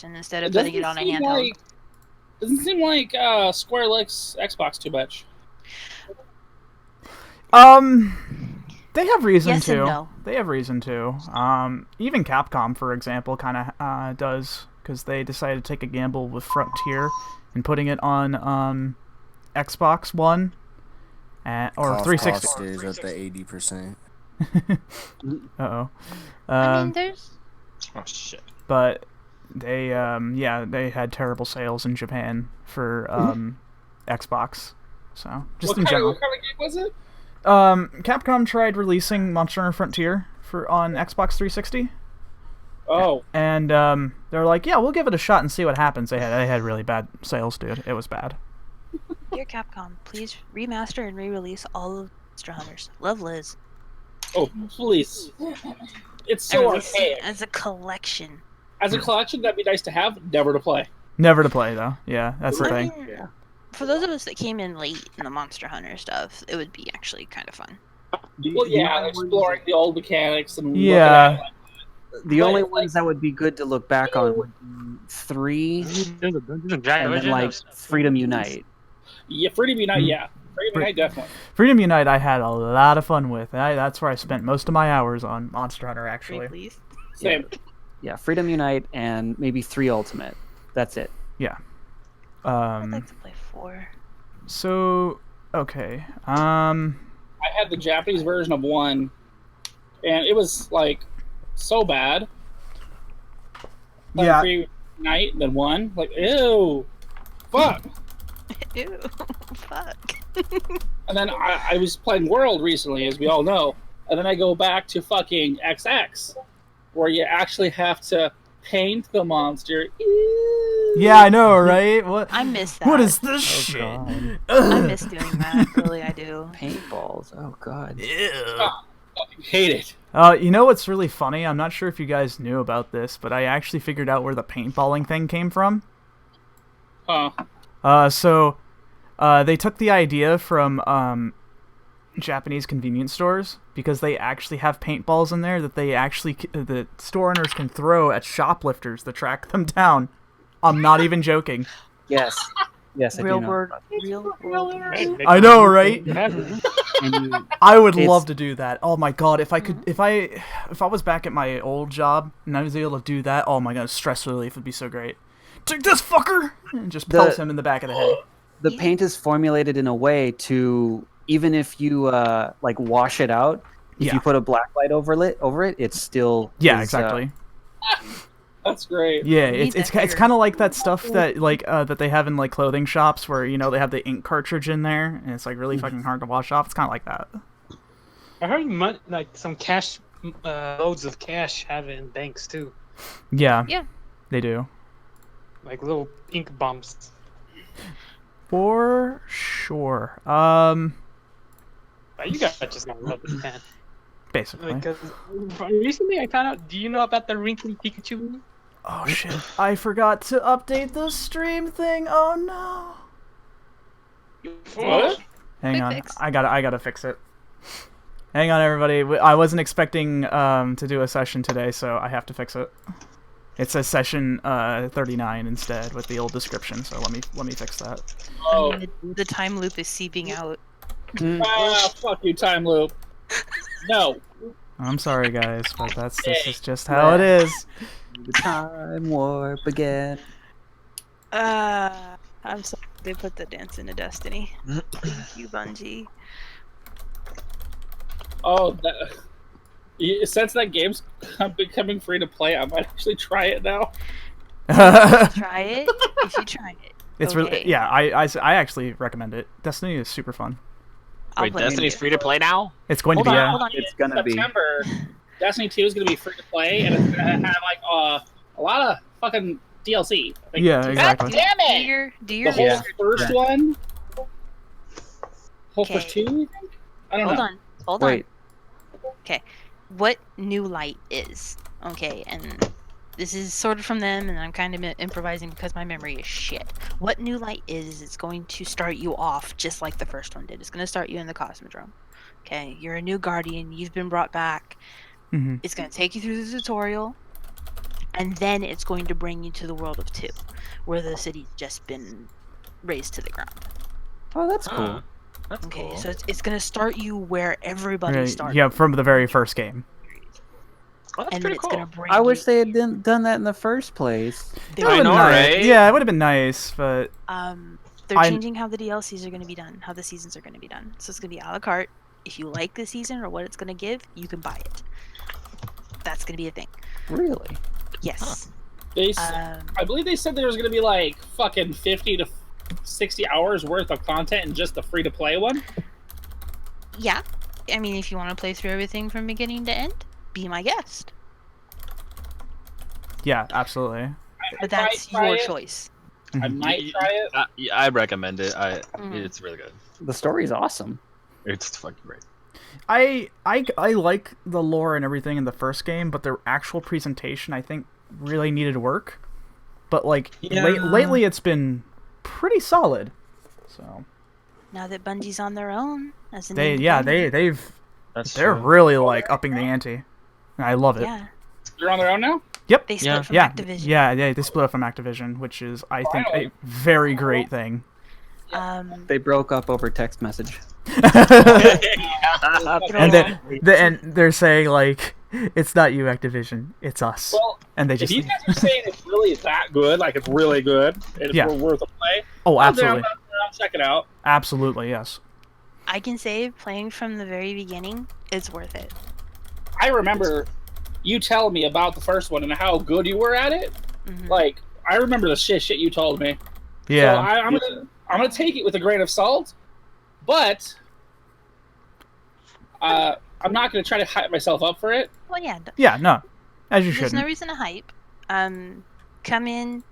instead of putting it on a handheld. Doesn't seem like Square likes Xbox too much. They have reason to. No. They have reason to. Even Capcom, for example, kind of does, because they decided to take a gamble with Frontier and putting it on Xbox One or 360. Stays at the 80%. Uh-oh. I mean, there's... Oh, shit. But they had terrible sales in Japan for Xbox. So, just in general. What kind of game was it? Capcom tried releasing Monster Hunter Frontier on Xbox 360. Oh. And they're like, yeah, we'll give it a shot and see what happens. They had really bad sales, dude. It was bad. Dear Capcom, please remaster and re-release all of Monster Hunters. Love Liz. Oh, please. It's so archaic. As a collection. As a collection, that'd be nice to have, never to play. Never to play, though. Yeah, that's the thing. Yeah. For those of us that came in late in the Monster Hunter stuff, it would be actually kind of fun. Well, yeah, exploring the old mechanics and looking at the only ones that would be good to look back on would be 3 and then, like, Freedom Unite. Yeah, Freedom Unite, yeah. Freedom Unite, definitely. Freedom Unite I had a lot of fun with. That's where I spent most of my hours on Monster Hunter, actually. Please. Same. Yeah, Freedom Unite and maybe 3 Ultimate. That's it. Yeah. I'd like to play 4. So, okay. I had the Japanese version of 1, and it was, like, so bad. Yeah. Freedom Unite, then 1. Like, ew. Fuck. Ew. Fuck. And then I was playing World recently, as we all know, and then I go back to fucking XX, where you actually have to paint the monster. Yeah, I know, right? What? I miss that. What is this shit? I miss doing that. Really, I do. Paintballs. Oh, God. Ew. I fucking hate it. You know what's really funny? I'm not sure if you guys knew about this, but I actually figured out where the paintballing thing came from. So they took the idea from Japanese convenience stores, because they actually have paintballs in there that the store owners can throw at shoplifters to track them down. I'm not even joking. Yes. Yes, Real I do know. world. I know, right? I would love to do that. Oh my god, if I was back at my old job and I was able to do that, oh my god, stress relief would be so great. Take this, fucker! And just pelt him in the back of the head. The paint is formulated in a way to, even if you like wash it out, if you put a black light over it, it's still exactly. That's great. Yeah, it's kind of like that stuff that that they have in like clothing shops where they have the ink cartridge in there and it's like really fucking hard to wash off. It's kind of like that. I heard like some cash, loads of cash have it in banks too. Yeah. Yeah. They do. Like little ink bumps. For sure. You guys just gotta love this pen. Basically. Because recently I found out. Do you know about the wrinkly Pikachu? Oh shit! I forgot to update the stream thing. Oh no. What? Hang on. I gotta fix it. Hang on, everybody. I wasn't expecting to do a session today, so I have to fix it. It says session 39 instead with the old description, so let me fix that. Oh. The time loop is seeping out. Fuck you, time loop. No. I'm sorry, guys, but this is just how it is. The time warp again. I'm sorry they put the dance into Destiny. Thank you, Bungie. Oh, since that game's becoming free to play, I might actually try it now. Try it if you try it. It's really I actually recommend it. Destiny is super fun. Wait, Destiny's free to play now? It's going to be. It's gonna be. September, Destiny 2 is going to be free to play, and it's going to have like a lot of fucking DLC. Yeah, exactly. God damn it! Do your the whole first one. Whole first 2. I think? I don't know. Hold on. Okay, what New Light is? Okay, and this is sort of from them, and I'm kind of improvising because my memory is shit. What New Light is, it's going to start you off just like the first one did. It's going to start you in the Cosmodrome. Okay, you're a new Guardian. You've been brought back. Mm-hmm. It's going to take you through the tutorial, and then it's going to bring you to the world of 2, where the city's just been razed to the ground. Oh, that's cool. That's Okay, cool. so it's going to start you where everybody Right, started. yeah, from the very first game. Oh, that's And pretty it's cool. going to bring I wish you, they had done that in the first place. they're, I know, nice. right? Yeah, it would have been nice, but they're I- changing how the DLCs are going to be done, how the seasons are going to be done. So it's going to be a la carte. If you like the season or what it's going to give, you can buy it. That's going to be a thing. Really? Yes. I believe they said there was going to be like fucking 50 to 60 hours worth of content in just the free-to-play one. Yeah. I mean, if you want to play through everything from beginning to end, be my guest. yeah, absolutely. But that's might try your it. choice. I might try it. Yeah, I recommend it. Mhm. It's really good. The story's awesome. It's fucking great. I like the lore and everything in the first game, but their actual presentation I think really needed work. But like lately, it's been pretty solid. So Now that Bungie's on their own, as an they're That's really like upping the ante. And I love it. yeah, They're on their own now? Yep. they split from Yeah, Activision. yeah, they split up from Activision, which is I think a very great thing. They broke up over text message. And they're saying like, it's not you, Activision, it's us. Well, and they if just you guys are saying it's really that good, like it's really good, and it's Yeah. worth a play, oh, absolutely, I'll check it out. absolutely, yes. I can say playing from the very beginning, it's worth it. I remember you telling me about the first one and how good you were at it. Mhm. Like, I remember the shit you told me. Yeah. So I'm gonna take it with a grain of salt, but I'm not gonna try to hype myself up for it. Well, yeah, Yeah, no, as you there's shouldn't. no reason to hype. Come in,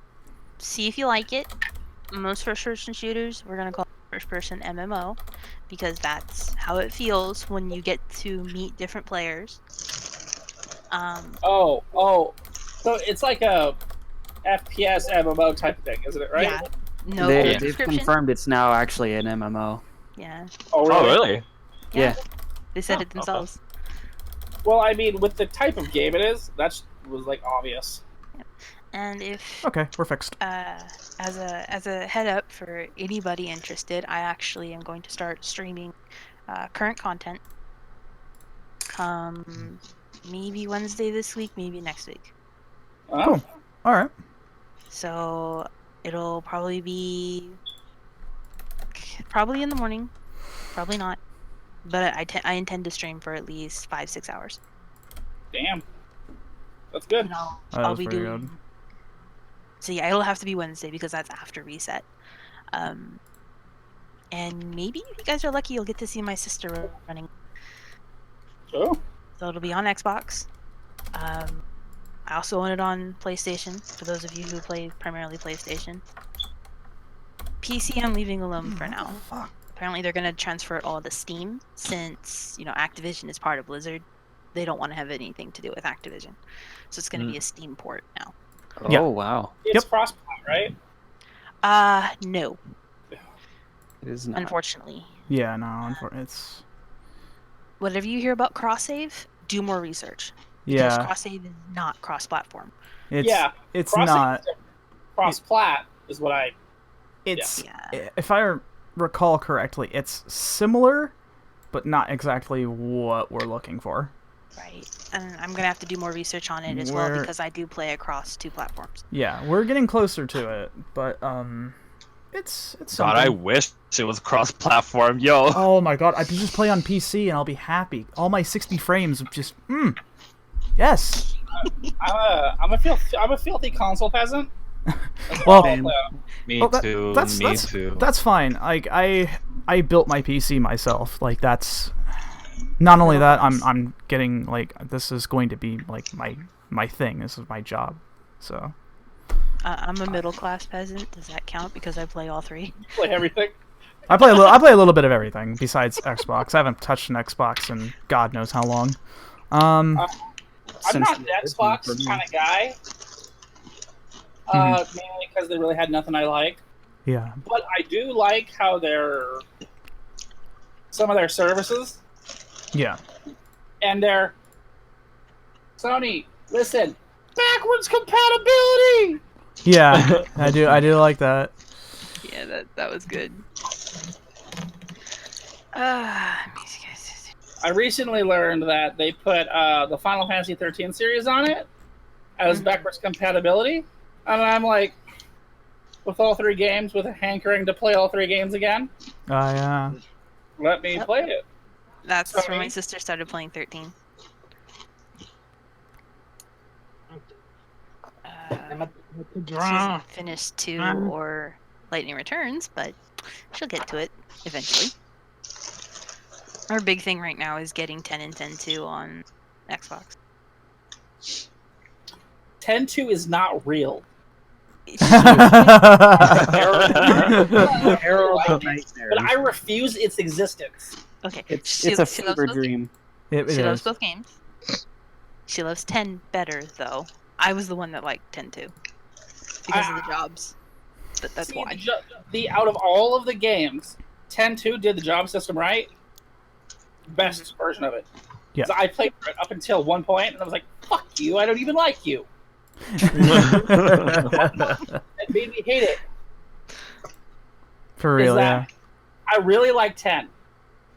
see if you like it. Most first-person shooters, we're gonna call it first-person MMO, because that's how it feels when you get to meet different players. Oh, so it's like a FPS MMO type of thing, isn't it? Right? Yeah. No They've description. confirmed it's now actually an MMO. Yeah. Oh, Oh, really? Yeah. They said Oh, it themselves. Well, I mean, with the type of game it is, that was like obvious. And if Okay, we're fixed. as a head up for anybody interested, I actually am going to start streaming current content. Maybe Wednesday this week, maybe next week. Oh. Cool. All right. So it'll probably be in the morning, probably not, but I intend to stream for at least 5-6 hours. Damn. That's good. And That I'll was be pretty doing. good. So yeah, it'll have to be Wednesday because that's after reset. And maybe if you guys are lucky, you'll get to see my sister running. Oh. So it'll be on Xbox. I also own it on PlayStation, for those of you who play primarily PlayStation. PC I'm leaving alone for now. Apparently they're going to transfer it all to Steam, since, Activision is part of Blizzard. They don't want to have anything to do with Activision. So it's going to be a Steam port now. Oh, Yeah. wow. It's Yep. cross-play, right? No, It is not. unfortunately. Yeah, no, it's Whatever you hear about cross-save, do more research. Because yeah, cross-save is not cross-platform. it's Yeah, it's Cross-save not. is different. Cross-plat is what I... It's Yeah. if I recall correctly, it's similar, but not exactly what we're looking for. Right. And I'm going to have to do more research on it as well, We're- because I do play across 2 platforms. Yeah, we're getting closer to it, but it's God, something. I wish it was cross-platform, yo. Oh my god, I can just play on PC and I'll be happy. All my 60 frames of just yes. I'm a filthy console peasant. Well, Me oh, too. Me too. That's fine. Like I built my PC myself. Like that's not only that, I'm getting like this is going to be like my thing. This is my job. So I'm a middle-class peasant. Does that count? Because I play all 3. Play everything. I play a little bit of everything besides Xbox. I haven't touched an Xbox in God knows how long. I'm not Since an Xbox kind of guy. Mainly because they really had nothing I like. Yeah. But I do like how some of their services Yeah. and their Sony. Listen, back backwards compatibility. Yeah, I do like that. Yeah, that was good. I recently learned that they put the Final Fantasy 13 series on it as backwards compatibility, and I'm like, with all 3 games, with a hankering to play all 3 games again. Oh yeah. Let me play it. That's Sorry. where my sister started playing 13. She hasn't finished 2 or Lightning Returns, but she'll get to it eventually. Our big thing right now is getting 10 and 10-2 on Xbox. 10-2 is not real. But I refuse its existence. Okay, it's a fever dream. She loves both games. She loves 10 better, though. I was the one that liked 10-2 because of the jobs. But that's why. Out of all of the games, 10-2 did the job system right. Best version of it. Yeah. I played for it up until one point, and I was like, "Fuck you! I don't even like you." It made me hate it. For real, yeah. I really like 10,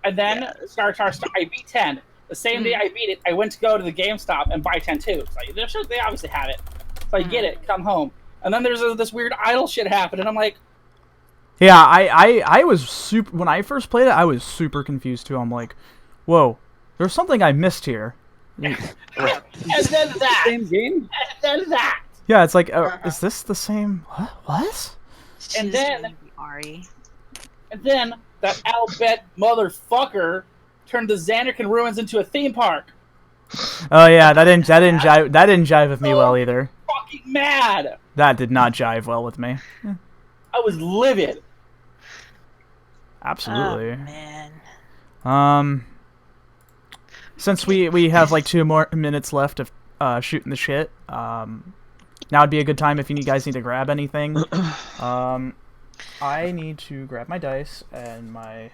and then I beat 10. The same day I beat it, I went to go to the GameStop and buy 10-2. So they obviously have it. So I get it, come home, and then there's this weird idle shit happen, and I'm like, yeah, I was super when I first played it. I was super confused too. I'm like, whoa, there's something I missed here. and then that Same game. And then that. Yeah, it's like, is this the same? What? And then Ari. And then that Albet motherfucker turned the Xanarkand Ruins into a theme park. Oh yeah, that didn't jive with me well either. Fucking mad. That did not jive well with me. I was livid. Absolutely. Oh, man. Since we have like 2 more minutes left of shooting the shit, now would be a good time if you guys need to grab anything. I need to grab my dice and my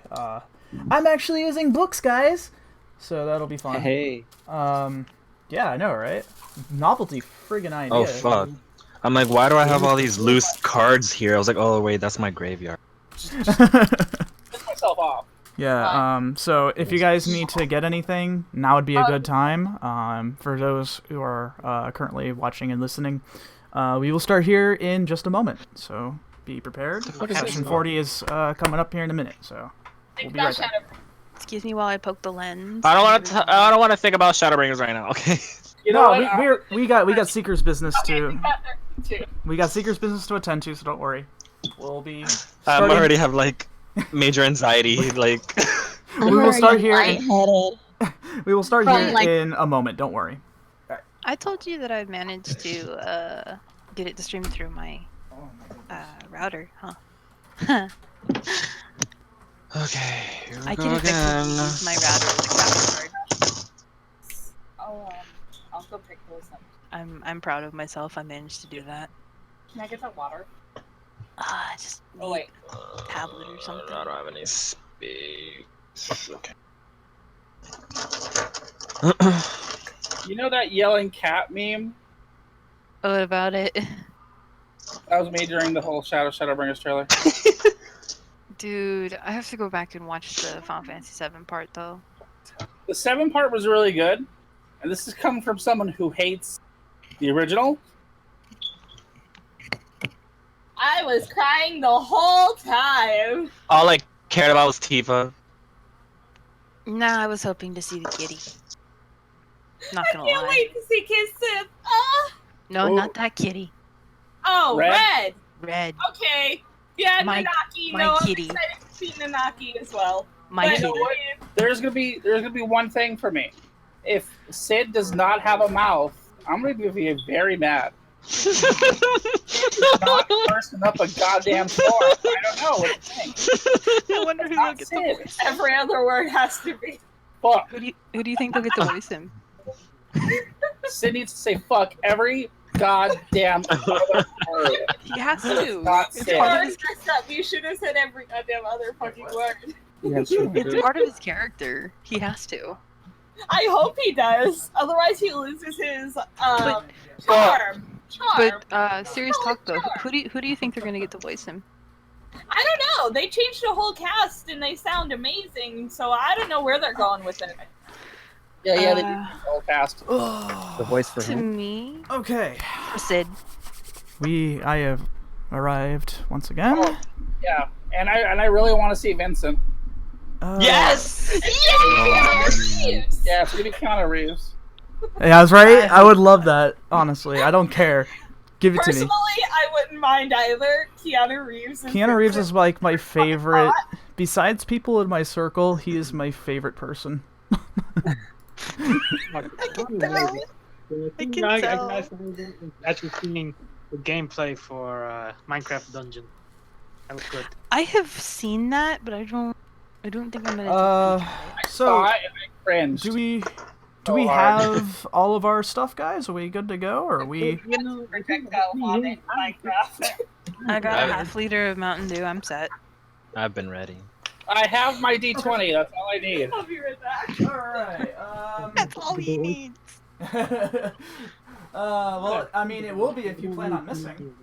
I'm actually using books, guys, so that'll be fun. Hey. Yeah, I know, right? Novelty friggin' idea. Oh fuck! I'm like, why do I have all these loose cards here? I was like, oh wait, that's my graveyard. Piss myself off. Yeah, so if you guys need to get anything, now would be a good time. For those who are currently watching and listening, we will start here in just a moment, so be prepared. Section 40 is coming up here in a minute, so we'll be right back. Excuse me while I poke the lens. I don't want to think about Shadowbringers right now. Okay. You know what? we got Seeker's business to. We got Seeker's business to attend to, so don't worry. We'll be. I already have like major anxiety. Like. We will start here. We will start here in a moment. Don't worry. I told you that I managed to get it to stream through my router, huh? Okay, here we I go can again. use my router as a graphics card. I'll go pick those up. I'm proud of myself. I managed to do that. Can I get some water? I just need a tablet or something. I don't have any space. Okay. You know that yelling cat meme? What about it? That was me during the whole Shadowbringers trailer. Dude, I have to go back and watch the Final Fantasy 7 part though. The 7 part was really good, and this is coming from someone who hates the original. I was crying the whole time. All I cared about was Tifa. Nah, I was hoping to see the kitty. Not gonna I can't lie. wait to see Kiss Sith. Oh, No, not that kitty. Red? Red. Okay. Yeah, My- Nanaki. my No, kitty. I'm excited to see Nanaki as well. My But- kitty. There's gonna be one thing for me. If Sid does not have a mouth, I'm gonna be very mad. He's not bursting up a goddamn storm. I don't know what to think. I wonder who Not will get the Sid. voice. Every other word has to be. Fuck. Who do you think will get to voice him? Sid needs to say fuck every goddamn other word. He has to. Not It's Sid. part of Sorry, his, messed up. You should have said every goddamn other fucking word. it's part of his character. He has to. I hope he does. Otherwise, he loses his charm. But serious talk though, who do you think they're gonna get to voice him? I don't know. They changed the whole cast and they sound amazing. So I don't know where they're going with it. Yeah, they did the whole cast. The voice for To him. me, Okay. Sid. I have arrived once again. Oh, yeah, and I really want to see Vincent. Yes! Yeah, it's gonna be Keanu Reeves. Yeah, I was right. I would love that. Honestly, I don't care. Give it to Personally, me. I wouldn't mind either. Keanu Reeves. Keanu Reeves is like my favorite. Besides people in my circle, he is my favorite person. I can tell. I actually seen the gameplay for Minecraft Dungeon. That was good. I have seen that, but I don't think I'm gonna. So I cringed. do we So hard. have all of our stuff, guys? Are we good to go, or are we? Projectile on it, Minecraft. I got a half liter of Mountain Dew. I'm set. I've been ready. I have my D20. That's all I need. I'll be right back. All right. That's all he needs. Well, I mean, it will be if you plan on missing.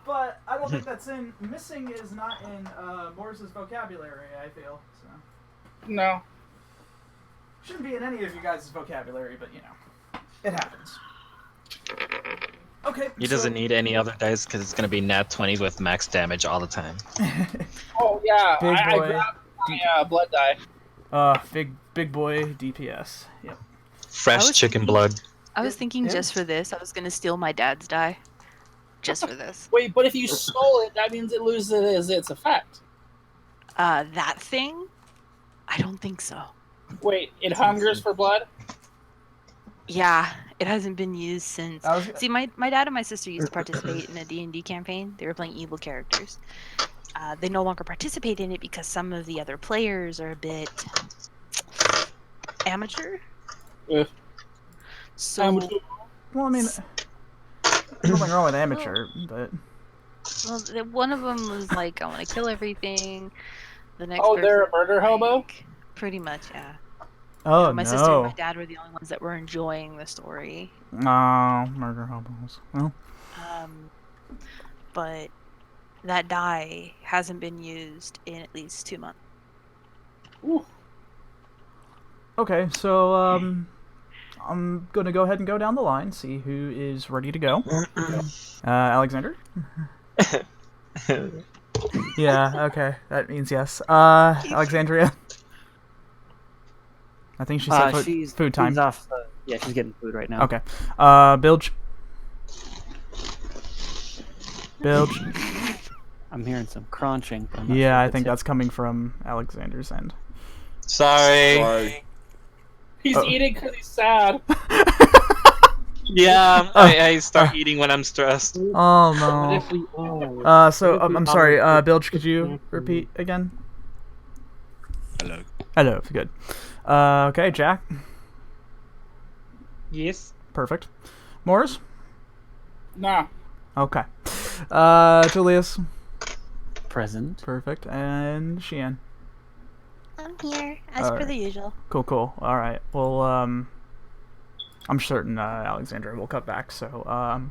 But I don't think that's in. Missing is not in Morris's vocabulary. I feel so. No. Shouldn't be in any of you guys' vocabulary, but you know, it happens. Okay. He doesn't need any other dice because it's gonna be nat 20s with max damage all the time. Oh yeah, Big I boy. grabbed my blood die. Big boy DPS. Yep. Fresh chicken blood. I was thinking Yeah. just for this, I was gonna steal my dad's die. Just for this. Wait, but if you stole it, that means it loses its effect. That thing? I don't think so. Wait, it hungers for blood? Yeah, it hasn't been used since. I was- See, my dad and my sister used to participate in a D&D campaign. They were playing evil characters. They no longer participate in it because some of the other players are a bit amateur. Ugh. So, Amateur. Well, I mean, there's nothing wrong with amateur, but well, one of them was like, I want to kill everything. The next Oh, they're a person, murder hobo? like, pretty much, yeah. oh My no. sister and my dad were the only ones that were enjoying the story. Oh, murder hobos. Well, But that die hasn't been used in at least 2 months. okay, so I'm gonna go ahead and go down the line, see who is ready to go. Alexander. Yeah. Okay, that means yes. Alexandria. I think she said food time. She's off. Yeah, she's getting food right now. Okay. Bilge. Bilge. I'm hearing some crunching. but I'm not Yeah, sure I if think it's that's coming from Alexander's end. Sorry. He's Oh. eating because he's sad. Yeah, I start eating when I'm stressed. Oh What no. if we all? So I'm sorry. Bilge, could you repeat again? Hello. Hello. Good. Okay, Jack. Yes. Perfect. Morris. Nah. Okay. Tulius. present. Perfect. And Xian. I'm here, as per Alright. the usual. Cool. All right. Well, I'm certain Alexandria will cut back. So,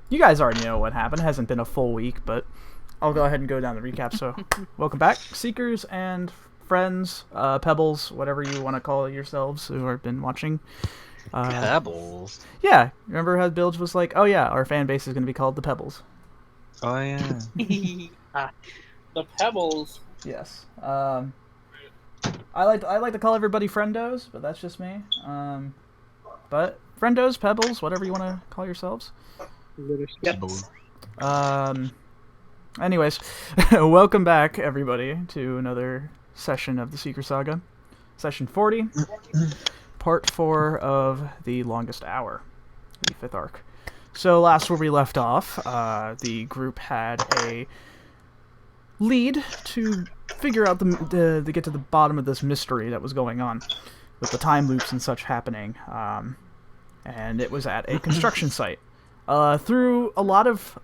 you guys already know what happened. It hasn't been a full week, but I'll go ahead and go down the recap. So, welcome back, Seekers and friends, Pebbles, whatever you want to call yourselves who have been watching. Pebbles. Yeah, remember how Bilge was like, "Oh yeah, our fan base is going to be called the Pebbles." Oh yeah. The Pebbles. Yes. I like to call everybody friendos, but that's just me. But friendos, Pebbles, whatever you want to call yourselves. Pebbles. Anyways, welcome back everybody to another session of the Seeker Saga, session 40, part 4 of the longest hour, the 5th arc. So last where we left off, the group had a lead to figure out to get to the bottom of this mystery that was going on with the time loops and such happening, and it was at a construction site. Through a lot of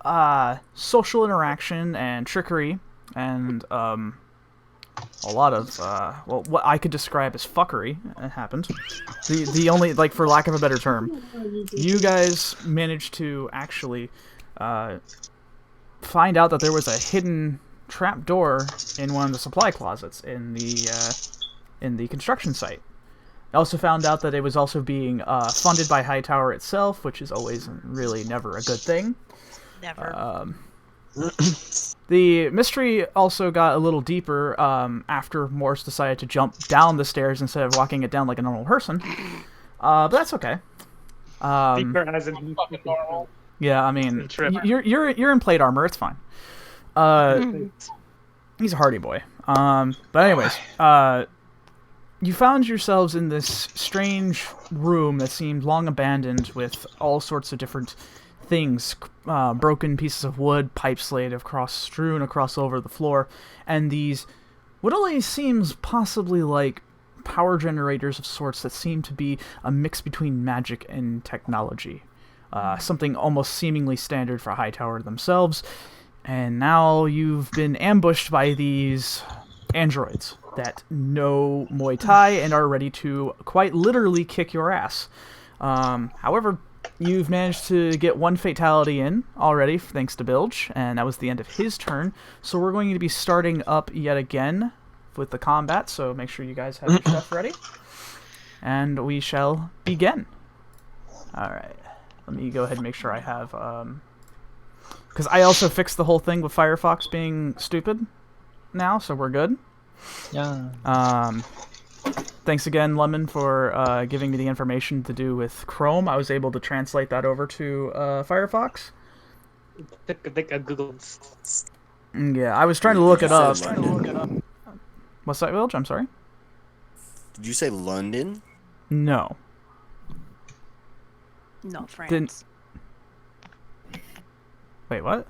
social interaction and trickery and a lot of well, what I could describe as fuckery happened. The only, like, for lack of a better term, you guys managed to actually find out that there was a hidden trap door in one of the supply closets in the construction site. I also found out that it was also being funded by Hightower itself, which is always really never a good thing. Never. The mystery also got a little deeper after Morse decided to jump down the stairs instead of walking it down like a normal person. But that's okay. Deeper as in Fucking normal. Yeah, I mean, Trip. you're in plate armor. It's fine. He's a hardy boy. But anyways, you found yourselves in this strange room that seemed long abandoned, with all sorts of different things, broken pieces of wood, pipes laid strewn across over the floor, and these what only seems possibly like power generators of sorts that seem to be a mix between magic and technology. Something almost seemingly standard for Hightower themselves. And now you've been ambushed by these androids that know Muay Thai and are ready to quite literally kick your ass. However, you've managed to get one fatality in already, thanks to Bilge, and that was the end of his turn. So we're going to be starting up yet again with the combat, so make sure you guys have your stuff ready. And we shall begin. Alright. Let me go ahead and make sure I have... because I also fixed the whole thing with Firefox being stupid now, so we're good. Yeah. Thanks again, Lemon, for giving me the information to do with Chrome. I was able to translate that over to Firefox. Take a Google. Yeah, I was trying to look it up. London? What's that, Bilge? I'm sorry? Did you say London? No. No, France. Didn't- Wait, what?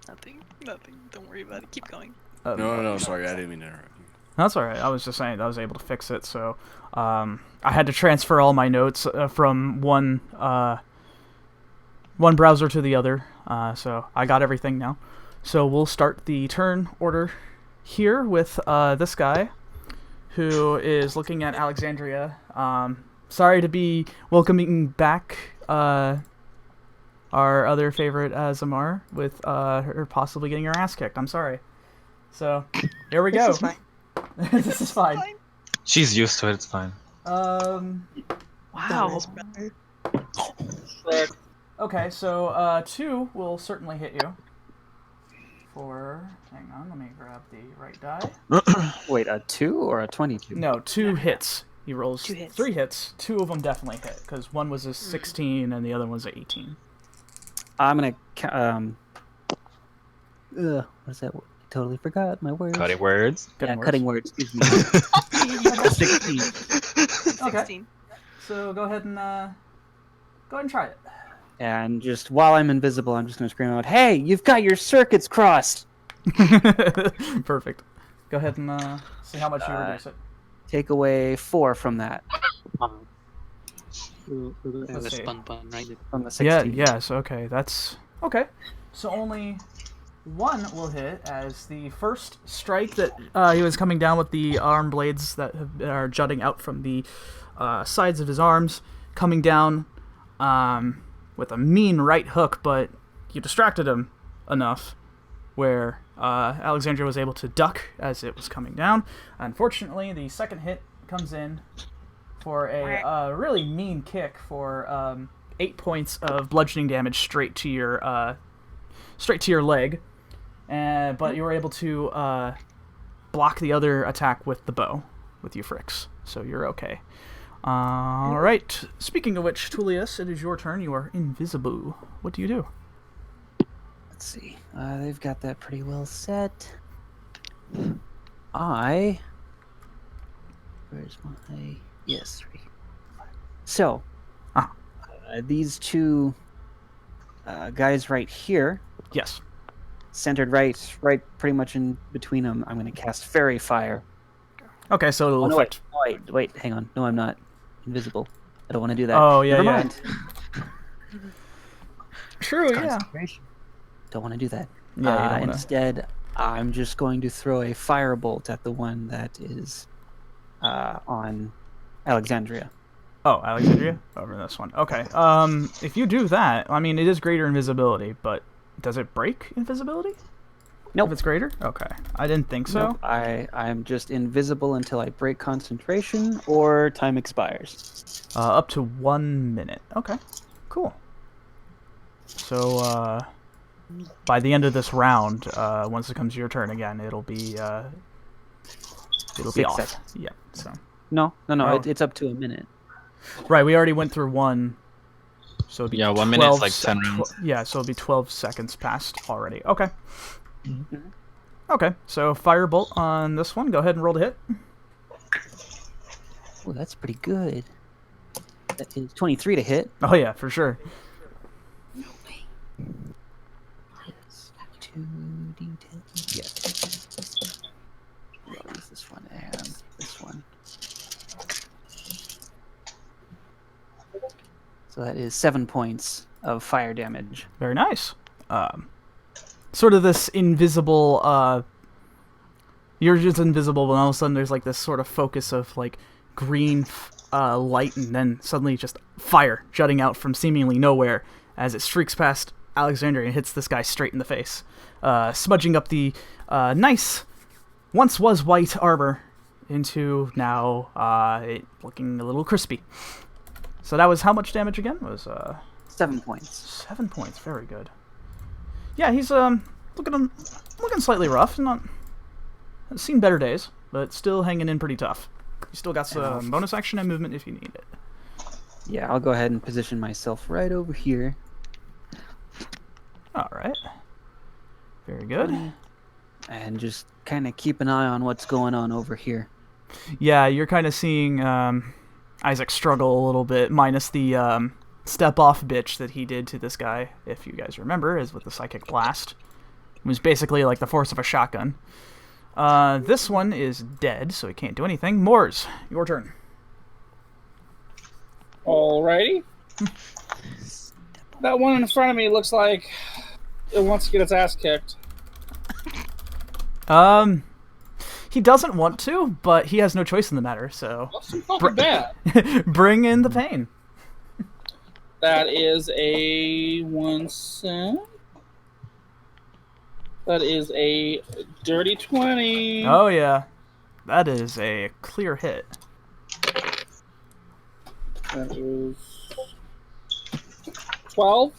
Nothing. Don't worry about it. Keep going. No, sorry, I didn't mean to interrupt you. That's alright. I was just saying that I was able to fix it, so I had to transfer all my notes from one browser to the other, so I got everything now. So we'll start the turn order here with this guy, who is looking at Alexandria. Sorry to be welcoming back our other favorite, Zamar, with her possibly getting her ass kicked. I'm sorry. So, here we go. This is fine. This is fine. She's used to it. It's fine. Wow. Okay, so 2 will certainly hit you. Hang on, let me grab the right die. Wait, a 2 or a 22? No, 2 hits. He rolls 2 hits. 3 hits. 2 of them definitely hit, because one was a 16 and the other one's a 18. I'm gonna. What is that? Totally forgot my words. Cutting words. Cutting words. Excuse me. 16. Okay. 16. So go ahead and try it. And just while I'm invisible, I'm just gonna scream out, "Hey, you've got your circuits crossed!" Perfect. Go ahead and see how much you reduce it. Take away 4 from that. Let's see. Right? From the 16. Yes, okay, that's... Okay, so only 1 will hit, as the first strike that he was coming down with the arm blades that are jutting out from the sides of his arms, coming down with a mean right hook, but you distracted him enough where Alexandria was able to duck as it was coming down. Unfortunately, the second hit comes in for a really mean kick for 8 points of bludgeoning damage straight to your leg, but you were able to block the other attack with the bow with Euphryx, so you're okay. All right. Speaking of which, Tulius, it is your turn. You are invisible. What do you do? Let's see. They've got that pretty well set. Where's my... Yes, 3. So, these 2 guys right here, Yes. centered right pretty much in between them, I'm going to cast Fairy Fire. Okay, so it'll affect... Wait, hang on. No, I'm not invisible. I don't want to do that. Oh, yeah, Never yeah. mind. True, yeah. Concentration. Don't want to do that. Yeah, you don't wanna... Instead, I'm just going to throw a firebolt at the one that is on Alexandria. Oh, Alexandria? Over this one. Okay. If you do that, I mean, it is greater invisibility, but does it break invisibility? Nope. If it's greater? Okay. I didn't think so. Nope. I'm just invisible until I break concentration or time expires. Up to 1 minute. Okay. Cool. So, by the end of this round, once it comes to your turn again, it'll be off. Seconds. Yeah, so. No. Oh. It's up to a minute. Right, we already went through one. So it'd be 1 minute 12 is like 10 rounds. Yeah, so it'll be 12 seconds passed already. Okay. Mm-hmm. Okay, so firebolt on this one. Go ahead and roll to hit. Oh, that's pretty good. That is 23 to hit. Oh yeah, for sure. Yes. 2d10. Yes. What is this one? And this one. So that is 7 points of fire damage. Very nice. Sort of this invisible, you're just invisible, but all of a sudden there's like this sort of focus of like green light, and then suddenly just fire jutting out from seemingly nowhere as it streaks past Alexandria and hits this guy straight in the face, smudging up the nice, once was white armor into now it looking a little crispy. So that was how much damage again? It was 7 points. 7 points. Very good. Yeah, he's looking slightly rough. Not seen better days, but still hanging in pretty tough. You still got some bonus action and movement if you need it. Yeah, I'll go ahead and position myself right over here. All right. Very good. And just kind of keep an eye on what's going on over here. Yeah, you're kind of seeing Isaac struggle a little bit, minus the step off bitch that he did to this guy, if you guys remember, is with the psychic blast. It was basically like the force of a shotgun. This one is dead, so he can't do anything. Moors, your turn. Alrighty. That one in front of me looks like it wants to get its ass kicked. He doesn't want to, but he has no choice in the matter, so... That's too fucking bad. Bring in the pain. That is a 1 cent. That is a dirty 20. Oh, yeah. That is a clear hit. That is 12.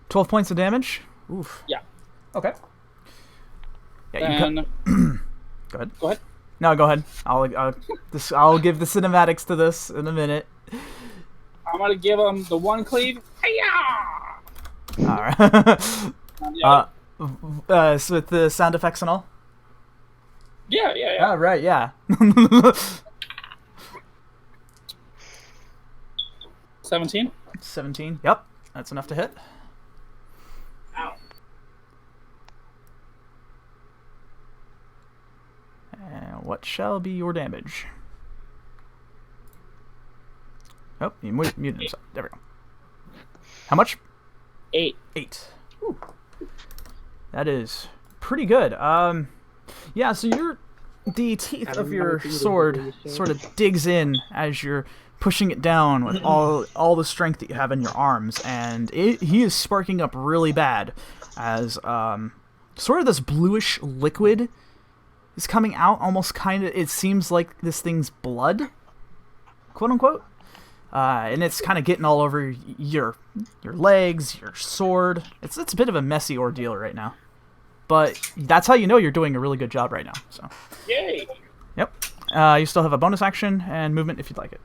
12 points of damage? Oof. Yeah. Okay. Yeah, you Go ahead. Go ahead. No, go ahead. I'll give the cinematics to this in a minute. I'm gonna give him the one cleave. Hiya! All right. So with the sound effects and all. Yeah. Oh, right. Yeah. 17. 17. Yep, that's enough to hit. Ow. And what shall be your damage? Oh, you muted himself. There we go. How much? 8. 8. Ooh. That is pretty good. Yeah, so the teeth of your sword sort of digs in as you're pushing it down with all the strength that you have in your arms, and he is sparking up really bad as sort of this bluish liquid is coming out, almost kind of, it seems like this thing's blood, quote unquote. And it's kind of getting all over your legs, your sword. It's a bit of a messy ordeal right now. But that's how you know you're doing a really good job right now. So. Yay! Yep. You still have a bonus action and movement if you'd like it.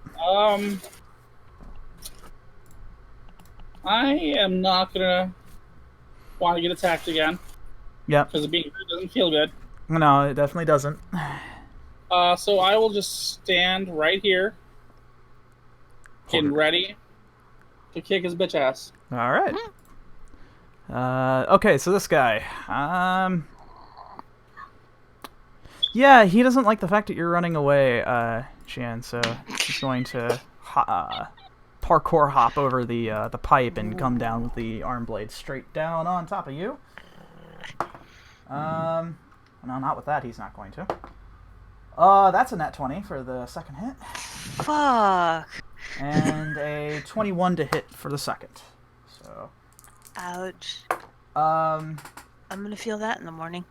I am not gonna want to get attacked again. Yep. Because it doesn't feel good. No, it definitely doesn't. So I will just stand right here, getting ready to kick his bitch ass. All right. Okay, so this guy. Yeah, he doesn't like the fact that you're running away, Xian, so he's going to parkour hop over the pipe and come down with the arm blade straight down on top of you. No, not with that. He's not going to. That's a nat 20 for the second hit. Fuck. And a 21 to hit for the second. So. Ouch. Um. I'm gonna feel that in the morning.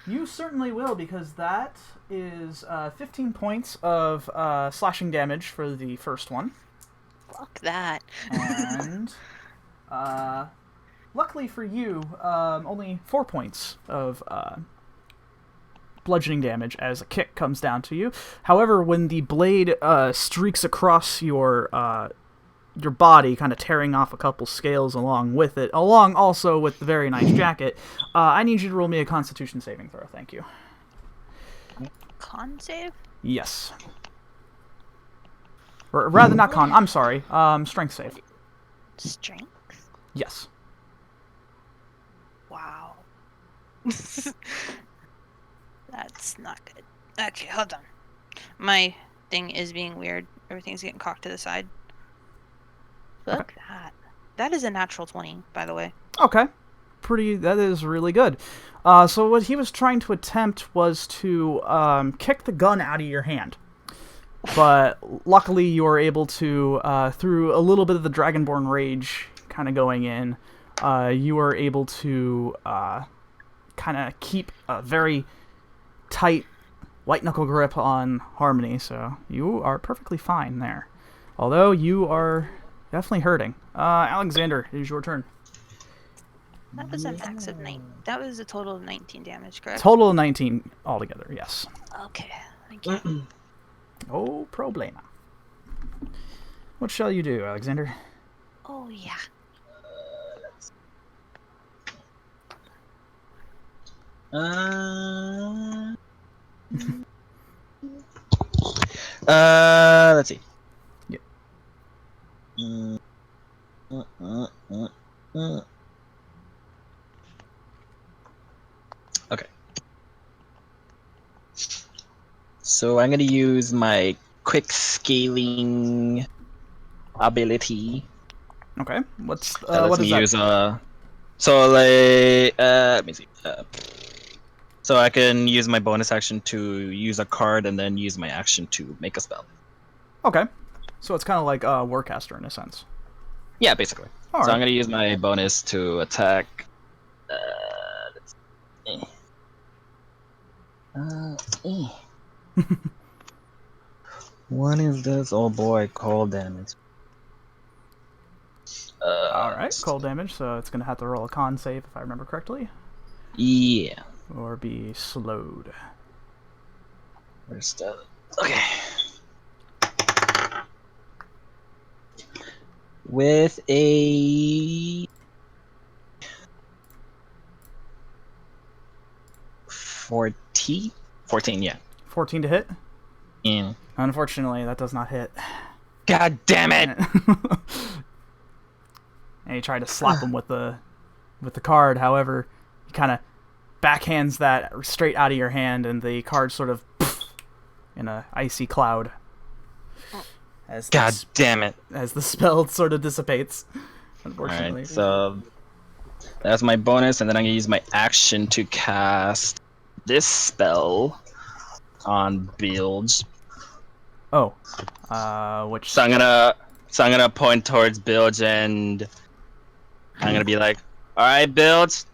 You certainly will, because that is 15 points of slashing damage for the first one. Fuck that. And luckily for you, only 4 points of bludgeoning damage as a kick comes down to you. However, when the blade streaks across your body, kind of tearing off a couple scales along with it, along also with the very nice jacket, I need you to roll me a Constitution saving throw. Thank you. Con save? Yes. Or rather, not con. I'm sorry. Strength save. Strength? Yes. Wow. That's not good. Okay, hold on. My thing is being weird. Everything's getting cocked to the side. Fuck that. That is a natural 20, by the way. Okay. That is really good. So what he was trying to attempt was to kick the gun out of your hand. But luckily you were able to, through a little bit of the Dragonborn rage kind of going in, you were able to kind of keep a very tight white-knuckle grip on Harmony, so you are perfectly fine there. Although you are definitely hurting. Alexander, it is your turn. That was a max of 9. That was a total of 19 damage, correct? Total of 19 altogether, yes. Okay, thank you. No problema. What shall you do, Alexander? Oh, yeah. Let's see. Yeah. Okay. So I'm gonna use my quick scaling ability. Okay. What's That what lets is me that? use so like let me see. So I can use my bonus action to use a card and then use my action to make a spell. Okay. So it's kind of like Warcaster in a sense. Yeah, basically. All So right. I'm gonna use my bonus to attack. What is this? Oh boy, cold damage. All right. Cold damage. So it's gonna have to roll a con save if I remember correctly, Yeah. or be slowed. Where's the... Okay. With a 14, yeah. 14 to hit. Yeah. Unfortunately, that does not hit. God damn it! And he tried to slap him with the card. However, he kind of backhands that straight out of your hand, and the card sort of in a icy cloud. As God damn it! As the spell sort of dissipates. Unfortunately. Alright, so that's my bonus, and then I'm gonna use my action to cast this spell on Bilge. Oh, which? So I'm gonna point towards Bilge, and I'm gonna be like, "All right, Bilge,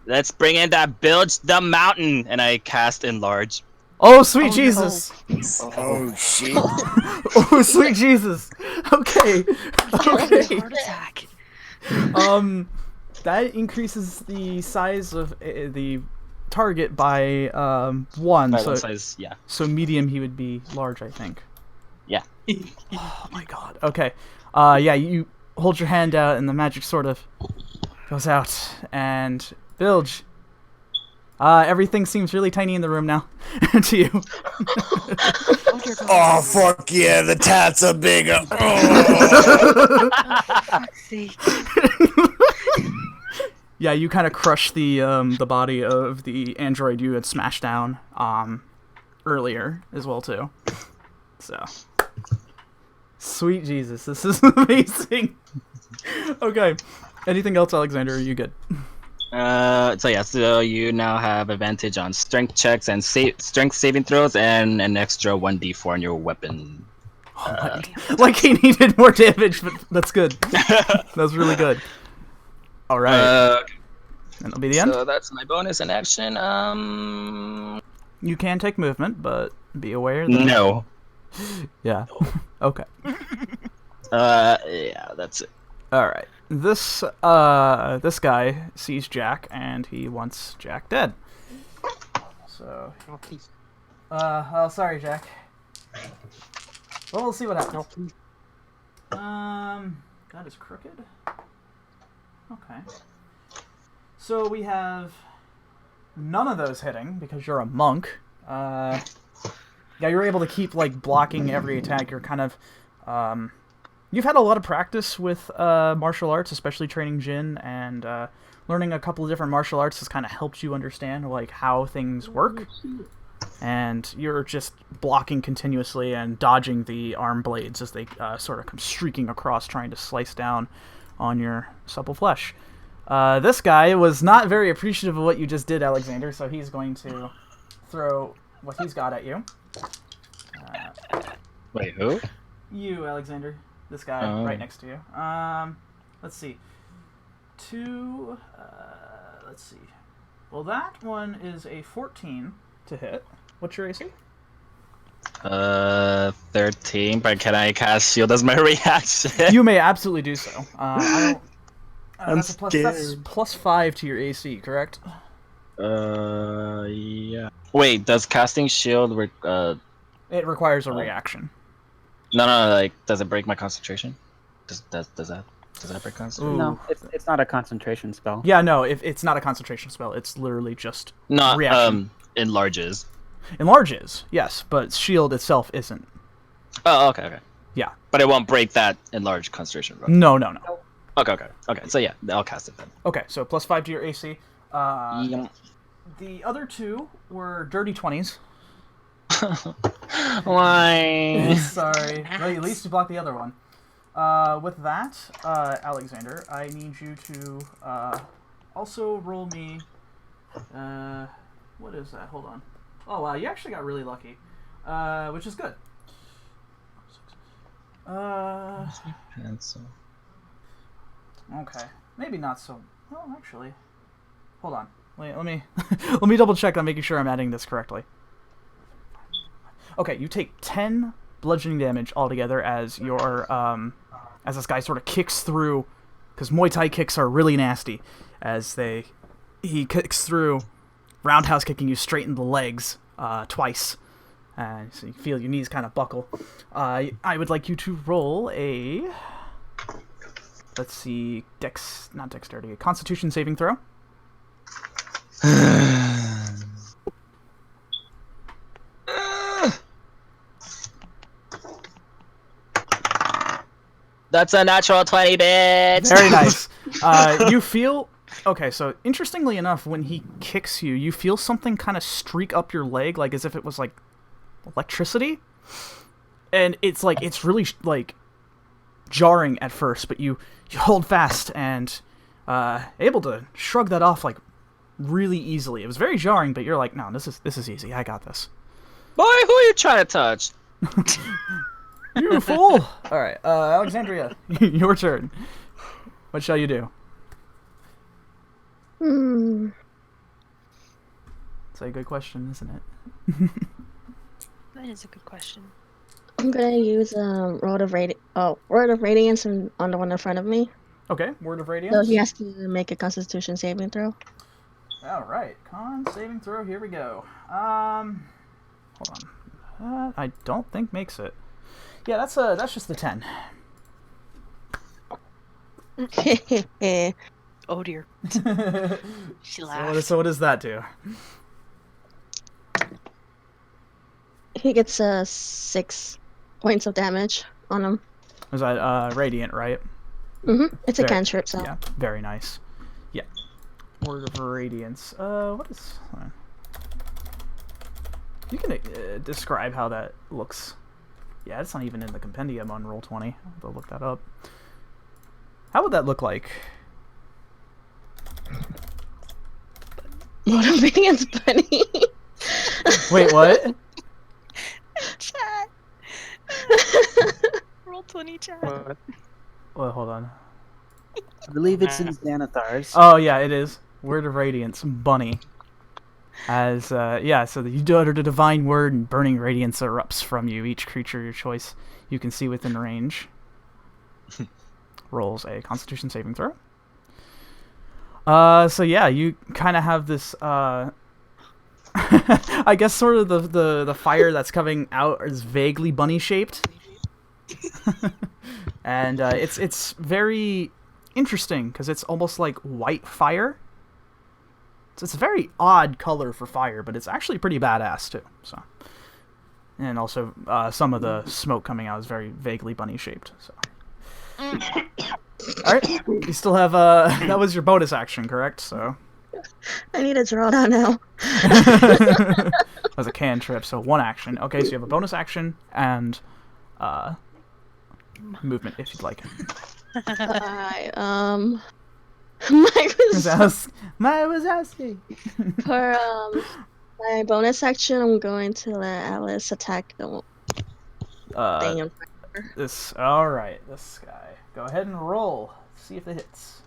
let's bring in that Bilge the Mountain," and I cast Enlarge. Oh, sweet Jesus! Oh shit! Oh, sweet Jesus! Okay, okay. Heart attack. That increases the size of the target by 1. By So one size, yeah. So medium, he would be large, I think. Yeah. Oh my god. Okay. Yeah, you hold your hand out and the magic sort of goes out. And Bilge, everything seems really tiny in the room now to you. Oh fuck yeah! The tats are bigger. Fuck's sake. Yeah, you kind of crush the body of the android you had smashed down earlier as well too. So, sweet Jesus, this is amazing. Okay, anything else, Alexander? Are you good? So you now have advantage on strength checks and strength saving throws, and an extra 1d4 on your weapon. Like he needed more damage, but that's good. That's really good. All right. That'll be the end. So that's my bonus in action. You can take movement, but be aware that... No. Yeah. Okay. Yeah, that's it. All right. This guy sees Jack and he wants Jack dead. So. Oh, please. Oh, sorry, Jack. Well, we'll see what happens. No, please. That is crooked. Okay. So we have none of those hitting because you're a monk. Yeah, you're able to keep like blocking every attack. You're kind of, you've had a lot of practice with martial arts, especially training Jin, and learning a couple of different martial arts has kind of helped you understand like how things work. And you're just blocking continuously and dodging the arm blades as they sort of come streaking across, trying to slice down on your supple flesh. This guy was not very appreciative of what you just did, Alexander, so he's going to throw what he's got at you. Wait, who? You, Alexander. This guy right next to you. Let's see. Let's see. Well, that one is a 14 to hit. What's your AC? 13, but can I cast shield as my reaction? You may absolutely do so. I don't... I'm that's scared. plus 5 to your AC, correct? Yeah. Wait, does casting shield It requires a reaction. No, like, does it break my concentration? Does that break concentration? No, it's not a concentration spell. Yeah, no, if it's not a concentration spell, it's literally just No, reaction. enlarges. Enlarges, yes, but shield itself isn't. Oh, okay. Yeah. But it won't break that enlarged concentration, right? No. Okay. So yeah, I'll cast it then. Okay, so plus 5 to your AC. Yeah. The other two were dirty 20s. Why? Sorry. Well, at least you blocked the other one. With that, Alexander, I need you to also roll me... what is that? Hold on. Oh, wow, you actually got really lucky. Which is good. Okay. Maybe not so... Well, actually... Hold on. Let me let me double check on making sure I'm adding this correctly. Okay, you take 10 bludgeoning damage altogether as your as this guy sort of kicks through, because Muay Thai kicks are really nasty, as he kicks through, roundhouse kicking you straight in the legs twice, and so you feel your knees kind of buckle. I would like you to roll a, let's see, not dexterity, a Constitution saving throw. That's a natural 20, bitch. Very nice. You feel... Okay, so interestingly enough, when he kicks you, you feel something kind of streak up your leg, like as if it was like electricity. And it's like, it's really like jarring at first, but you hold fast and able to shrug that off like really easily. It was very jarring, but you're like, no, this is easy. I got this. Boy, who are you trying to touch? You fool! Alright, Alexandria, your turn. What shall you do? It's a good question, isn't it? That is a good question. I'm gonna use Word of Radiance on the one in front of me. Okay, Word of Radiance. So he has to make a Constitution saving throw. Alright, con saving throw, here we go. Hold on. I don't think makes it. Yeah, that's just the 10. Oh dear. She laughed. So what does that do? He gets 6 points of damage on him. Was that radiant, right? It's a cantrip, so. Yeah, very nice. Yeah. Word of Radiance. What is... You can describe how that looks. Yeah, it's not even in the compendium on Roll20. I'll have to look that up. How would that look like? What obedience bunny? Wait, what? Chat. Roll 20 chat. What? Well, hold on. I believe it's in Xanathar's. Oh yeah, it is. Word of Radiance, bunny. As yeah, so you utter the divine word, and burning radiance erupts from you. Each creature your choice you can see within range rolls a Constitution saving throw. So yeah, you kind of have this. I guess sort of the fire that's coming out is vaguely bunny shaped, and it's very interesting because it's almost like white fire. So it's a very odd color for fire, but it's actually pretty badass too. So, and also some of the smoke coming out is very vaguely bunny shaped. So, all right, you still have that was your bonus action, correct? So, I need to draw that now. that was a cantrip, so one action. Okay, so you have a bonus action and movement if you'd like. Mike was asking. For my bonus action, I'm going to let Alice attack the thing in front of her. This all right. This guy. Go ahead and roll. See if it hits.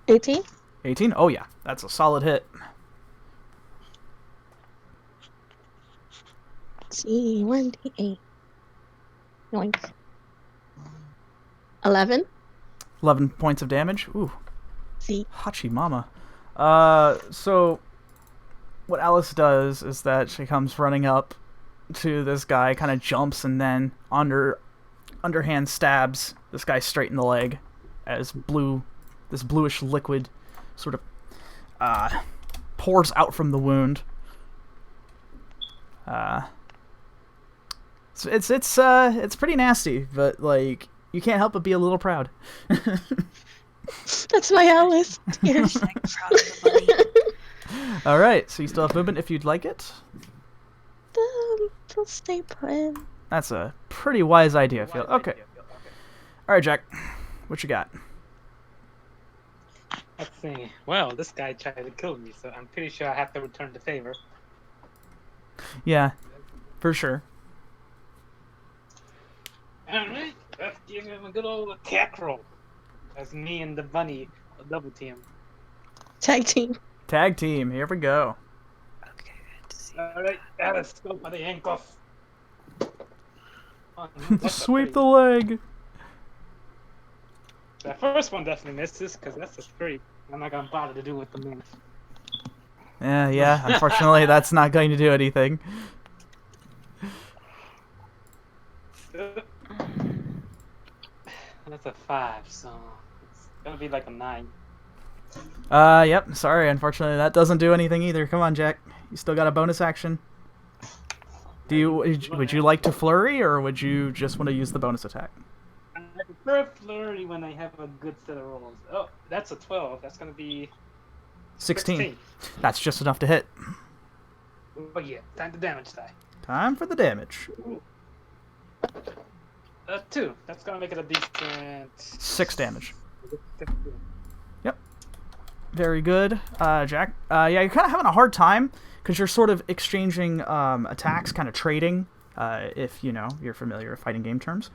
18? 18? Oh yeah, that's a solid hit. Let's see, 1d8. Yoink. 11? 11 points of damage. Ooh. See. Hachi mama. So what Alice does is that she comes running up to this guy, kind of jumps, and then underhand stabs this guy straight in the leg as this bluish liquid sort of pours out from the wound. So it's pretty nasty, but like you can't help but be a little proud. That's my Alice. Tears. Like proud of the bunny. All right, so you still have movement if you'd like it. They'll stay put. That's a pretty wise idea, I feel. Okay. All right, Jack. What you got? Let's see. Well, this guy tried to kill me, so I'm pretty sure I have to return the favor. Yeah, for sure. Alright, let's give him a good old attack roll. As me and the bunny will double team. Tag team. Tag team. Here we go. Okay, good to see. Alright, let's go for the handcuff. Sweep the leg. The first one definitely misses, because that's a straight. I'm not going to bother to do with the man. Yeah. Unfortunately, that's not going to do anything. That's a 5, so it's going to be like a 9. Yep. Sorry. Unfortunately, that doesn't do anything either. Come on, Jack. You still got a bonus action. Would you like to flurry, or would you just want to use the bonus attack? I prefer flurry when I have a good set of rolls. Oh, that's a 12. That's going to be 16. That's just enough to hit. Oh yeah, time to damage die. Time for the damage. 2. That's going to make it a decent... 6 damage. Yep. Very good, Jack. Yeah, you're kind of having a hard time because you're sort of exchanging attacks, kind of trading, if you're familiar with fighting game terms.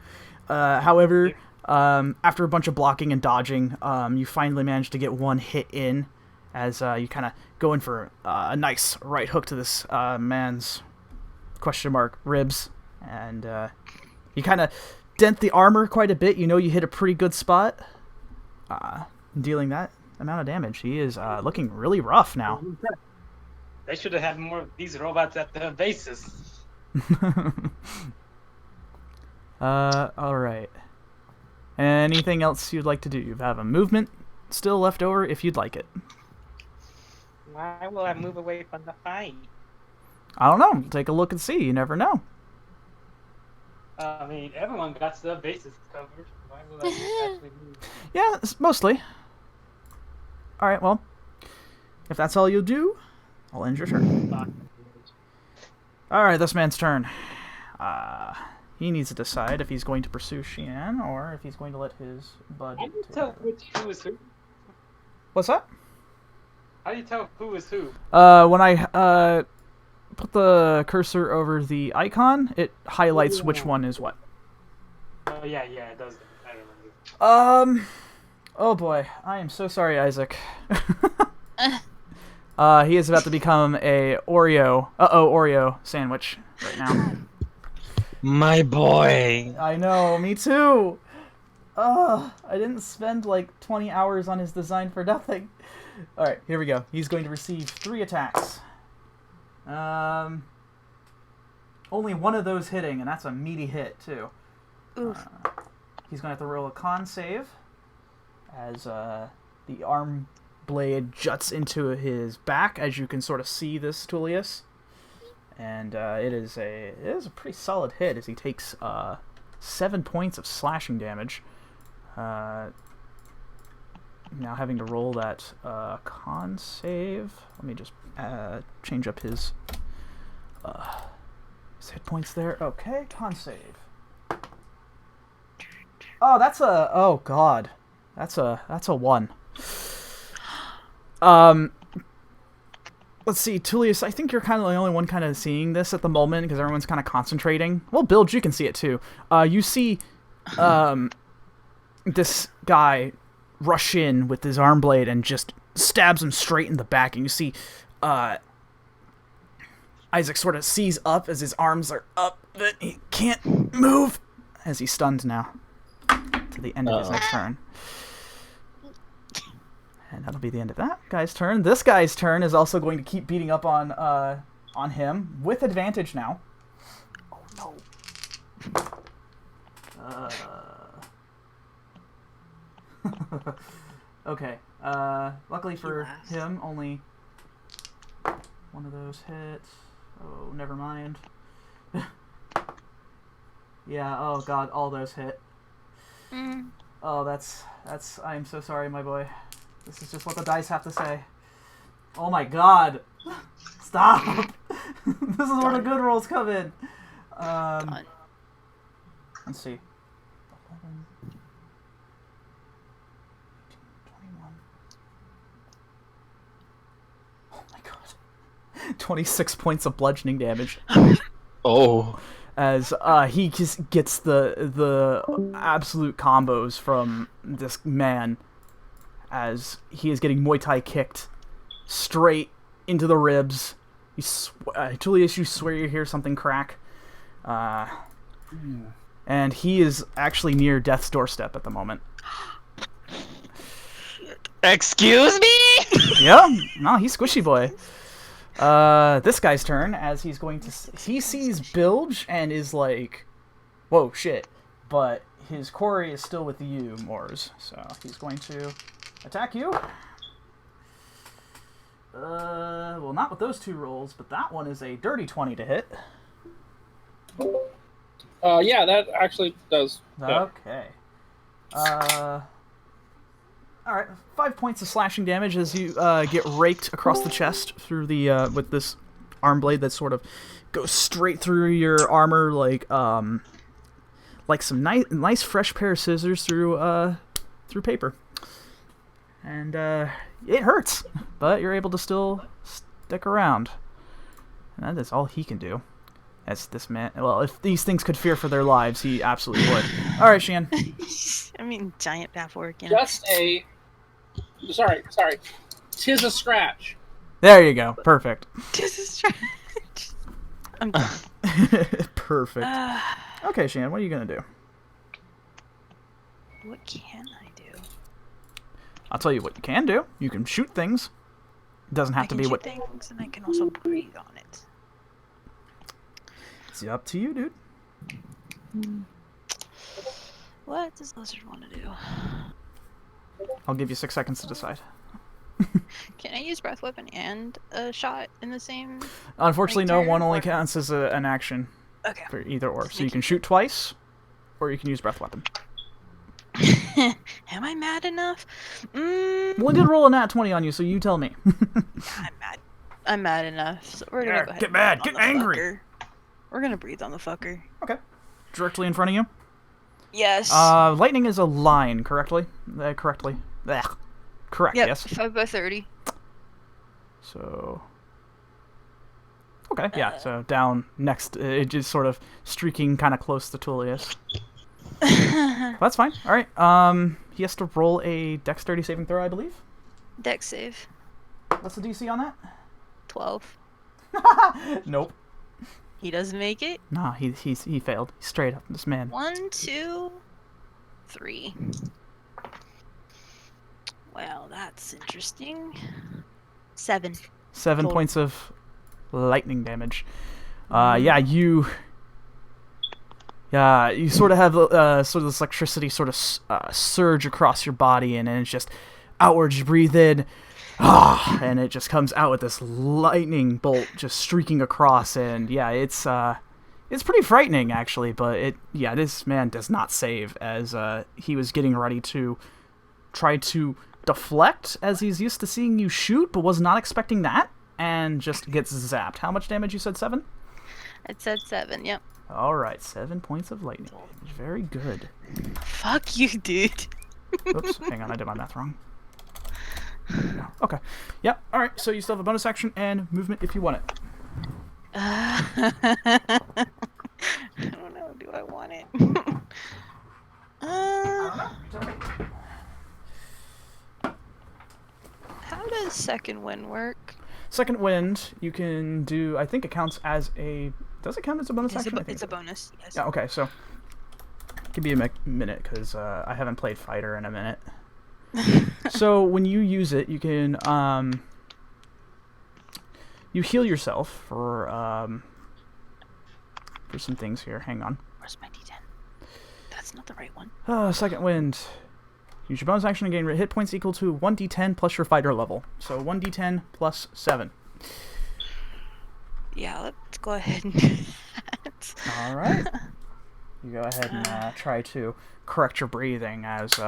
However, after a bunch of blocking and dodging, you finally manage to get one hit in as you kind of go in for a nice right hook to this man's ribs, and you kind of dent the armor quite a bit. You hit a pretty good spot, dealing that amount of damage. He is looking really rough now. They should have had more of these robots at the bases. All right. Anything else you'd like to do? You have a movement still left over if you'd like it. Why will I move away from the fight? I don't know. Take a look and see. You never know. I mean, everyone got the bases covered. Why will I actually move? Yeah, mostly. All right, well, if that's all you'll do, I'll end your turn. All right, this man's turn. He needs to decide if he's going to pursue Xian or if he's going to let his bud. I can tell which who is who. What's that? How do you tell who is who? When I put the cursor over the icon, it highlights which one is what. Oh yeah, it does. I remember. Oh boy, I am so sorry, Isaac. He is about to become a Oreo sandwich right now. My boy. I know, me too. I didn't spend like 20 hours on his design for nothing. Alright, here we go. He's going to receive 3 attacks. Only one of those hitting, and that's a meaty hit, too. Oof. He's going to have to roll a con save as the arm blade juts into his back, as you can sort of see this, Tulius. And it is a pretty solid hit, as he takes 7 points of slashing damage. Now having to roll that con save. Let me just change up his hit points there. Okay, con save. Oh, that's a... Oh, God. That's a 1. Let's see, Tullius, I think you're kind of the only one kind of seeing this at the moment, because everyone's kind of concentrating. Well, Bilge, you can see it, too. You see this guy rush in with his arm blade and just stabs him straight in the back, and you see Isaac sort of sees up as his arms are up, but he can't move, as he's stunned now to the end of his next turn. And that'll be the end of that guy's turn. This guy's turn is also going to keep beating up on him with advantage now. Oh no. Okay. Luckily for him, only one of those hits. Oh, never mind. Yeah. Oh God, all those hit. Oh, that's. I'm so sorry, my boy. This is just what the dice have to say. Oh my God! Stop! This is where the good rolls come in. Let's see. 11, 21. Oh my God! 26 points of bludgeoning damage. Oh. As he just gets the absolute combos from this man, as he is getting Muay Thai kicked straight into the ribs. Tulius, you swear you hear something crack. And he is actually near death's doorstep at the moment. Excuse me? Yeah, no, he's squishy boy. This guy's turn, as he's going to... He sees Bilge and is like, whoa, shit. But his quarry is still with you, Moors. So he's going to attack you. Well, not with those 2 rolls, but that one is a dirty 20 to hit. Yeah, that actually does. Okay. Alright, 5 points of slashing damage as you get raked across the chest through the with this arm blade that sort of goes straight through your armor like some nice fresh pair of scissors through paper. And it hurts, but you're able to still stick around. And that is all he can do. As this man, well, if these things could fear for their lives, he absolutely would. All right, Xian. I mean, giant half-orc, you know. Just a... Sorry. 'Tis a scratch. There you go. Perfect. Tis a scratch. I'm done. Perfect. Okay, Xian, what are you going to do? What can I do? I'll tell you what you can do. You can shoot things. It doesn't have to be what... things, and I can also breathe on it. It's up to you, dude. What does the lizard want to do? I'll give you 6 seconds to decide. Can I use breath weapon and a shot in the same? Unfortunately, no. turn, One only or- counts as an action Okay. for either or. So you can shoot twice, or you can use breath weapon. Am I mad enough? Well, I did roll a nat 20 on you, so you tell me. I'm mad. I'm mad enough. So we're gonna go ahead Get and mad, breathe get on the angry. fucker. We're gonna breathe on the fucker. Okay. Directly in front of you. Yes. Lightning is a line, correctly? Correctly. Blech. Correct. Yep, Yes. 5 by 30. So. Okay. Yeah. So down next, it just sort of streaking kind of close to Tulius. That's fine. All right. He has to roll a dexterity saving throw, I believe. Dex save. What's the DC on that? 12. Nope. He doesn't make it. Nah, he failed. Straight up, this man. 1, 2, 3. Well, that's interesting. 7. 7 Total. points of lightning damage. Yeah, you sort of have sort of this electricity sort of surge across your body, and then it's just outwards. You breathe in, and it just comes out with this lightning bolt just streaking across, and yeah, it's pretty frightening actually. But this man does not save, as he was getting ready to try to deflect, as he's used to seeing you shoot, but was not expecting that, and just gets zapped. How much damage? You said 7? It said 7, yep. Alright, 7 points of lightning damage. Very good. Fuck you, dude. Oops, hang on, I did my math wrong. No. Okay. Yep, alright, so you still have a bonus action and movement if you want it. I don't know, do I want it? How does second wind work? Second wind, you can do, I think it counts as a... Does it count as a bonus action? It's a bonus, yes. Yeah, okay, so... Give me a minute, because I haven't played Fighter in a minute. So, when you use it, you can, you heal yourself for some things here. Hang on. Where's my D10? That's not the right one. Second wind. Use your bonus action to gain hit points equal to 1d10 plus your fighter level. So 1d10 plus 7. Yeah, let's go ahead and do that. Alright. You go ahead and try to correct your breathing, as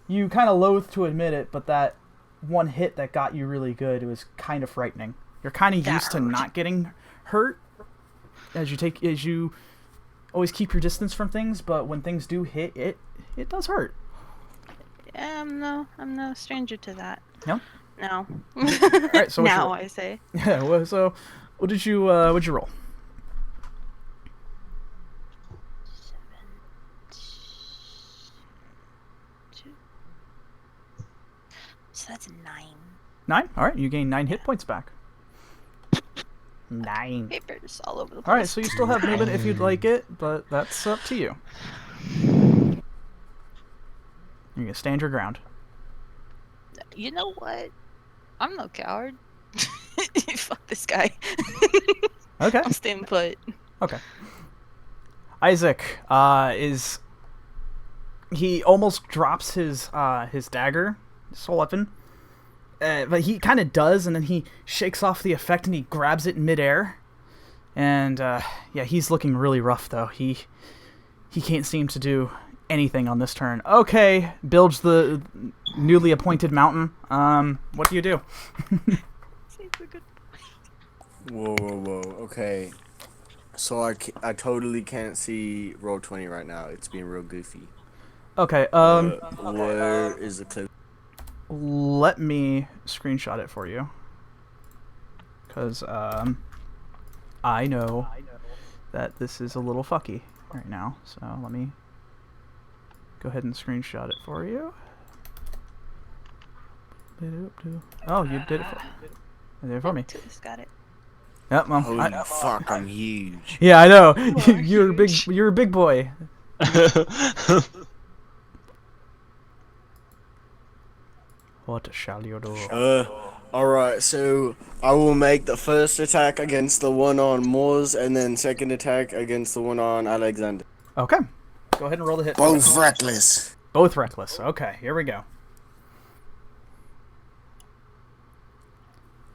you kind of loathe to admit it, but that one hit that got you really good, it was kind of frightening. You're kind of used to not getting hurt as you always keep your distance from things, but when things do hit, it does hurt. Yeah, I'm no stranger to that. No? No. Alright, so now I say. Yeah, well, so what'd you roll? 7, 2. So that's 9. 9? Alright, you gain 9 hit points back. 9. Papers all over the place. Alright, so you still have movement if you'd like it, but that's up to you. You're gonna stand your ground. You know what? I'm no coward. Fuck this guy. Okay. I'll stand put. Okay. Isaac he almost drops his dagger, his soul weapon, but he kind of does, and then he shakes off the effect and he grabs it in midair, and yeah, he's looking really rough though. He can't seem to do anything on this turn. Okay, Bilge the newly appointed mountain. What do you do? Whoa. Okay. So I totally can't see roll 20 right now. It's being real goofy. Okay, where is the clip? let me screenshot it for you, because I know that this is a little fucky right now, so let me go ahead and screenshot it for you. Oh, you did it for me. Tulius got it. Yep, Holy fuck, I'm huge. Yeah, I know. You're big. You're a big boy. What shall you do? Alright, so I will make the first attack against the one on Moors, and then second attack against the one on Alexander. Okay. Go ahead and roll the hit. Both reckless. Both reckless. Okay, here we go.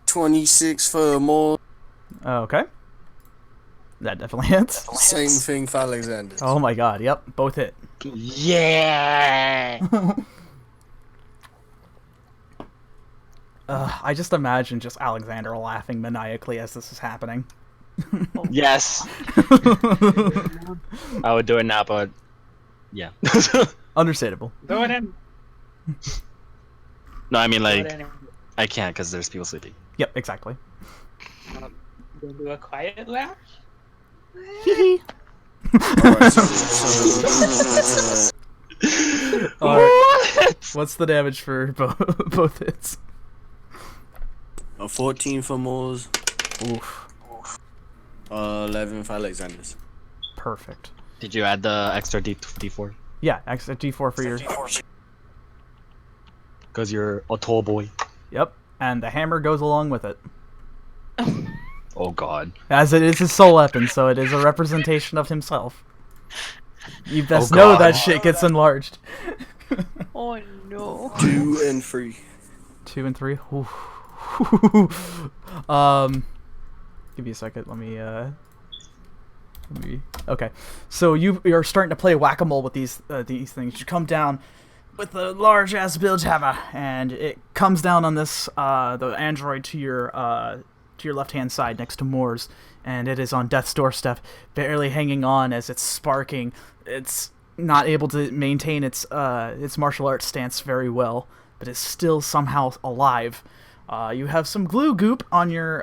26 for Moors. Okay. That definitely hits. Same thing for Alexander. Oh my god, yep, both hit. Yeah. I just imagine just Alexander laughing maniacally as this is happening. Yes. I would do it now, but yeah. Understandable. Go ahead. No, I mean like But anyway, I can't because there's people sleeping. Yep, exactly. we'll do a quiet laugh. Alright, All right. What's the damage for both hits? a 14 for Moors, Oof. 11 for Alexander's. Perfect. Did you add the extra D4? Yeah, extra D4 for your. Because you're a tall boy. Yep, and the hammer goes along with it. Oh God. As it is his soul weapon, so it is a representation of himself. You best Oh, know God. that shit gets enlarged. Oh no. 2 and 3. 2 and 3. Ooh. Give me a second. Let me. Okay. So you're starting to play whack-a-mole with these things. You come down with a large ass bilge hammer, and it comes down on this the android to your left hand side next to Moore's, and it is on death's doorstep, barely hanging on as it's sparking. It's not able to maintain its martial arts stance very well, but it's still somehow alive. You have some glue goop on your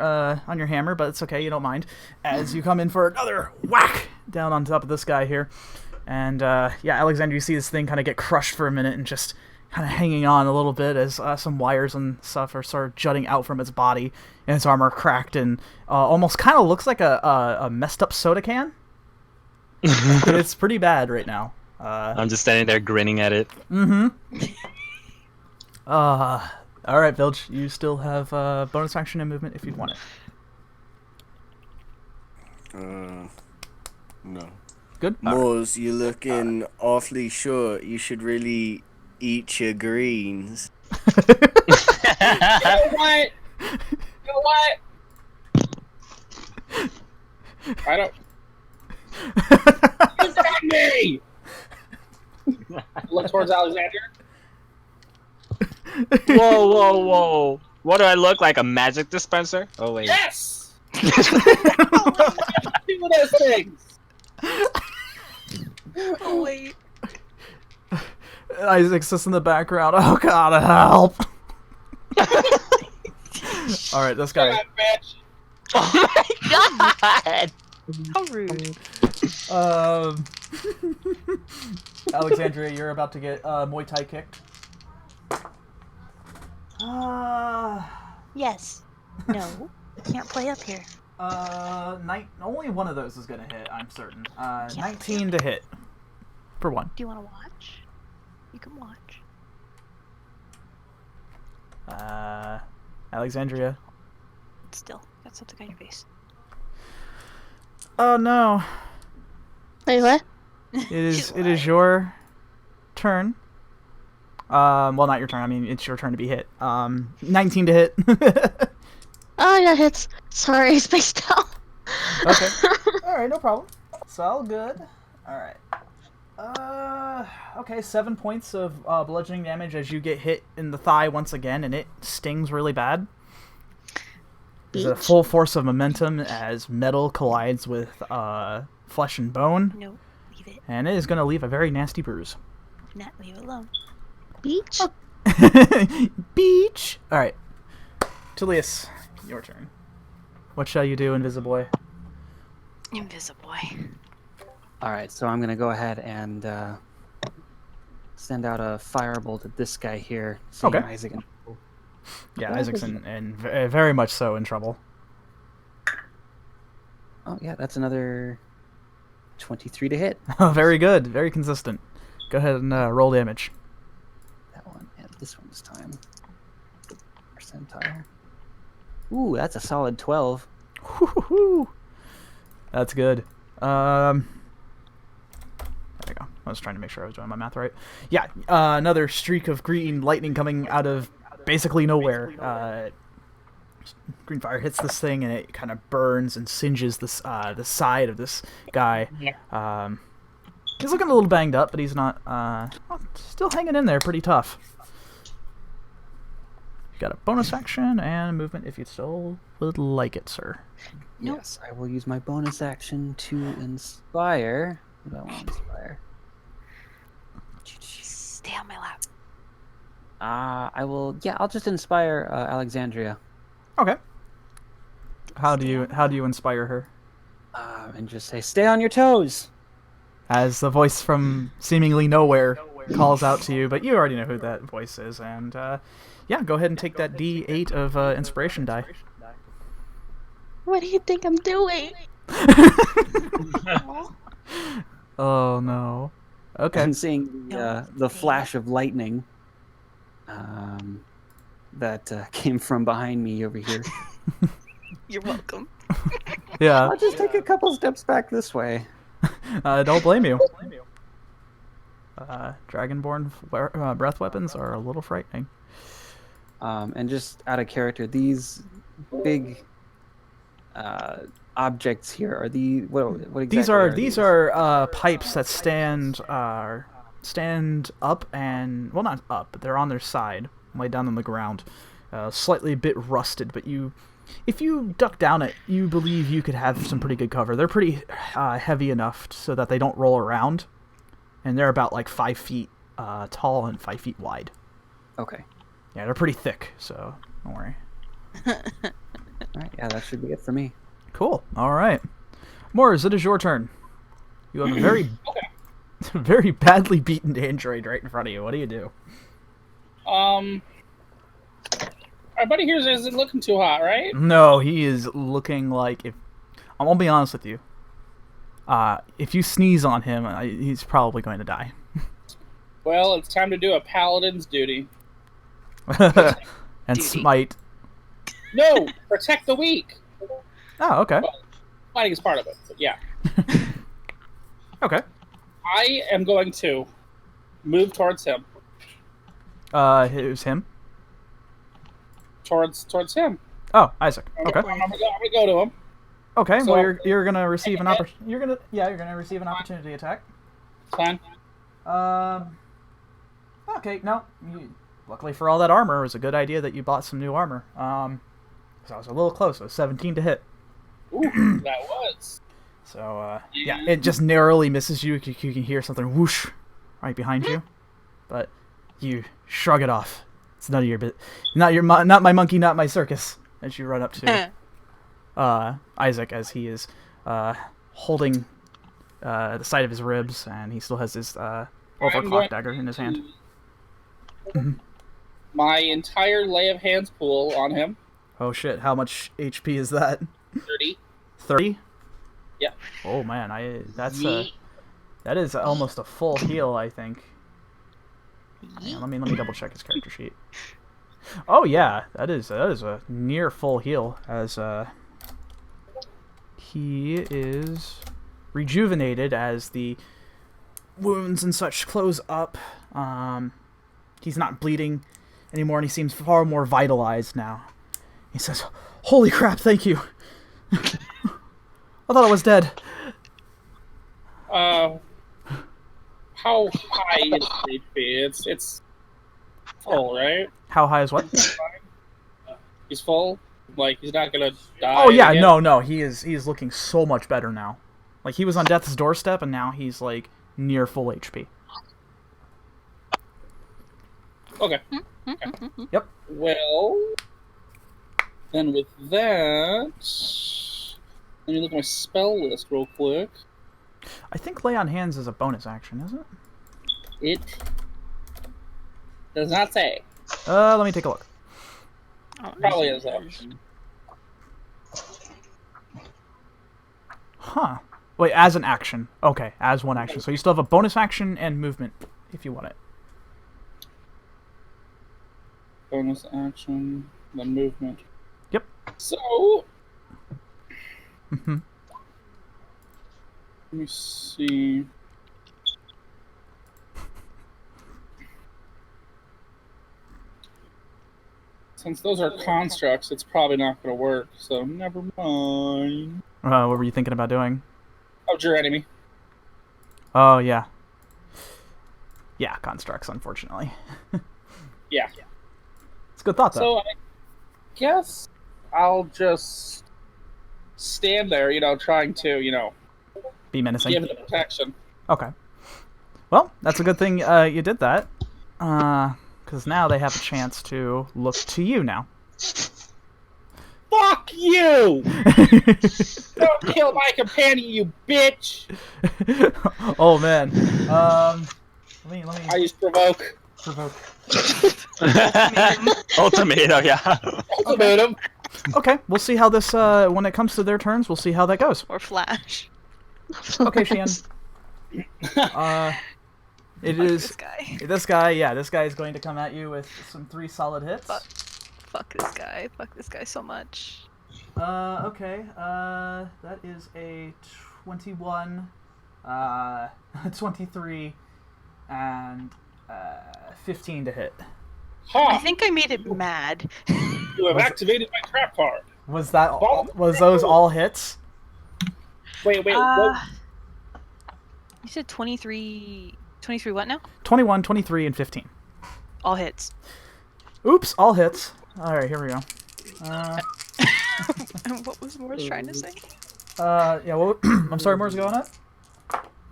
hammer, but it's okay, you don't mind. As you come in for another whack down on top of this guy here. And yeah, Alexander, you see this thing kind of get crushed for a minute and just kind of hanging on a little bit as some wires and stuff are sort of jutting out from its body, and its armor cracked and almost kind of looks like a messed up soda can. It's pretty bad right now. I'm just standing there grinning at it. Mm-hmm. All right, Bilge, you still have bonus action and movement if you'd want it. No. Good. Moors, you're looking awfully short. You should really eat your greens. You know what? You know what? I don't. Is that me? Look towards Alexander. Whoa, whoa, whoa! What do I look like? A magic dispenser? Oh wait. Yes. Do those things. Oh wait. Isaac's just in the background. Oh God, help! All right, this guy. Bitch. Oh my God! How rude. Alexandria, you're about to get Muay Thai kicked. Yes. No. Can't play up here. Only one of those is gonna hit. I'm certain. 19 to hit. For one. Do you want to watch? You can watch. Alexandria. Still, got something on your face. Oh no. Wait, what? It is your turn. Well, not your turn. I mean, it's your turn to be hit. 19 to hit. Oh, yeah, hits. Sorry, I spaced out. Okay. Alright, no problem. It's all good. Alright. Okay, 7 points of bludgeoning damage as you get hit in the thigh once again, and it stings really bad. There's a full force of momentum as metal collides with flesh and bone. No, leave it. And it is going to leave a very nasty bruise. Nah, leave it alone. Beach? Beach! Alright. Tulius, your turn. What shall you do, Invisiboy? Invisiboy. All right, so I'm gonna go ahead and send out a firebolt at this guy here. Seeing Okay. Isaac and... Yeah, Isaac's in very much so in trouble. Oh yeah, that's another 23 to hit. Very good. Very consistent. Go ahead and roll damage. That one, and this one this time. Percentile. Ooh, that's a solid 12. Woo-hoo-hoo. That's good. There we go. I was trying to make sure I was doing my math right. Yeah, another streak of green lightning coming out of basically nowhere. Green fire hits this thing and it kind of burns and singes this the side of this guy. He's looking a little banged up, but he's not. Still hanging in there, pretty tough. You got a bonus action and movement if you still would like it, sir. Nope. Yes, I will use my bonus action to inspire. What do I want to inspire? Stay on my lap. I will. Yeah, I'll just inspire Alexandria. Okay. How do you inspire her? And just say, "Stay on your toes." As the voice from seemingly nowhere calls out to you, but you already know who that voice is, and yeah, go ahead and take that D8 of inspiration die. What do you think I'm doing? Oh no. Okay. I'm seeing the flash of lightning that came from behind me over here. You're welcome. Yeah. I'll just take a couple steps back this way. Don't blame you. Dragonborn breath weapons are a little frightening. And just out of character, these big objects here are what exactly These are pipes that stand up and, well, not up, but they're on their side, laid down on the ground, slightly a bit rusted. But if you duck down it, you believe you could have some pretty good cover. They're pretty heavy enough so that they don't roll around, and they're about like 5 feet tall and 5 feet wide. Okay. Yeah, they're pretty thick, so don't worry. All right, yeah, that should be it for me. All right. Mors, it is your turn. You have a very, very badly beaten android right in front of you. What do you do? Our buddy here isn't looking too hot, right? No, he is looking like, I'm gonna be honest with you. If you sneeze on him, he's probably going to die. Well, it's time to do a paladin's duty. And smite. No, protect the weak. Oh, okay. Well, fighting is part of it, but yeah. Okay. I am going to move towards him. Who's him? Towards him. Oh, Isaac. Okay. I'm gonna go to him. Okay. So, well, you're gonna receive an opportunity. You're gonna receive an opportunity attack. Fine. Okay. No. Luckily for all that armor, it was a good idea that you bought some new armor. So I was a little close. It was 17 to hit. Ooh, that was. So yeah, it just narrowly misses you. You can hear something whoosh right behind you, but you shrug it off. It's none of your not my monkey, not my circus. As you run up to Isaac, as he is holding the side of his ribs, and he still has his overclock dagger in his hand. My entire lay of hands pool on him. Oh shit! How much HP is that? 30. 30? Yeah. Oh man, that is almost a full heal, I think. Yeah, let me double check his character sheet. Oh yeah, that is a near full heal, as he is rejuvenated as the wounds and such close up. He's not bleeding anymore, and he seems far more vitalized now. He says, "Holy crap, thank you. I thought I was dead." How high is HP? It's full, right? How high is what? He's full? Like, he's not gonna die? Oh yeah, again? no, he is looking so much better now. Like, he was on death's doorstep, and now he's, like, near full HP. Okay. Yep. Well, then with that, let me look at my spell list real quick. I think lay on hands is a bonus action, isn't it? It does not say. Let me take a look. Probably is though. Huh. Wait, as an action. Okay, as one action. So you still have a bonus action and movement, if you want it. Bonus action, then movement. Yep. So, let me see. Since those are constructs, it's probably not going to work, so never mind. What were you thinking about doing? Oh, your enemy. Oh, yeah. Yeah, constructs, unfortunately. Yeah. It's a good thought, though. So, I guess I'll just stand there, trying to, Be menacing. give it the protection. Okay. Well, that's a good thing you did that. because now they have a chance to look to you now. Fuck you! Don't kill my companion, you bitch! Oh man. Let me. I use provoke. Ultimatum, yeah. Ultimatum. Okay, we'll see how this. When it comes to their turns, we'll see how that goes. Or flash. Okay, Xian. It is this guy. This guy. Yeah, this guy is going to come at you with some 3 solid hits. Fuck this guy. Fuck this guy so much. Okay. That is a 21, 23, and 15 to hit. I think I made it mad. You have activated my trap card. Was those all hits? Wait. You said 23. 23 what now? 21, 23, and 15. All hits. Oops, all hits. Alright, here we go. What was Morris trying to say? Yeah, well, I'm sorry, Morris, go on it?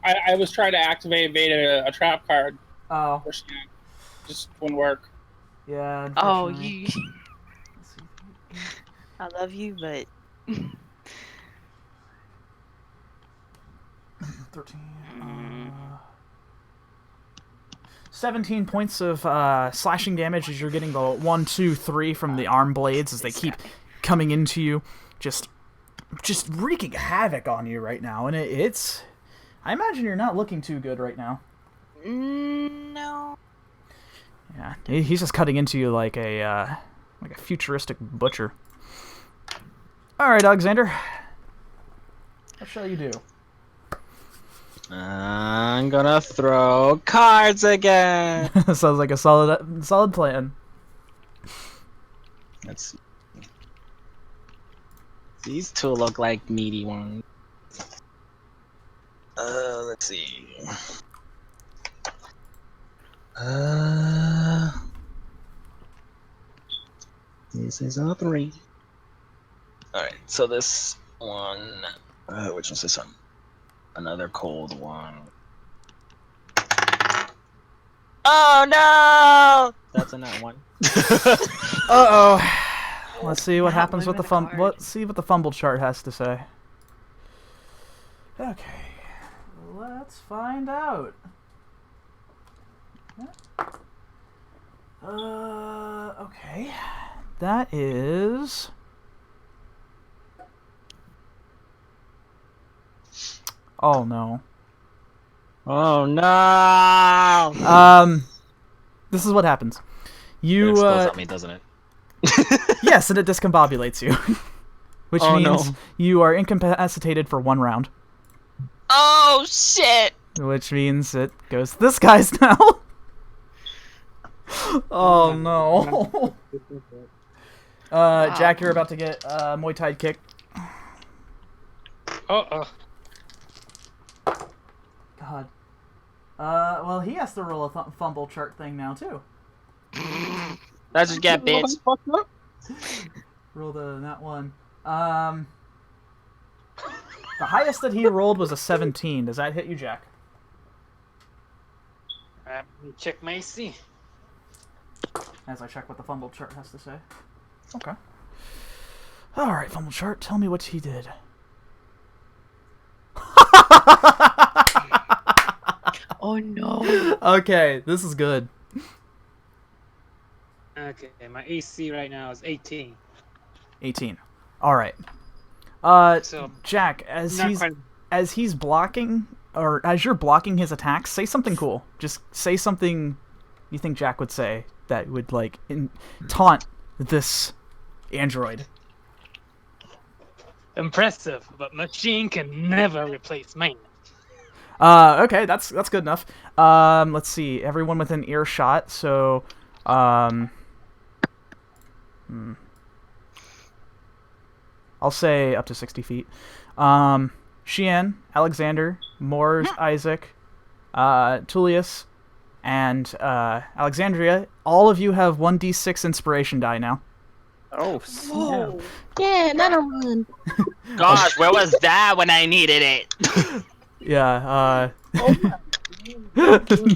I was trying to activate a trap card. Oh. Just wouldn't work. Yeah. Oh, you. I love you, but. 13. 17 points of slashing damage as you're getting the 1, 2, 3 from the arm blades as they keep coming into you, just wreaking havoc on you right now. And it's, I imagine you're not looking too good right now. No. Yeah, he's just cutting into you like a futuristic butcher. All right, Alexander, what shall you do? I'm gonna throw cards again. Sounds like a solid plan. Let's see. These 2 look like meaty ones. Let's see. This is a 3. Alright, so this one, which one's this one? Another cold one. Oh no! That's a nat 1. Uh-oh. Let's see what happens with the fumble. Let's see what the fumble chart has to say. Okay. Let's find out. Okay. That is... Oh no. Oh no! This is what happens. You it explodes on me, doesn't it? Yes, and it discombobulates you. Which means you are incapacitated for 1 round. Oh shit! Which means it goes to this guy's now. Oh no. Jack, you're about to get Muay Thai kick. Uh-oh. God. Well, he has to roll a fumble chart thing now, too. That's just get bitch. Roll that one. The highest that he rolled was a 17. Does that hit you, Jack? Check my AC. As I check what the fumble chart has to say. Okay. Alright, fumble chart, tell me what he did. Oh no. Okay, this is good. Okay, my AC right now is 18. 18. Alright. So, Jack, as he's blocking, or as you're blocking his attacks, say something cool. Just say something you think Jack would say that would, like, taunt this android. Impressive, but machine can never replace man. Okay, that's good enough. Let's see. Everyone within earshot, so, I'll say up to 60 feet. Xian, Alexander, Moors, Isaac, Tulius, and Alexandria, all of you have 1d6 inspiration die now. Oh, Whoa. Yeah, another one. Gosh, where was that when I needed it? Yeah,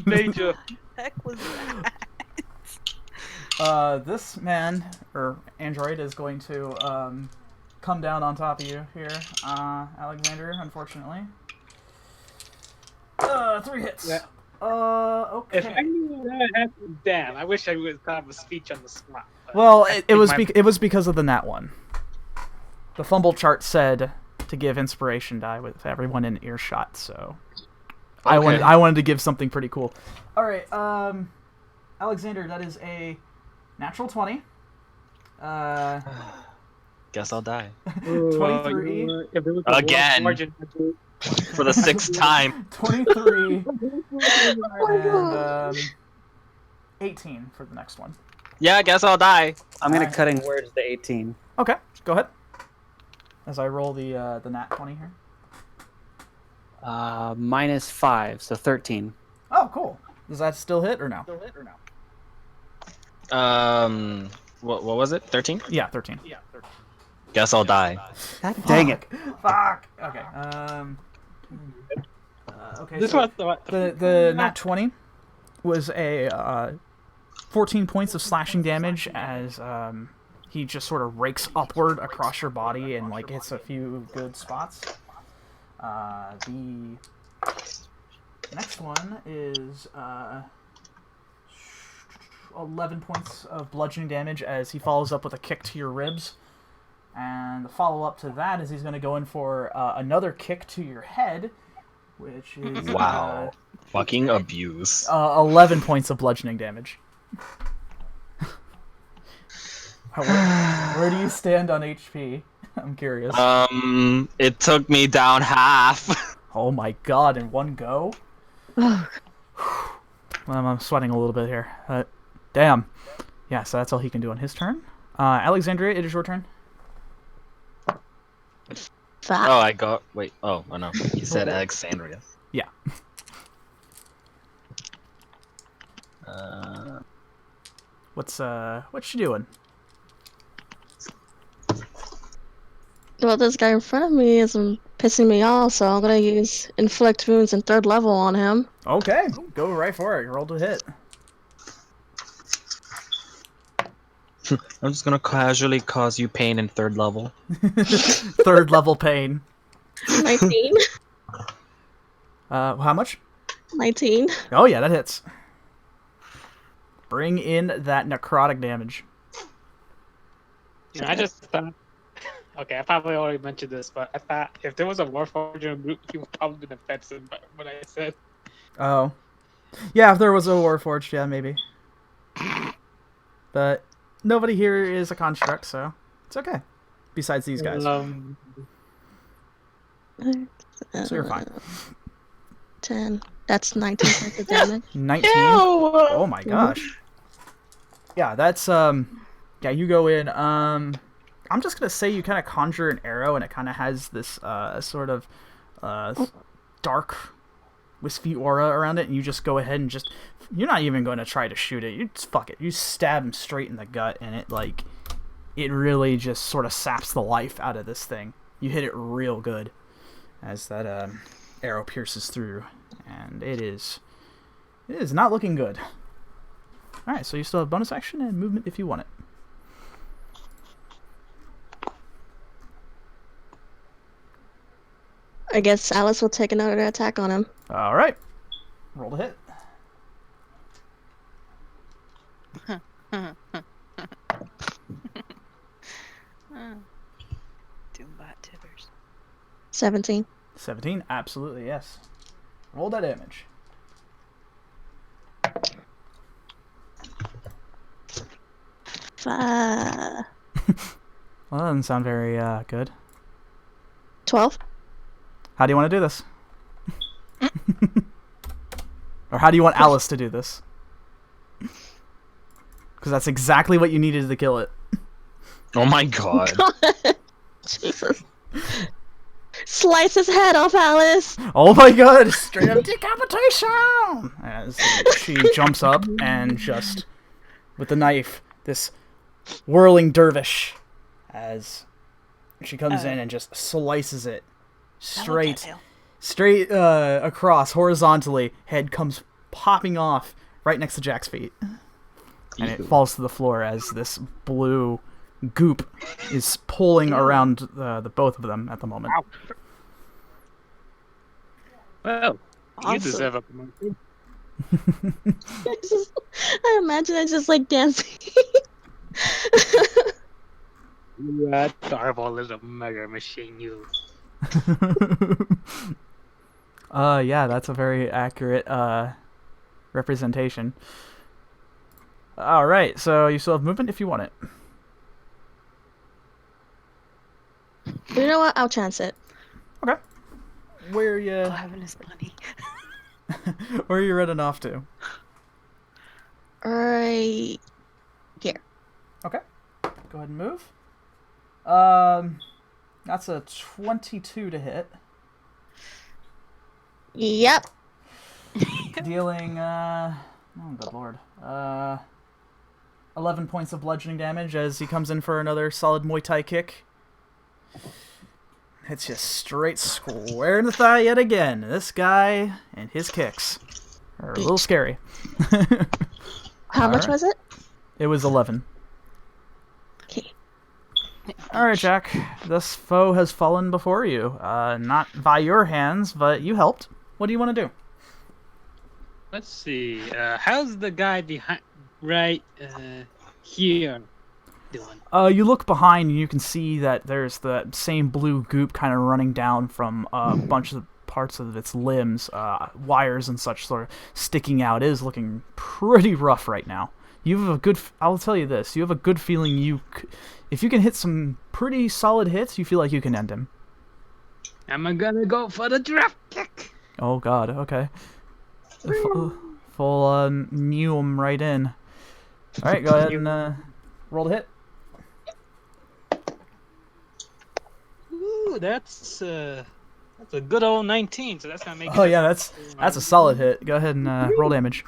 Major. Heck was that? This man, or android, is going to come down on top of you here, Alexander, unfortunately. 3 hits. Yeah. Okay. If I knew that happened, damn, I wish I would have a speech on the spot. Well, it was because of the nat one. The fumble chart said to give inspiration die with everyone in earshot, so I wanted to give something pretty cool. All right, Alexander, that is a natural 20. Guess I'll die 23 again for the 6th time. 23 and 18 for the next one. Yeah, I guess I'll die. I'm gonna cut in words to 18. Okay, go ahead. As I roll the nat 20 here. -5, so 13. Oh, cool. Does that still hit or no? What was it? 13? Yeah, 13. Guess I'll die. God dang it. Fuck. Okay. Okay. This So was the nat 20 was a 14 points of slashing damage as he just sort of rakes upward across your body and like hits a few good spots. The next one is 11 points of bludgeoning damage as he follows up with a kick to your ribs. And the follow-up to that is he's going to go in for another kick to your head, which is... Wow. Fucking abuse. 11 points of bludgeoning damage. Where do you stand on HP? I'm curious. It took me down half. Oh my god, in one go? Well, I'm sweating a little bit here. Damn. Yeah, so that's all he can do on his turn. Alexandria, it is your turn. Oh, I got... Wait. Oh, no. You said Alexandria. Yeah. What you doing? Well, this guy in front of me is pissing me off, so I'm gonna use inflict wounds in 3rd level on him. Okay, go right for it. Roll to hit. I'm just gonna casually cause you pain in 3rd level. 3rd level pain. 19. How much? 19. Oh yeah, that hits. Bring in that necrotic damage. You know, I just thought. Okay, I probably already mentioned this, but I thought if there was a Warforged in a group, he would probably been offensive by what I said. Oh. Yeah, if there was a Warforged, yeah, maybe. But nobody here is a construct, so it's okay. Besides these guys. So you're fine. 10. That's 19 points of damage. 19? Oh my gosh. Yeah, that's, yeah, you go in, I'm just gonna say you kind of conjure an arrow, and it kind of has this sort of dark, wispy aura around it, and you just go ahead and just... You're not even going to try to shoot it. You just fuck it. You stab him straight in the gut, and it really just sort of saps the life out of this thing. You hit it real good as that arrow pierces through, and it is not looking good. All right, so you still have bonus action and movement if you want it. I guess Alice will take another attack on him. All right. Roll to hit. Doombot tibbers. 17. 17, absolutely, yes. Roll that damage. Well, Well, that doesn't sound very good. 12. How do you want to do this? Or how do you want Alice to do this? Because that's exactly what you needed to kill it. Oh my god. Jesus. Slice his head off, Alice! Oh my god! Straight up decapitation! As she jumps up and just, with the knife, this whirling dervish, as she comes in and just slices it straight across, horizontally. Head comes popping off right next to Jack's feet. and it falls to the floor as this blue goop is pulling around the both of them at the moment. Well, Awesome. you deserve a promotion. I imagine I just like dancing. You adorable little murder machine, you. Yeah, that's a very accurate representation. All right, so you still have movement if you want it. You know what? I'll chance it. Okay. Where are you? Having his money. Where are you running off to? Right here. Okay. Go ahead and move. That's a 22 to hit. Yep. Dealing, oh good lord. 11 points of bludgeoning damage as he comes in for another solid Muay Thai kick. Hits you straight square in the thigh yet again. This guy and his kicks are a little scary. How much was it? It was 11. Okay. Alright, Jack. This foe has fallen before you. Not by your hands, but you helped. What do you want to do? Let's see. How's the guy behind, right here, doing? You look behind and you can see that there's the same blue goop kind of running down from a bunch of parts of its limbs, wires and such sort of sticking out. It is looking pretty rough right now. You have a good. I'll tell you this. You have a good feeling if you can hit some pretty solid hits, you feel like you can end him. I'm gonna go for the drop kick. Oh God. Okay. Full mew him right in. All right, go ahead and roll the hit. Ooh, that's a good old 19. So that's gonna make. Oh yeah, that's a solid hit. Go ahead and roll damage.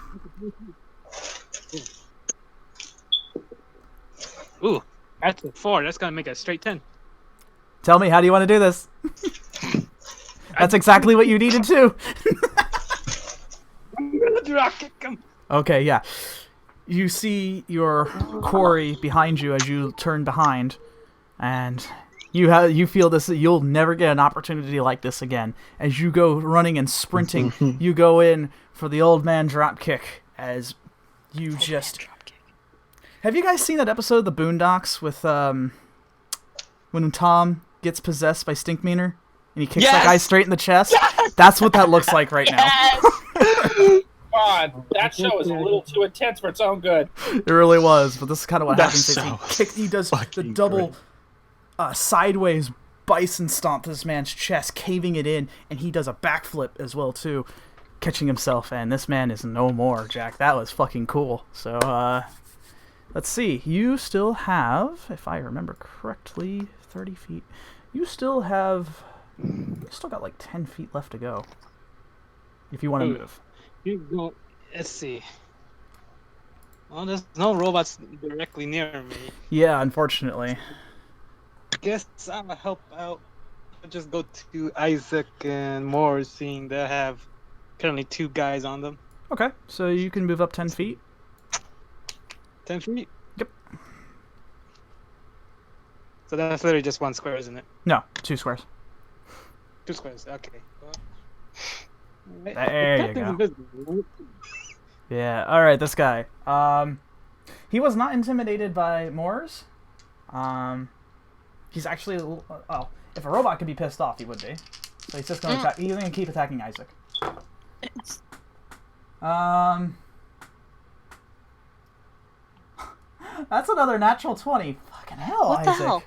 Ooh, that's a 4. That's gonna make a straight 10. Tell me, how do you want to do this? That's exactly what you needed to. I'm gonna drop kick him. Okay, yeah. You see your quarry behind you as you turn behind, and you feel this. You'll never get an opportunity like this again. As you go running and sprinting, you go in for the old man drop kick. As you just. Have you guys seen that episode of The Boondocks with when Tom gets possessed by Stinkmeaner and he kicks that guy straight in the chest? Yes! That's what that looks like right now. God, that show is a little too intense for its own good. It really was, but this is kind of what happens. So He does the double sideways bison stomp to this man's chest, caving it in, and he does a backflip as well too, catching himself. And this man is no more, Jack. That was fucking cool. So let's see. You still have, if I remember correctly, 30 feet. You still got like 10 feet left to go. If you want to move. You go. Let's see. Well, there's no robots directly near me. Yeah, unfortunately. Guess I'm gonna help out. I'll just go to Isaac and Moore, seeing they have currently 2 guys on them. Okay, so you can move up 10 feet. 10 feet? Yep. So that's literally just 1 square, isn't it? No, 2 squares. 2 squares, okay. Well, there you go. Yeah, alright, this guy. He was not intimidated by Moors. He's actually if a robot could be pissed off, he would be. So he's just gonna attack. He's gonna keep attacking Isaac. That's another natural 20. Fucking hell, What Isaac. the hell?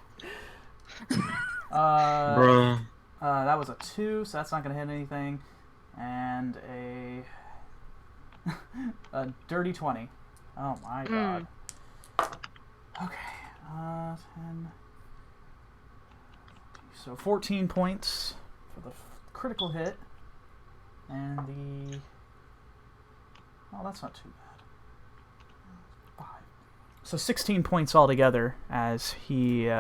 Bruh. That was a 2, so that's not gonna hit anything. And a dirty 20. Oh my god. Okay. 10. So 14 points for the critical hit. And the... Oh, that's not too bad. 5. So 16 points altogether as he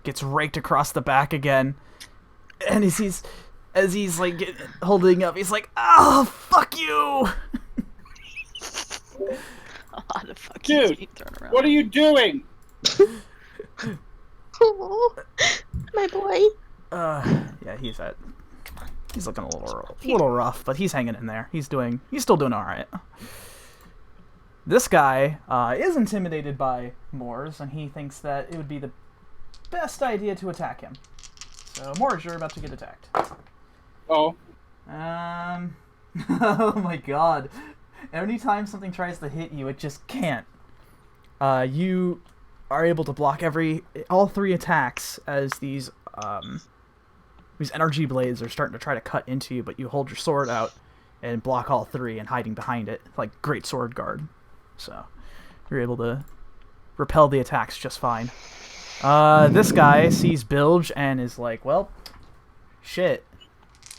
gets raked across the back again. And as he's like holding up, he's like, "Oh, fuck you!" lot of fucking Dude, being thrown around. what are you doing? Oh, my boy. Yeah, he's looking a little rough, but he's hanging in there. He's still doing all right. This guy is intimidated by Moors, and he thinks that it would be the best idea to attack him. So, Moors, you're about to get attacked. Oh. Oh my god. Anytime something tries to hit you, it just can't. You are able to block all 3 attacks as these energy blades are starting to try to cut into you, but you hold your sword out and block all 3 and hiding behind it, like great sword guard. So, you're able to repel the attacks just fine. This guy sees Bilge and is like, well, shit.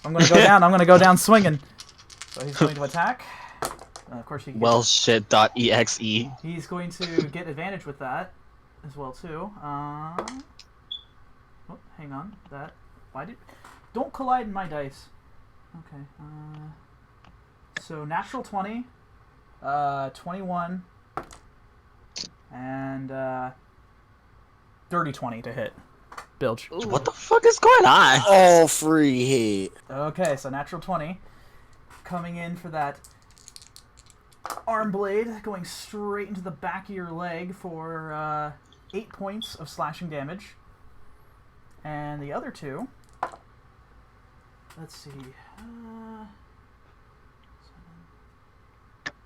I'm gonna go down. I'm gonna go down swinging. So he's going to attack. Of course, he can Wellshit.exe. He's going to get advantage with that as well too. Oh, hang on. Don't collide in my dice. Okay. So natural 20, 21, and dirty 20 to hit. Bilge. Ooh. What the fuck is going on? All 3 hit. Okay, so natural 20 coming in for that arm blade, going straight into the back of your leg for 8 points of slashing damage. And the other 2, let's see, 7, 12,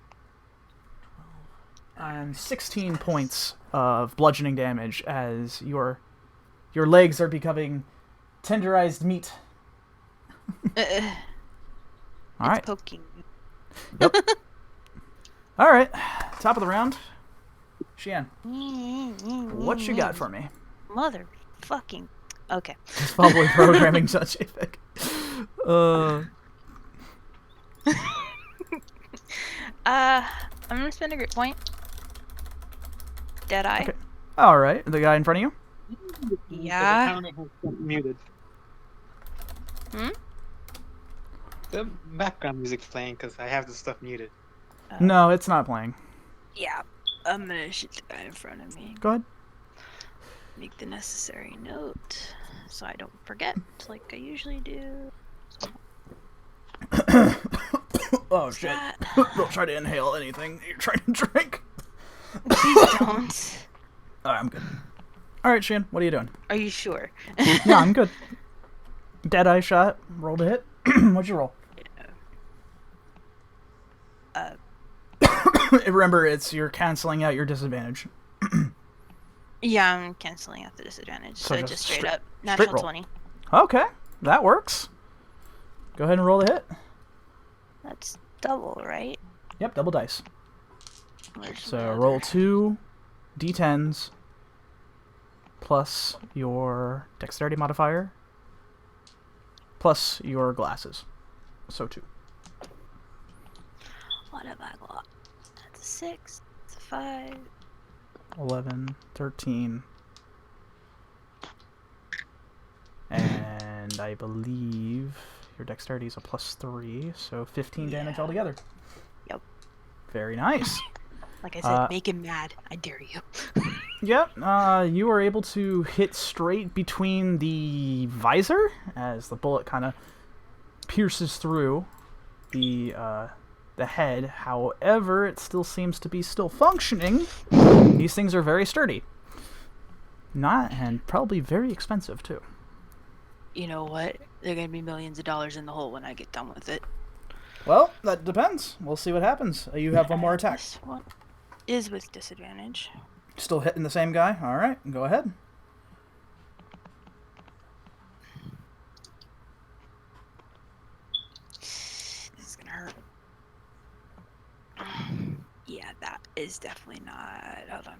and 16 points of bludgeoning damage as your legs are becoming tenderized meat. All right. Poking. Yep. All right. Top of the round. Xian, what you got for me? Motherfucking. Okay. It's probably programming such a thing. I'm gonna spend a grit point. Deadeye. Okay. All right. The guy in front of you? Yeah. The camera has muted. The background music's playing because I have the stuff muted. No, it's not playing. Yeah. I'm gonna shoot the guy in front of me. Go ahead. Make the necessary note so I don't forget like I usually do. Oh shit. Don't try to inhale anything you're trying to drink. Please don't. Alright, I'm good. Alright, Xian, what are you doing? Are you sure? Yeah, I'm good. Deadeye shot. Rolled a hit. What'd you roll? Remember, you're canceling out your disadvantage. Yeah, I'm canceling out the disadvantage. So, just straight up. Natural roll. 20. Okay, that works. Go ahead and roll the hit. That's double, right? Yep, double dice. Where's So the other? roll 2 d10s plus your dexterity modifier plus your glasses. So 2. What have I got? That's a 6. That's a 5. 11, 13. And I believe your dexterity is a +3, so 15 damage altogether. Yep. Very nice. Like I said, make him mad. I dare you. Yep, you were able to hit straight between the visor as the bullet kind of pierces through the head. However, it still seems to be still functioning. These things are very sturdy. And probably very expensive, too. You know what? They're going to be millions of dollars in the hole when I get done with it. Well, that depends. We'll see what happens. You have one more attack. This one is with disadvantage. Still hitting the same guy? Alright, go ahead. This is going to hurt. Yeah, that is definitely not... Hold on.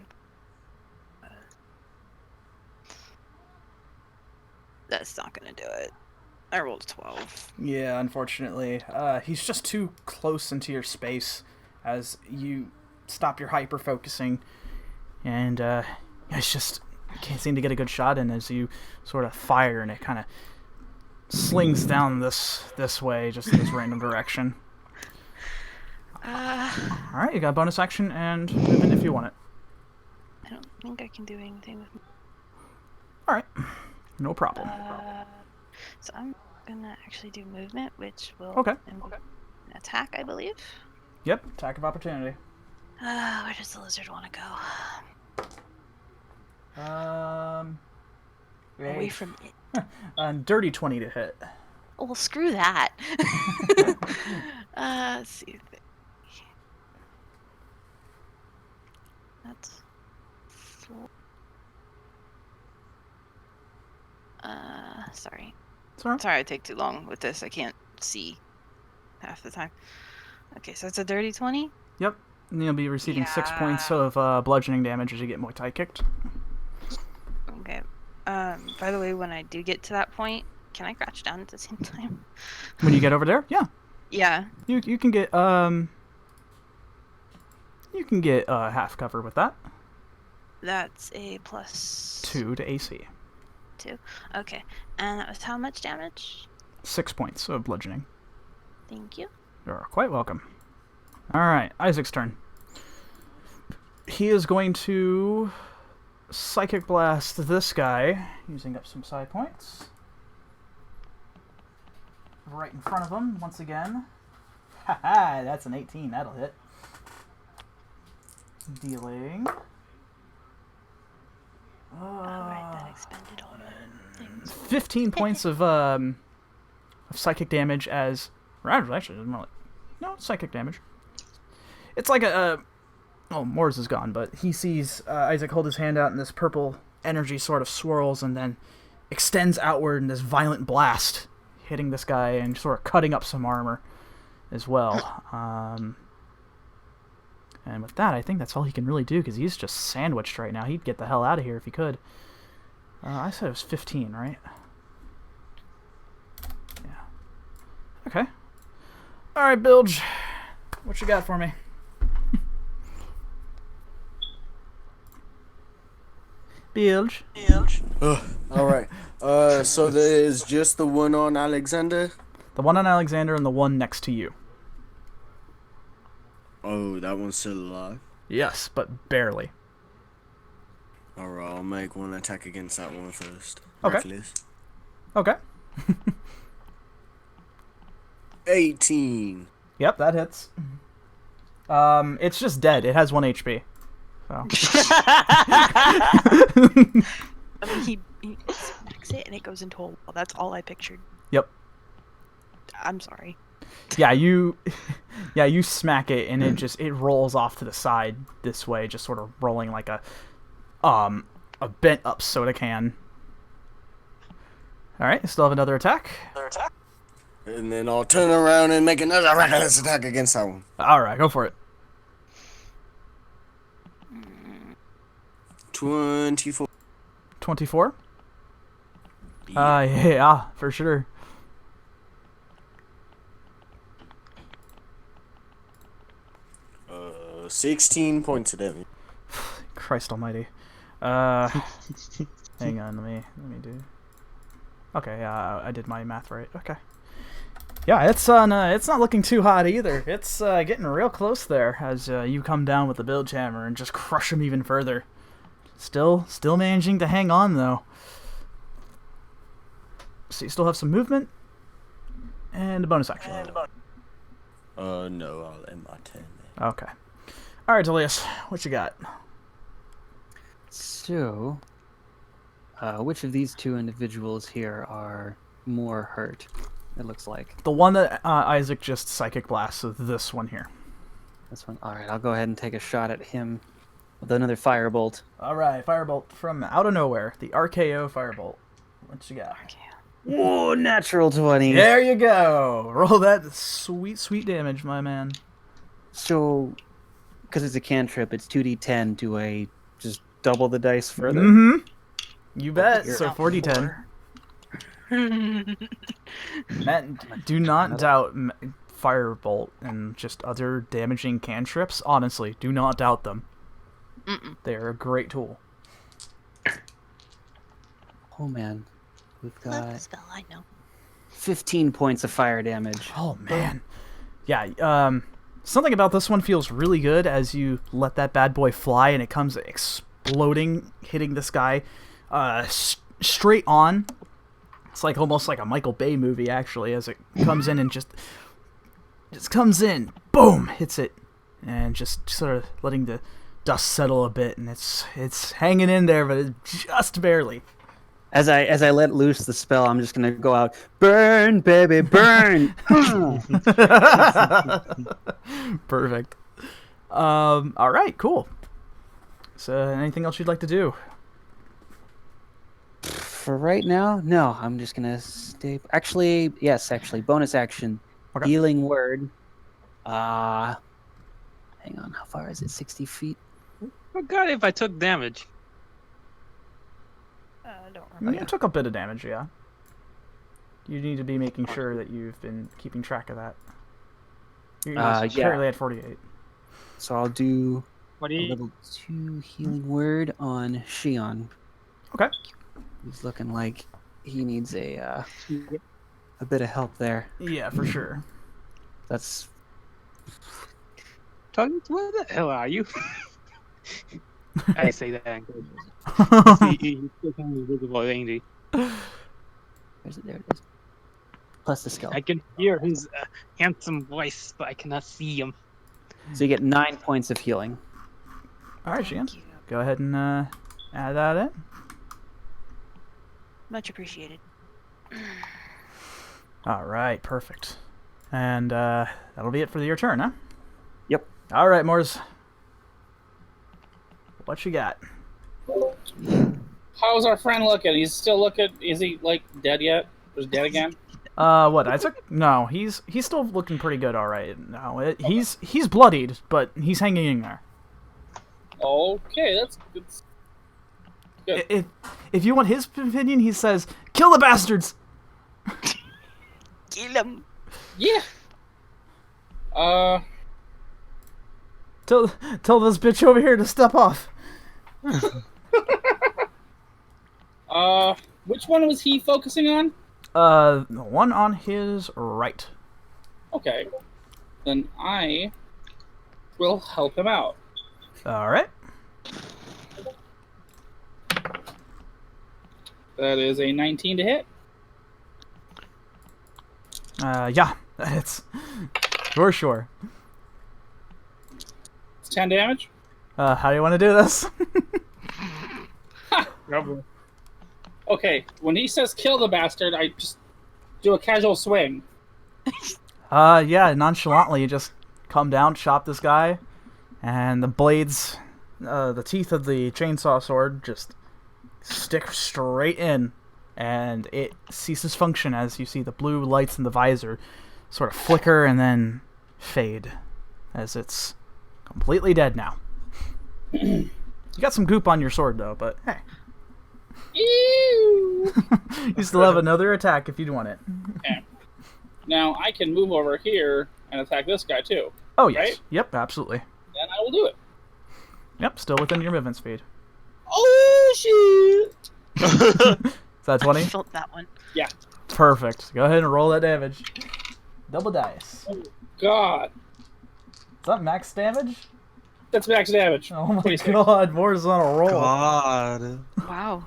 That's not going to do it. I rolled a 12. Yeah, unfortunately. He's just too close into your space as you stop your hyper-focusing. And it's just... can't seem to get a good shot in as you sort of fire and it kind of slings down this way, just in this random direction. All right, you got bonus action and movement if you want it. I don't think I can do anything with. All right, no problem. So I'm gonna actually do movement, which will Okay. involve an attack, I believe. Yep, attack of opportunity. Where does the lizard want to go? Away from it. Dirty 20 to hit. Oh, well, screw that. Let's see. That's 4. Sorry. Sorry. Sorry I take too long with this. I can't see half the time. Okay, so it's a dirty 20? Yep. And you'll be receiving 6 points of bludgeoning damage as you get Muay Thai kicked. Okay. By the way, when I do get to that point, can I crouch down at the same time? When you get over there? Yeah. Yeah. You can get half cover with that. That's a plus 2 to AC. 2. Okay. And that was how much damage? 6 points of bludgeoning. Thank you. You're quite welcome. Alright, Isaac's turn. He is going to Psychic Blast this guy, using up some psi points. Right in front of him, once again. Haha, that's an 18, that'll hit. Dealing... Alright, that expended all the things. 15 points of psychic damage as... Actually, more like... No, psychic damage. It's like a... Oh, Moors is gone, but he sees Isaac hold his hand out and this purple energy sort of swirls and then extends outward in this violent blast, hitting this guy and sort of cutting up some armor as well. And with that, I think that's all he can really do, because he's just sandwiched right now. He'd get the hell out of here if he could. I said it was 15, right? Yeah. Okay. Alright, Bilge. What you got for me? Bilge. Alright. So there's just the one on Alexander? The one on Alexander and the one next to you. Oh, that one's still alive? Yes, but barely. Alright, I'll make one attack against that one first. Okay. Reckless. Okay. 18. Yep, that hits. It's just dead. It has 1 HP. So. I mean, he smacks it and it goes into a wall. That's all I pictured. Yep. I'm sorry. Yeah, you smack it and it rolls off to the side this way, just sort of rolling like a bent up soda can. All right, still have another attack. And then I'll turn around and make another reckless attack against that one. All right, go for it. 24. 24? Yeah, for sure. Uh, 16 points of damage. Christ almighty. Hang on, let me do... Okay, yeah, I did my math right. Okay. Yeah, it's not looking too hot either. It's getting real close there as you come down with the bilge hammer and just crush him even further. Still managing to hang on though. So you still have some movement and a bonus action. No, I'll end my turn then. Okay. All right, Tulius, what you got? So, which of these two individuals here are more hurt? It looks like The one that Isaac just psychic blasts, so this one here. this one. All right, I'll go ahead and take a shot at him with another firebolt. All right, firebolt from out of nowhere. The RKO firebolt. What you got? Whoa, natural 20. There you go. Roll that sweet damage, my man. So, because it's a cantrip, it's 2d10. Do I just double the dice further? Mm-hmm. You bet. You're So out 4d10. Matt, do not doubt firebolt and just other damaging cantrips. Honestly, do not doubt them. They're a great tool. Oh man, we've Love got the spell, I know. 15 points of fire damage. Oh man. Yeah. something about this one feels really good as you let that bad boy fly and it comes exploding, hitting this guy straight on. It's like almost like a Michael Bay movie, actually, as it comes in and just comes in, boom, hits it, and just sort of letting the dust settle a bit, and it's hanging in there, but it's just barely. As I let loose the spell, I'm just gonna go out, burn, baby, burn. Perfect. All right, cool. So, anything else you'd like to do? For right now, no. I'm just gonna stay. Actually, yes. Actually, bonus action, Okay. healing word. Hang on. How far is it? 60 feet. Forgot if I took damage. I don't remember. You took a bit of damage, yeah. You need to be making sure that you've been keeping track of that. You're currently at 48. So I'll do What do a you? level 2 healing word on Xian. Okay. He's looking like he needs a bit of help there. Yeah, for sure. That's Tulius, where the hell are you? I say that. He's still kind of invisible, ain't he? where's it? There it is. Plus the skill. I can hear his handsome voice, but I cannot see him. So you get 9 points of healing. All right, Xian. Go ahead and add that in. Much appreciated. All right, perfect. And that'll be it for your turn, huh? Yep. All right, Moors. What you got? How's our friend looking? He's still looking. Is he like dead yet? Or is dead again? What, Isaac? No, he's still looking pretty good. All right. No, he's bloodied, but he's hanging in there. Okay, that's good. If you want his opinion, he says, "Kill the bastards." Kill him. Yeah. Tell this bitch over here to step off. Which one was he focusing on? The one on his right. Okay. Then I will help him out. All right. That is a 19 to hit. Yeah, it's for sure. It's 10 damage. How do you want to do this? Okay, when he says kill the bastard, I just do a casual swing. Yeah, nonchalantly, you just come down, chop this guy, and the blades, the teeth of the chainsaw sword just stick straight in, and it ceases function as you see the blue lights in the visor sort of flicker and then fade as it's completely dead now. You got some goop on your sword, though, but hey. Ew! You still have another attack if you want it. Okay. Now, I can move over here and attack this guy, too. Oh, yes. Right? Yep, absolutely. Then I will do it. Yep, still within your movement speed. Oh, shit! Is that 20? I felt that one. Yeah. Perfect. Go ahead and roll that damage. Double dice. Oh, God. Is that max damage? That's max damage. Oh my 26. god, Moore's on a roll. God. Wow.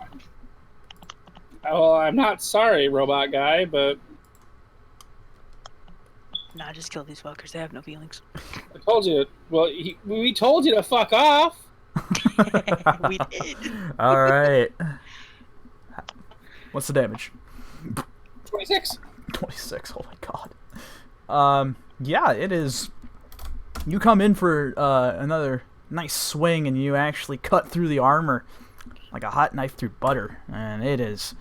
Well, I'm not sorry, robot guy, but Nah, just kill these fuckers. They have no feelings. I told you. Well, we told you to fuck off. We did. Alright. What's the damage? 26. 26, oh my god. Yeah, it is. You come in for another nice swing and you actually cut through the armor like a hot knife through butter. And it is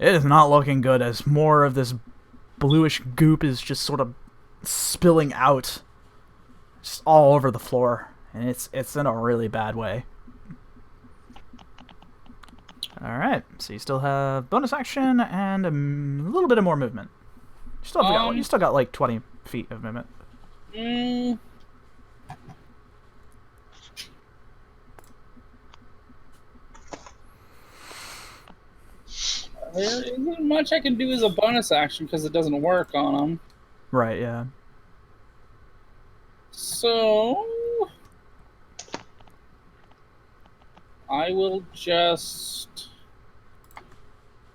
not looking good as more of this bluish goop is just sort of spilling out just all over the floor. And it's in a really bad way. Alright, so you still have bonus action and a little bit of more movement. You still got like 20 feet of movement. There isn't much I can do as a bonus action because it doesn't work on them. Right, yeah. So I will just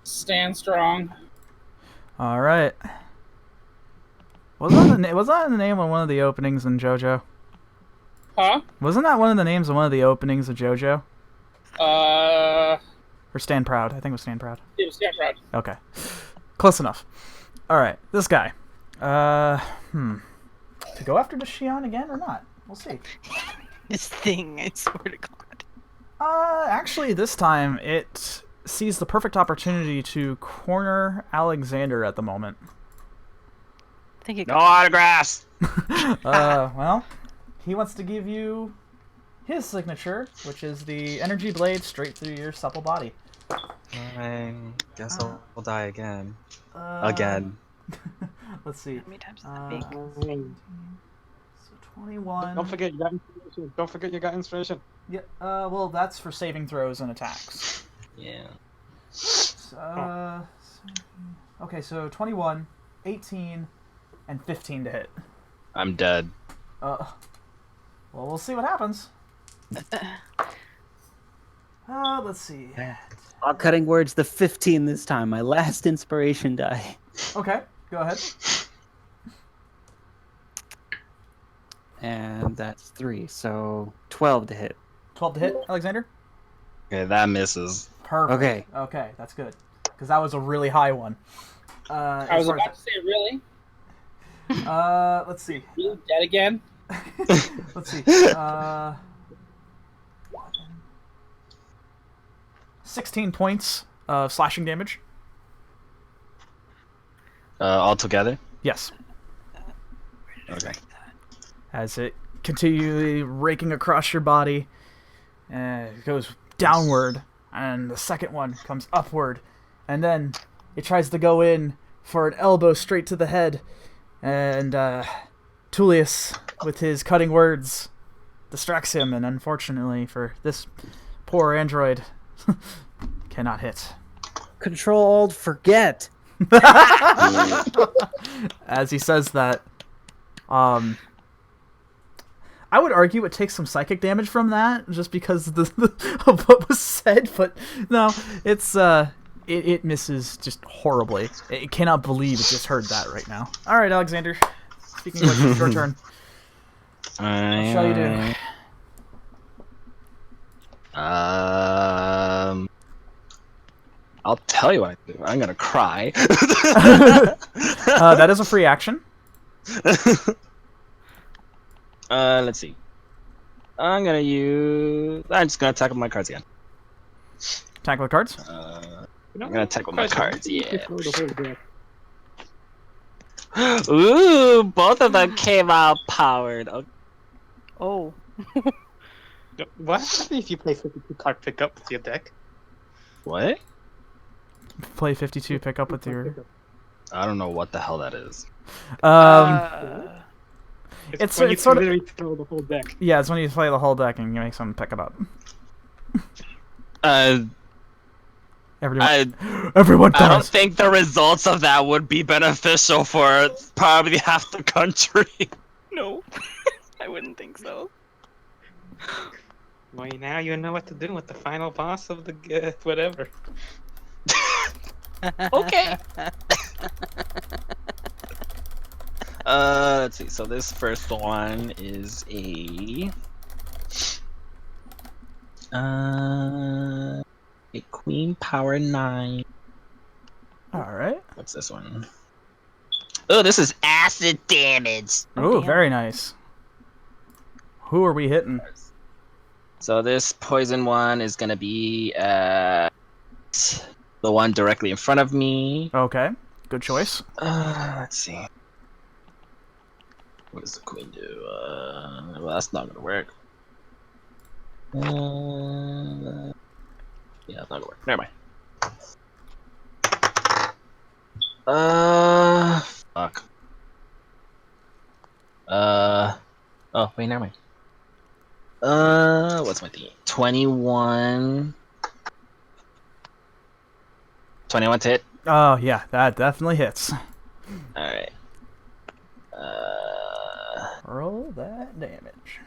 stand strong. All right. Was that the name of one of the openings in JoJo? Huh? Wasn't that one of the names of one of the openings of JoJo? Or Stand Proud? I think it was Stand Proud. It was Stand Proud. Okay. Close enough. All right, this guy. To go after the Xian again or not? We'll see. This thing, I swear to God. Actually, this time it sees the perfect opportunity to corner Alexander at the moment. I think it No autographs. Well, he wants to give you his signature, which is the energy blade straight through your supple body. I guess I'll die again. Again. Let's see. How many times is that big? So 21. Don't forget you got inspiration. Don't forget you got inspiration. Yeah. Well, that's for saving throws and attacks. Yeah. Okay, so 21, 18, and 15 to hit. I'm dead. Well, we'll see what happens. Let's see. All cutting words, the 15 this time. My last inspiration die. Okay, go ahead. And that's 3, so 12 to hit. 12 to hit, Alexander? Okay, that misses. Perfect. Okay. Okay, that's good. Because that was a really high one. I was about to say, really? Let's see. You dead again? Let's see. 16 points of slashing damage. All together? Yes. Okay. As it continually raking across your body, it goes downward, and the second one comes upward, and then it tries to go in for an elbow straight to the head, and Tulius, with his cutting words, distracts him, and unfortunately for this poor android, cannot hit. Control, forget. As he says that, I would argue it takes some psychic damage from that, just because of what was said, but no, it's it misses just horribly. It cannot believe it just heard that right now. All right, Alexander. Speaking of which, it's your turn. What shall you do? I'll tell you what I do. I'm gonna cry. That is a free action. Let's see. I'm just gonna attack with my cards again. Attack with cards. I'm gonna attack with my cards. Yeah. Ooh, both of them came out powered. Okay. Oh. What happens if you play 52 card pickup with your deck? What? Play 52, pick up with your... I don't know what the hell that is. It's when you sort of literally throw the whole deck. Yeah, it's when you play the whole deck and you make someone pick it up. Everyone I don't dies. think the results of that would be beneficial for probably half the country. No. I wouldn't think so. Well, now you know what to do with the final boss of the whatever. Okay. Let's see. So this first one is a Queen Power 9. All right. What's this one? Oh, this is acid damage. Oh, very nice. Who are we hitting? So this poison one is gonna be the one directly in front of me. Okay, good choice. Let's see. What does the queen do? Well, that's not gonna work. Yeah, it's not gonna work. Never mind. Fuck. Oh, wait, never mind. What's my thing? 21. 21 to hit? Oh, yeah, that definitely hits. Alright. Roll that damage.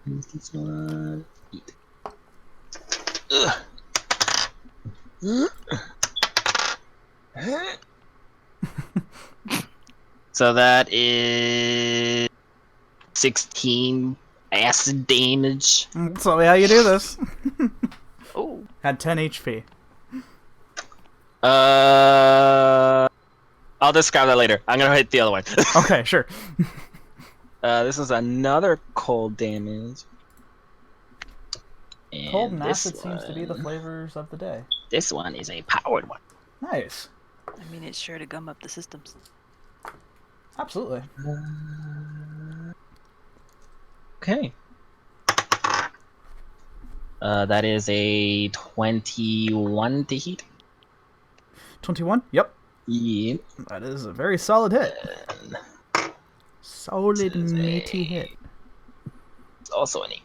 This one. Ugh. So that is 16 acid damage. That's how you do this. Oh. Had 10 HP. I'll describe that later. I'm gonna hit the other one. Okay, sure. This is another cold damage. Cold and this acid seems to be the one- flavors of the day. This one is a powered one. Nice. I mean, it's sure to gum up the systems. Absolutely. Okay. That is a 21 to hit. 21? Yep. Yeah. That is a very solid hit. Solid, This is meaty a- hit. It's also an 8.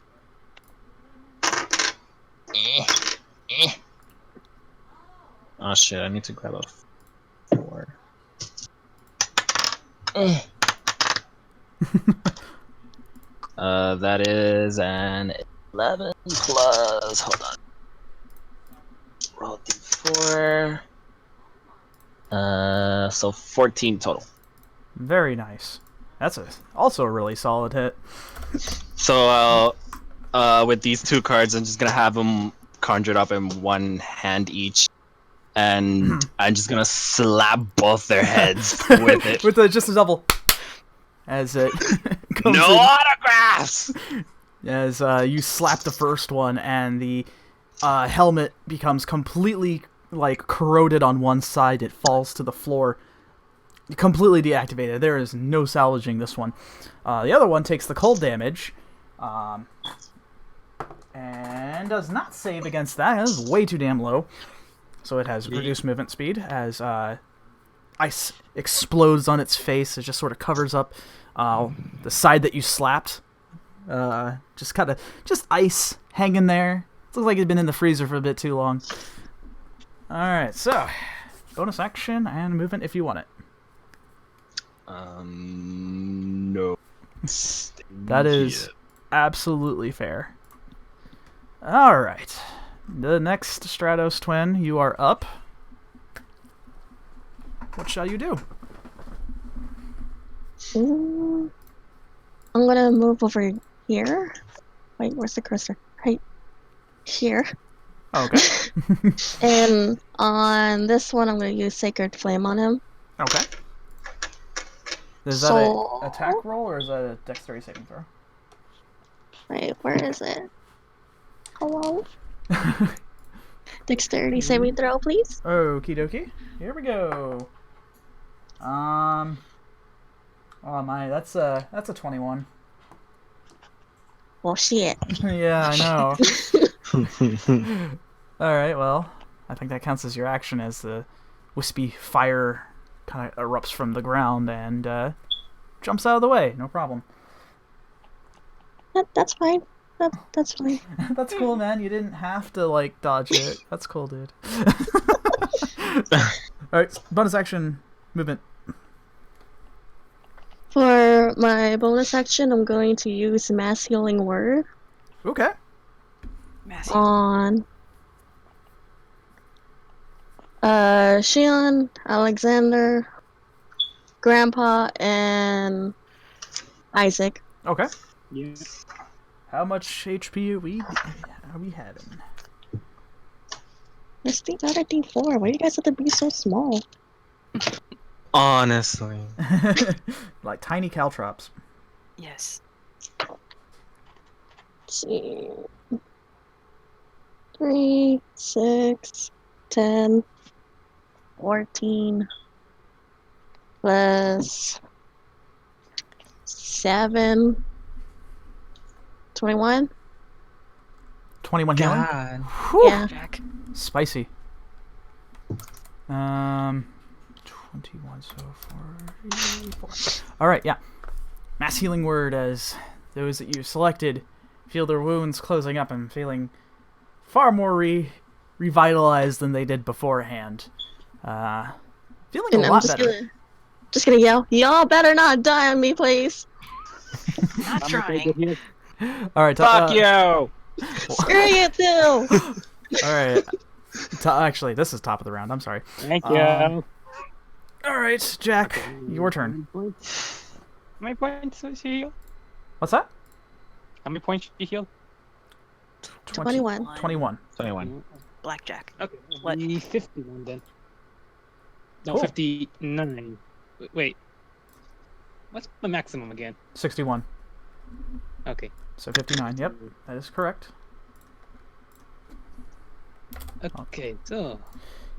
Oh shit, I need to grab a 4. That is an 11 plus. Hold on. Roll d4. So 14 total. Very nice. That's also a really solid hit. So, with these 2 cards, I'm just gonna have them conjured up in one hand each, and I'm just gonna slap both their heads with it. With just a double. As it comes No in. autographs! As you slap the first one, and the helmet becomes completely corroded on one side. It falls to the floor, completely deactivated. There is no salvaging this one. The other one takes the cold damage, and does not save against that. That is way too damn low. So it has reduced movement speed as ice explodes on its face. It just sort of covers up the side that you slapped. Just ice hanging there. It looks like it'd been in the freezer for a bit too long. Alright, so bonus action and movement if you want it. No. That is absolutely fair. Alright. The next Stratos twin, you are up. What shall you do? I'm gonna move over here. Wait, where's the cursor? Right here. Okay. And on this one, I'm gonna use Sacred Flame on him. Okay. Is that an attack roll or is that a dexterity saving throw? Wait, where is it? Hello? Dexterity saving throw, please. Okie dokie. Here we go. Oh my, that's a 21. Well, shit. Yeah, I know. Alright, well, I think that counts as your action as the wispy fire kind of erupts from the ground and jumps out of the way. No problem. That's fine. That's fine. That's cool, man. You didn't have to, dodge it. That's cool, dude. Alright, bonus action, movement. For my bonus action, I'm going to use Mass Healing Word Okay. on Xian, Alexander, Grandpa, and Isaac. Okay. Yeah. How much HP are we having? Let's think out a D4. Why do you guys have to be so small? Honestly. Like tiny caltrops. Yes. Let's see. 3, 6, 10, 14, plus 7, 21. 21 healing? God. Whew. Yeah. Jack. Spicy. 21 so 44. Alright, yeah. Mass healing word as those that you selected feel their wounds closing up and feeling far more revitalized than they did beforehand. Feeling And a I'm lot just better. gonna yell, y'all better not die on me, please. Not I'm gonna take trying. it here. All right. Fuck you! Screw you too. All right. Actually, this is top of the round. I'm sorry. Thank you. All right, Jack, your turn. How many points does she heal? What's that? How many points did she heal? 21. 21. 21. Blackjack. Okay, What? 51 then. No, Cool. 59. Wait. What's the maximum again? 61. Okay. So 59. Yep, that is correct. Okay, so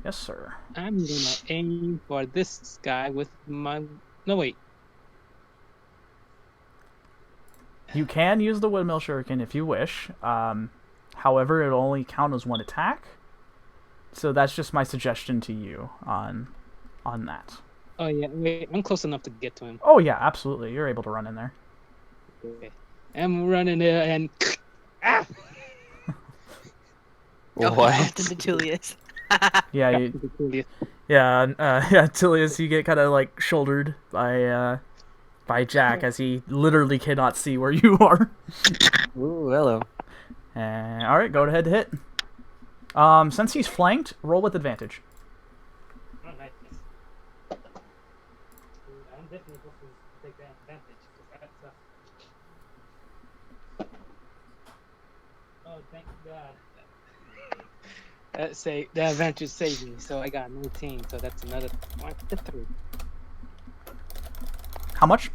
Yes, sir. I'm gonna aim for this guy with my. No, wait. You can use the windmill shuriken if you wish. However, it'll only count as one attack. So that's just my suggestion to you on that. Oh, yeah, wait. I'm close enough to get to him. Oh yeah, absolutely. You're able to run in there. Okay. I'm running there and. Ah! Oh, What? to the Tulius. Yeah, yeah, Tulius, you get kind of like shouldered by Jack as he literally cannot see where you are. Ooh, hello. All right, go ahead to hit. Since he's flanked, roll with advantage. Oh, nice. I'm definitely supposed to take that advantage. Oh, thank God. Say the advantage saved me, so I got 19, so that's another 23. How much?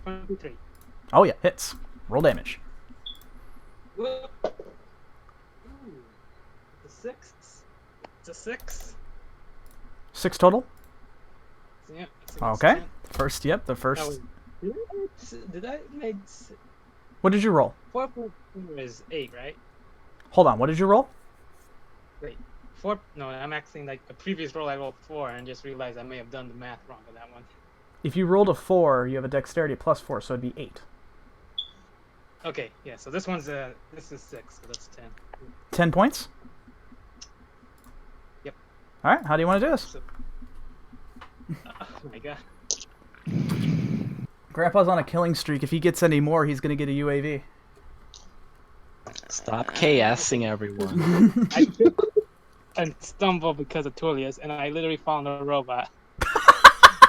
23. Oh yeah, hits. Roll damage. Ooh, it's a 6. It's a 6. 6 total. Yeah. Okay. First, yep, the first. Did I make What did you roll? 4.4 is 8, right? Hold on, what did you roll? Wait, 4? No, I'm actually like a previous roll I rolled 4 and just realized I may have done the math wrong on that one. If you rolled a 4, you have a dexterity plus 4, so it'd be 8. Okay, yeah. So this one's this is 6, so that's 10. 10 points? Yep. Alright, how do you want to do this? So, oh my God. Grandpa's on a killing streak. If he gets any more, he's going to get a UAV. Stop KSing everyone. I tripped and stumbled because of Tulius, and I literally found a robot.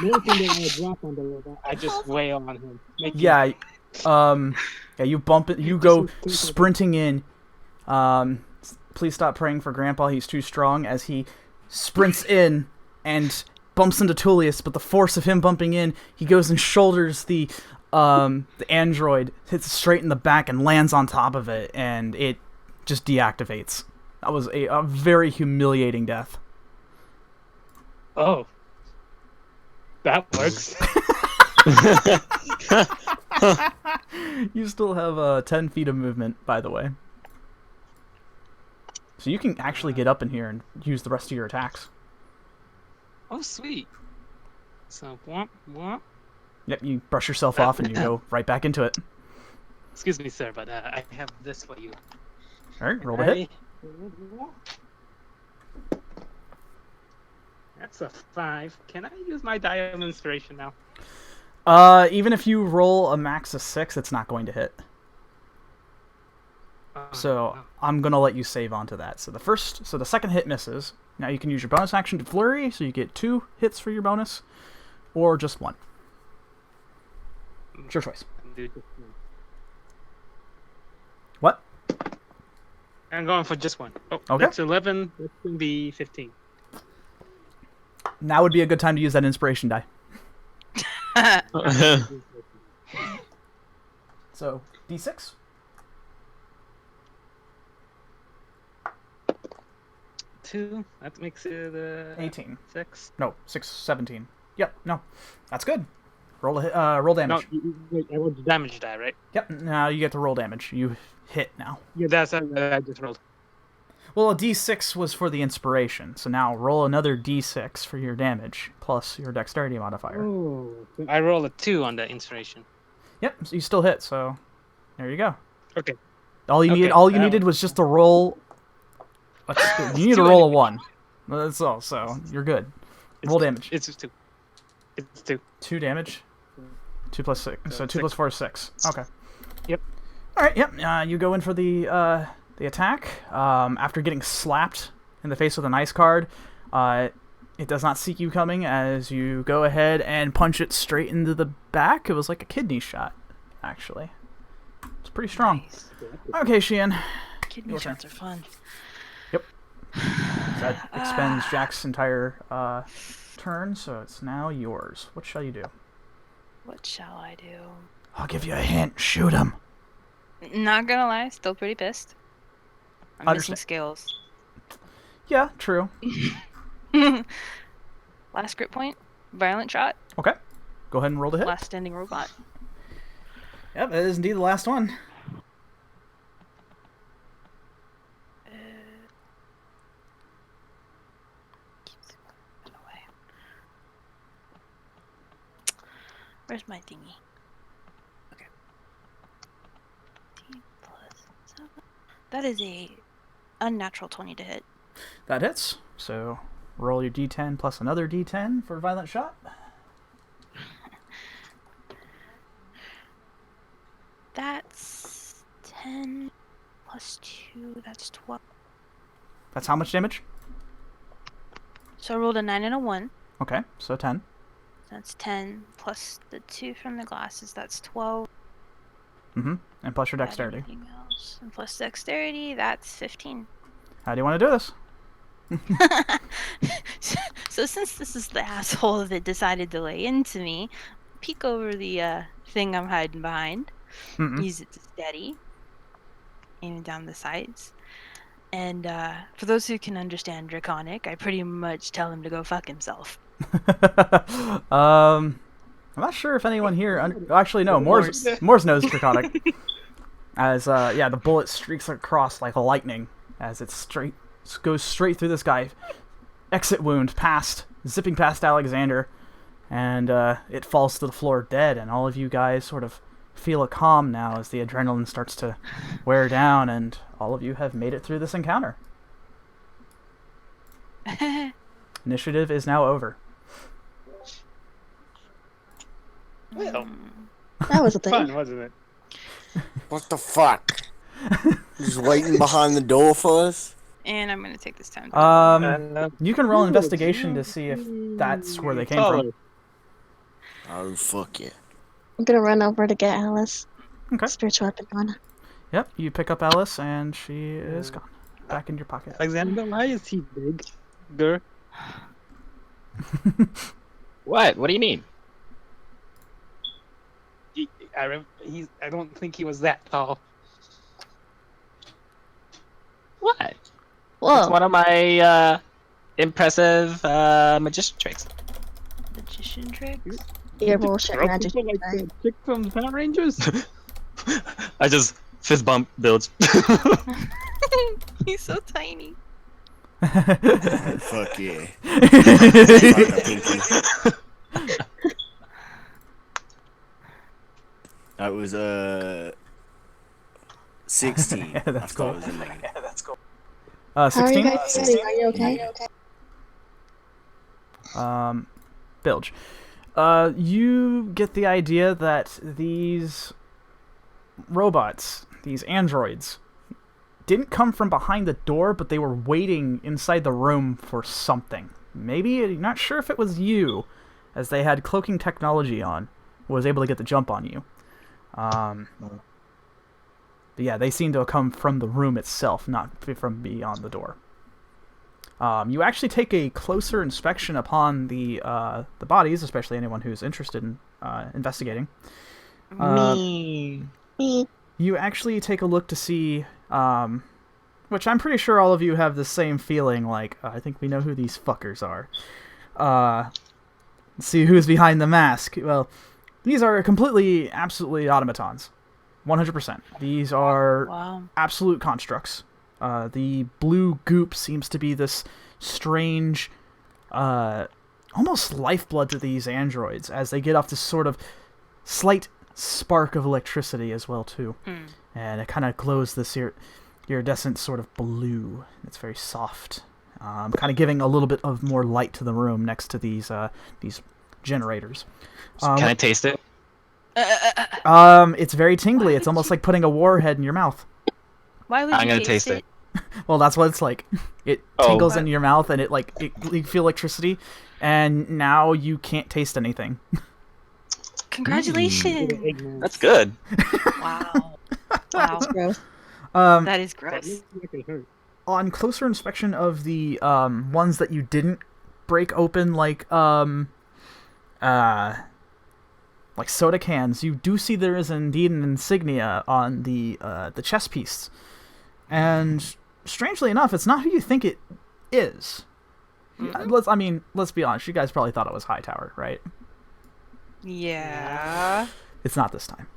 Nothing that I drop on the robot, I just wail on him. Yeah, you bump it. You go sprinting in. Please stop praying for Grandpa. He's too strong. As he sprints in and bumps into Tulius, but the force of him bumping in, he goes and shoulders the android, hits it straight in the back, and lands on top of it, and it just deactivates. That was a very humiliating death. Oh. That works. You still have 10 feet of movement, by the way. So you can actually get up in here and use the rest of your attacks. Oh, sweet. So, womp, womp. Yep, you brush yourself off and you go right back into it. Excuse me, sir, but I have this for you. Alright, roll to hit. That's a 5. Can I use my diamond inspiration now? Even if you roll a max of 6, it's not going to hit. So I'm gonna let you save onto that. So the second hit misses. Now you can use your bonus action to flurry, so you get 2 hits for your bonus, or just 1. It's your choice. What? I'm going for just 1. Oh, Okay. That's 11. That's gonna be 15. Now would be a good time to use that inspiration die. So D6. 2. That makes it 18. 6. No, 6, 17. Yep, no. That's good. Roll damage. No, wait, I rolled the damage die, right? Yep, now you get to roll damage. You hit now. Yeah, that's what I just rolled. Well, a D6 was for the inspiration, so now roll another D6 for your damage, plus your dexterity modifier. Oh, I roll a 2 on the inspiration. Yep, so you still hit, so there you go. Okay. All you needed was just to roll. You need to roll a 1. That's all, so you're good. Roll damage. It's just 2. It's 2. 2 damage. 2 plus 6. So 2 plus 4 is 6. Okay. Yep. All right. Yep. You go in for the attack. After getting slapped in the face with an ice card, it does not see you coming as you go ahead and punch it straight into the back. It was like a kidney shot, actually. It's pretty strong. Nice. Okay, Xian. Kidney shots are fun. Yep. That expends Jack's entire turn, so it's now yours. What shall you do? What shall I do? I'll give you a hint. Shoot him. Not gonna lie, still pretty pissed. I'm missing Understand. skills. Yeah, true. Last grip point, violent shot, Okay. Go ahead and roll the hit. last standing robot. Yep, it is indeed the last one. Where's my thingy? Okay. D plus 7. That is a unnatural 20 to hit. That hits. So roll your d10 plus another d10 for violent shot. That's 10 plus 2. That's 12. That's how much damage? So I rolled a 9 and a 1. Okay, so 10. That's 10 plus the 2 from the glasses. That's 12. Mm-hmm. And plus your Add dexterity. everything else. And plus dexterity, that's 15. How do you want to do this? So since this is the asshole that decided to lay into me, peek over the thing I'm hiding behind. Mm-mm. Use it to steady. Aiming down the sides. And for those who can understand Draconic, I pretty much tell him to go fuck himself. I'm not sure if anyone here... Actually, no. Morse knows Draconic. As, yeah, the bullet streaks across like lightning as it goes straight through this guy. Exit wound zipping past Alexander. And it falls to the floor dead. And all of you guys sort of feel a calm now as the adrenaline starts to wear down. And all of you have made it through this encounter. Initiative is now over. Well, That was a thing. fun, wasn't it? What the fuck? Just waiting behind the door for us? And I'm gonna take this time to You can roll investigation to see if that's where they came from. Oh, fuck yeah. I'm gonna run over to get Alice. Okay. Spiritual weapon on. Yep, you pick up Alice and she is gone. Back in your pocket. Alexander, why is he big? Girl. What? What do you mean? I don't think he was that tall. What? It's Whoa. one of my magician tricks. magician tricks. Your bullshit Throw magic. people like the chick from Power Rangers? I just fist bump builds. He's so tiny. Fuck yeah. That was 16. Yeah, that's I thought cool. it was a negative. How are you 16? guys feeling? Are you okay? Bilge. You get the idea that these robots, these androids, didn't come from behind the door, but they were waiting inside the room for something. Maybe, you're not sure if it was you, as they had cloaking technology on, was able to get the jump on you. But yeah, they seem to have come from the room itself, not from beyond the door. You actually take a closer inspection upon the bodies, especially anyone who's interested in investigating. Me. You actually take a look to see, which I'm pretty sure all of you have the same feeling, like, I think we know who these fuckers are. See who's behind the mask. Well, these are completely, absolutely automatons. 100%. These are Wow. absolute constructs. The blue goop seems to be this strange, almost lifeblood to these androids, as they get off this sort of slight spark of electricity as well, too. And it kind of glows this iridescent sort of blue. It's very soft. Kind of giving a little bit of more light to the room next to these generators. Can I taste it? It's very tingly. It's almost like putting a warhead in your mouth. Why would I'm you gonna taste it. Well, that's what it's like. It Oh. tingles in your mouth, and you feel electricity, and now you can't taste anything. Congratulations! That's good. Wow. Wow. Gross. That is gross. On closer inspection of the ones that you didn't break open, like soda cans, you do see there is indeed an insignia on the chest piece, and strangely enough, it's not who you think it is. Let's be honest. You guys probably thought it was Hightower, right? Yeah. It's not this time.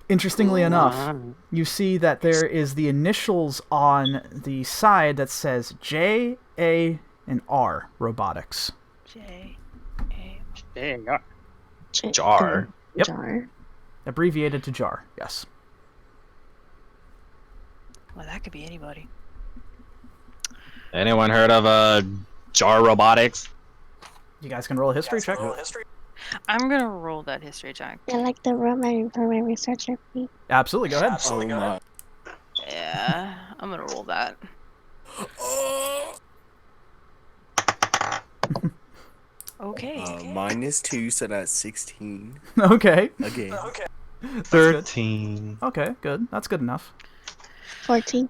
Interestingly enough, you see that there is the initials on the side that says J, A, and R Robotics. J. Jar. Yep. Jar. Abbreviated to JAR, yes. Well, that could be anybody. Anyone heard of Jar Robotics? You guys can roll a history check. I'm gonna roll that history check. I like the room for my researcher, please. Absolutely, go ahead. Oh my. Yeah, I'm gonna roll that. Okay. -2, so that's 16. Okay. Again. 13. Okay, good. That's good enough. 14.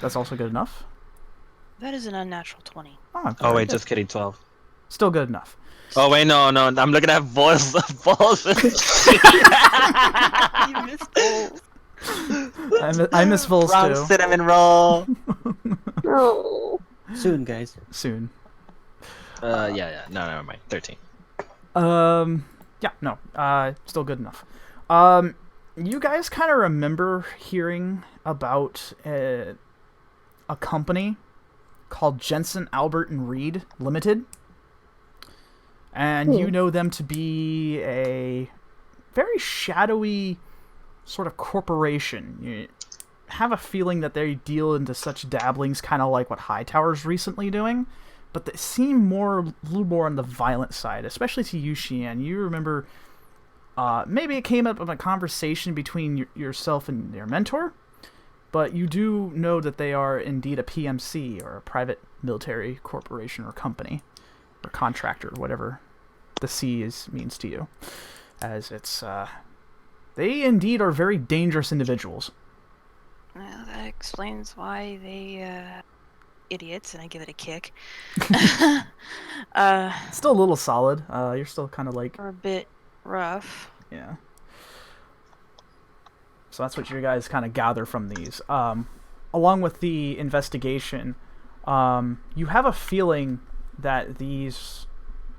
That's also good enough. That is an unnatural 20. Oh wait, just kidding. 12. Still good enough. Oh wait, no. I'm looking at balls. You missed both. I miss Vols Wrong too. cinnamon roll. No. Soon, guys. Soon. Yeah. No, never mind. 13. Yeah, no. Still good enough. You guys kind of remember hearing about a company called Jensen, Albert, and Reed Limited? And you know them to be a very shadowy sort of corporation. You have a feeling that they deal into such dabblings, kind of like what Hightower's recently doing, but they seem a little more on the violent side, especially to you, Xian. You remember, maybe it came up in a conversation between yourself and your mentor, but you do know that they are indeed a PMC, or a private military corporation or company, or contractor, whatever the C means to you, as it's they indeed are very dangerous individuals. Well, that explains why they idiots, and I give it a kick. Still a little solid. You're still kind of like Are a bit rough. Yeah. So that's what you guys kind of gather from these. Along with the investigation, you have a feeling that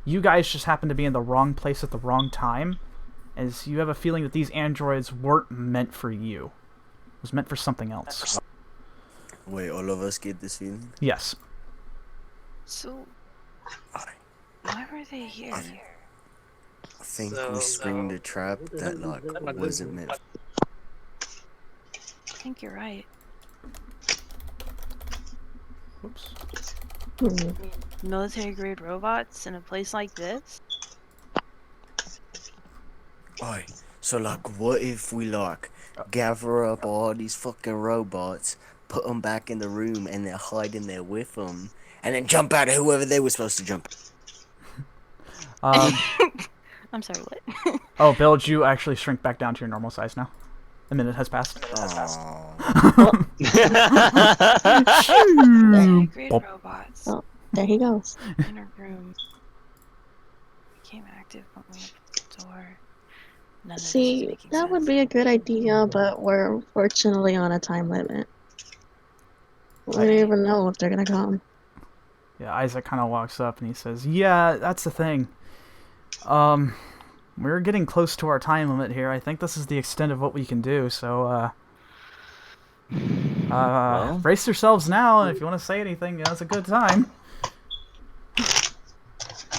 you guys just happen to be in the wrong place at the wrong time, as you have a feeling that these androids weren't meant for you. It was meant for something else. Wait, all of us get this feeling? Yes. So, why were they here? I think we springed a trap that wasn't meant. I think you're right. Whoops. Military grade robots in a place like this? Oi, so what if we gather up all these fucking robots, put them back in the room, and then hide in there with them, and then jump out at whoever they were supposed to jump? I'm sorry, what? Oh, Bill, did you actually shrink back down to your normal size now? A minute has passed. Military grade robots. Oh, there he goes. Inner room. Became active when we opened the door. None of this is See, making that would sense. be a good idea, but we're unfortunately on a time limit. We don't even know if they're gonna come. Yeah, Isaac kind of walks up and he says, "Yeah, that's the thing. We're getting close to our time limit here. I think this is the extent of what we can do, so, brace yourselves now, and if you want to say anything, it's a good time."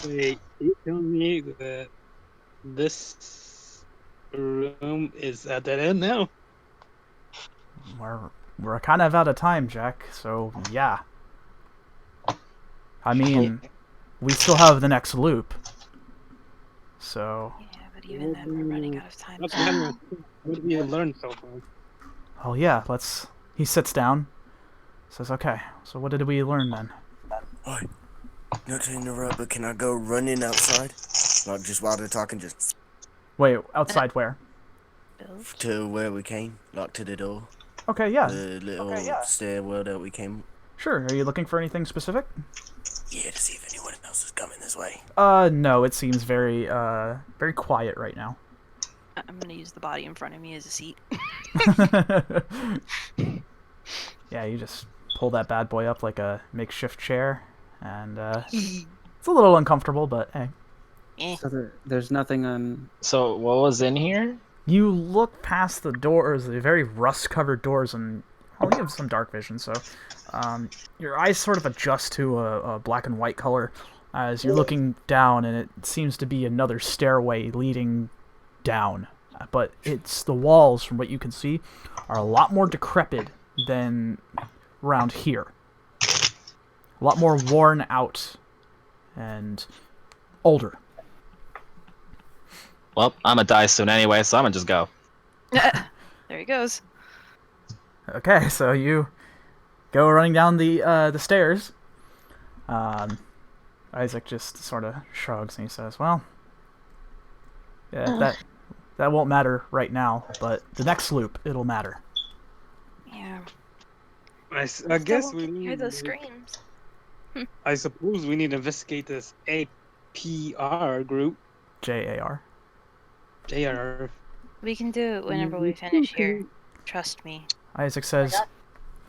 Wait, you tell me that this room is at that end now? We're kind of out of time, Jack, so yeah. I mean, we still have the next loop. So, Yeah, but even then, we're running out of time. That's kind of what we have learned so far. Oh yeah, let's. He sits down. Says, "Okay, so what did we learn then?" Oi, not to interrupt, but can I go running outside? Like just while they're talking, just Wait, outside where? Bill? to where we came, like to the door, Okay, yeah, the little stairwell that we came. sure. Are you looking for anything specific? Yeah, to see if anyone else is coming this way. No. It seems very, very quiet right now. I'm gonna use the body in front of me as a seat. Yeah, you just pull that bad boy up like a makeshift chair, and it's a little uncomfortable, but hey. So there's nothing on. So what was in here? You look past the doors, the very rust-covered doors, and well, you have some dark vision, so your eyes sort of adjust to a black and white color as you're looking down, and it seems to be another stairway leading down. But it's the walls, from what you can see, are a lot more decrepit than around here. A lot more worn out and older. Well, I'm gonna die soon anyway, so I'm gonna just go. There he goes. Okay, so you go running down the stairs. Isaac just sort of shrugs and he says, "Well, yeah, that won't matter right now, but the next loop it'll matter." Yeah. I guess we Hear need. those screams. I suppose we need to investigate this APR group. JAR. JR. We can do it whenever we finish here. Trust me. Isaac says,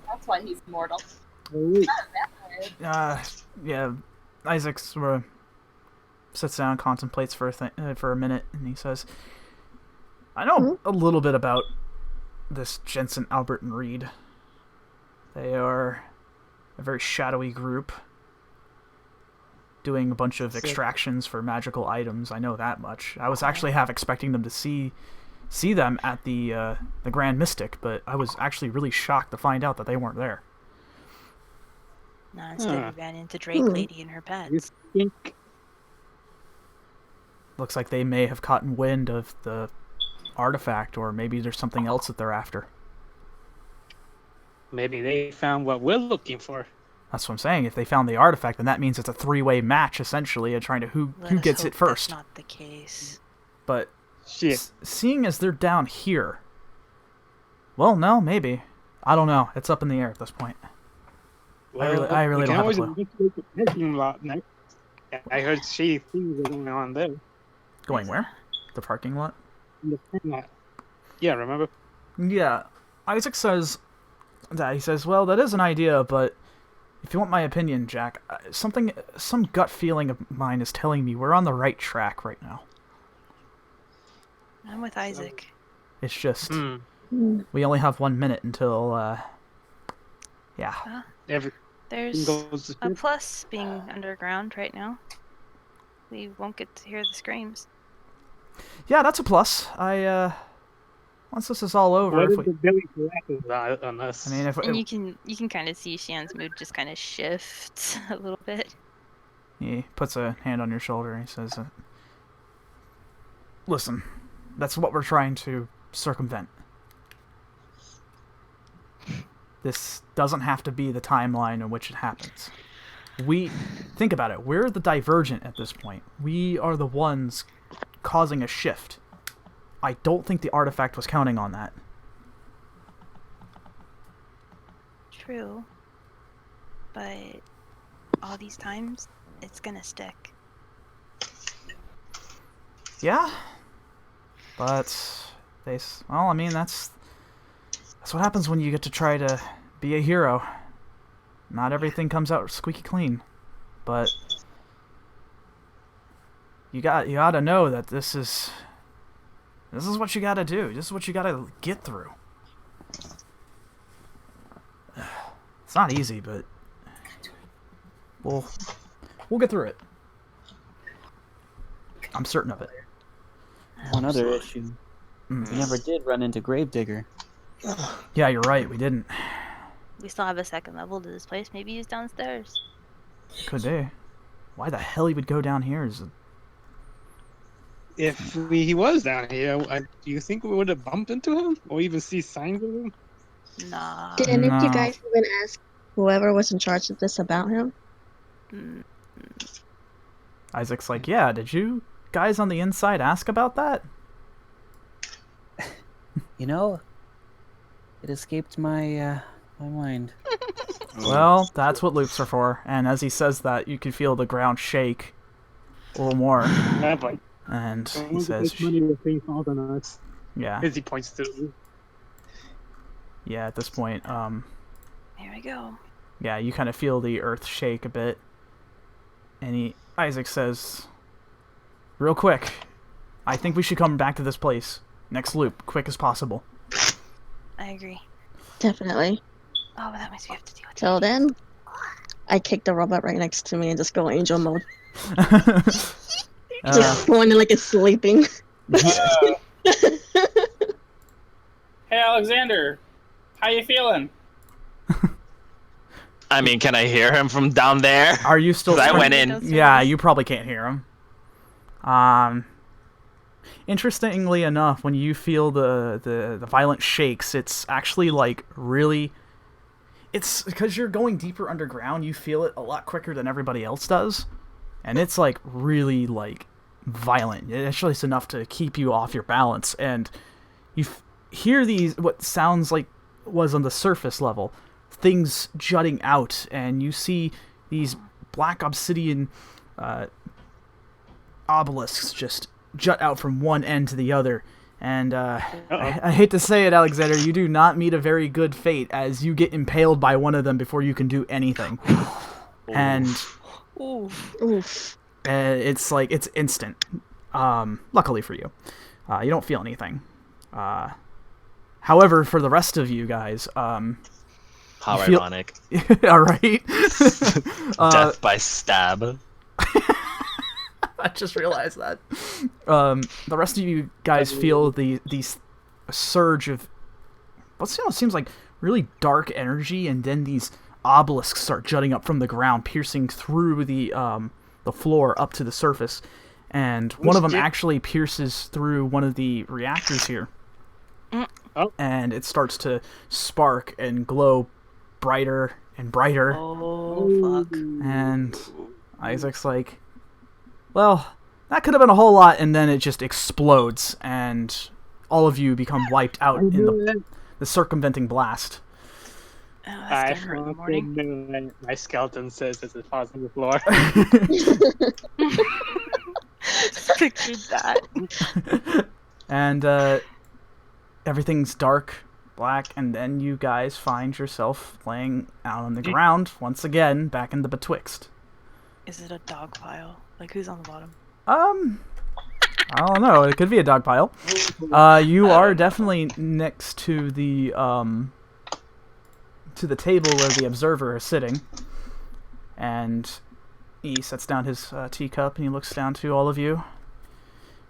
That's why he's immortal. yeah. Isaac sort of sits down, contemplates for a minute, and he says, "I know a little bit about this Jensen, Albert, and Reed. They are a very shadowy group, doing a bunch of extractions for magical items. I know that much. I was actually half expecting them to see them at the Grand Mystic, but I was actually really shocked to find out that they weren't there." No, instead we ran into Drake Lady and her pets. Looks like they may have caught wind of the artifact, or maybe there's something else that they're after. Maybe they found what we're looking for. That's what I'm saying. If they found the artifact, then that means it's a three-way match, essentially, and trying to who gets it first. That's not the case. But Shit. seeing as they're down here, well, no, maybe. I don't know. It's up in the air at this point. Well, I really we don't can have a always clue. investigate the parking lot next. I heard shady things are going on there. Going where? The parking lot? In the parking lot. Yeah, remember? Yeah. Isaac says that. He says, "Well, that is an idea, but if you want my opinion, Jack, some gut feeling of mine is telling me we're on the right track right now. I'm with Isaac. It's just we only have 1 minute until yeah. There's goes to a shit. plus being underground right now. We won't get to hear the screams. Yeah, that's a plus. Once this is all over, What if if we, the Billy Black on us? I mean, if And you can kind of see Xian's mood just kind of shift a little bit. he puts a hand on your shoulder and he says, "Listen, that's what we're trying to circumvent. This doesn't have to be the timeline in which it happens. Think about it. We're the divergent at this point. We are the ones causing a shift. I don't think the artifact was counting on that." True. But all these times, it's gonna stick. Yeah, but well, I mean, that's what happens when you get to try to be a hero. Not everything comes out squeaky clean, but you gotta know that this is what you gotta do. This is what you gotta get through. It's not easy, but we'll get through it. I'm certain of it. One other issue. We never did run into Gravedigger. Yeah, you're right. We didn't. We still have a second level to this place. Maybe he's downstairs. Could be. Why the hell he would go down here is if he was down here, do you think we would have bumped into him or even see signs of him? Nah. Did any of you No. guys even ask whoever was in charge of this about him? Mm, Isaac's like, yeah, did you guys on the inside ask about that? You know, it escaped my my mind. Well, that's what loops are for. And as he says that, you can feel the ground shake a little more. Yeah, but And I he wonder says, which money we're paying for us. yeah, As he points to. yeah, at this point, here we go. yeah, you kind of feel the earth shake a bit. And Isaac says, real quick, I think we should come back to this place. Next loop, quick as possible. I agree. Definitely. Oh, but that means we have to deal with Till then, I kick the robot right next to me and just go angel mode. Just going like it's sleeping. Hey, Alexander, how you feeling? I mean, can I hear him from down there? Are you still? 'Cause I went in. Yeah, you probably can't hear him. Interestingly enough, when you feel the violent shakes, it's actually like really. It's because you're going deeper underground. You feel it a lot quicker than everybody else does, and it's like really like violent. It's just enough to keep you off your balance, and you hear these what sounds like was on the surface level things jutting out, and you see these black obsidian obelisks just jut out from one end to the other. And I hate to say it, Alexander, you do not meet a very good fate as you get impaled by one of them before you can do anything. And it's like it's instant. Luckily for you, you don't feel anything. However, for the rest of you guys, how ironic. All right. Death by stab. I just realized that. The rest of you guys feel the surge of what seems like really dark energy, and then these obelisks start jutting up from the ground, piercing through the floor up to the surface. And one of them actually pierces through one of the reactors here. Oh. And it starts to spark and glow brighter and brighter. Oh, fuck. And Isaac's like, well, that could have been a whole lot, and then it just explodes, and all of you become wiped out in the circumventing blast. Oh, that's gonna hurt in the morning. My skeleton says as it falls on the floor. Pictured that. And everything's dark, black, and then you guys find yourself laying out on the ground once again, back in the Betwixt. Is it a dog pile? Like, who's on the bottom? I don't know. It could be a dog pile. You are definitely next to the table where the observer is sitting, and he sets down his teacup and he looks down to all of you.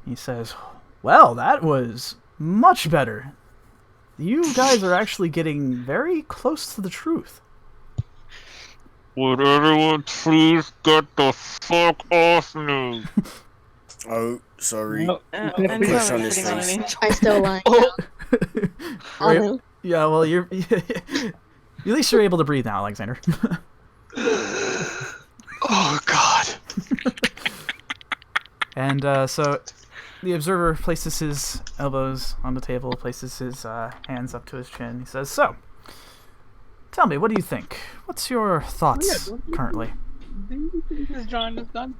He says, "Well, that was much better. You guys are actually getting very close to the truth." Would everyone please get the fuck off me? Oh, sorry. I'm Push on probably his putting on an face. angel. I still lying down on him. Yeah, well, you're at least you're able to breathe now, Alexander. Oh God. And so the observer places his elbows on the table, places his hands up to his chin. He says, "So, tell me, what do you think? What's your thoughts currently?" Is John is done?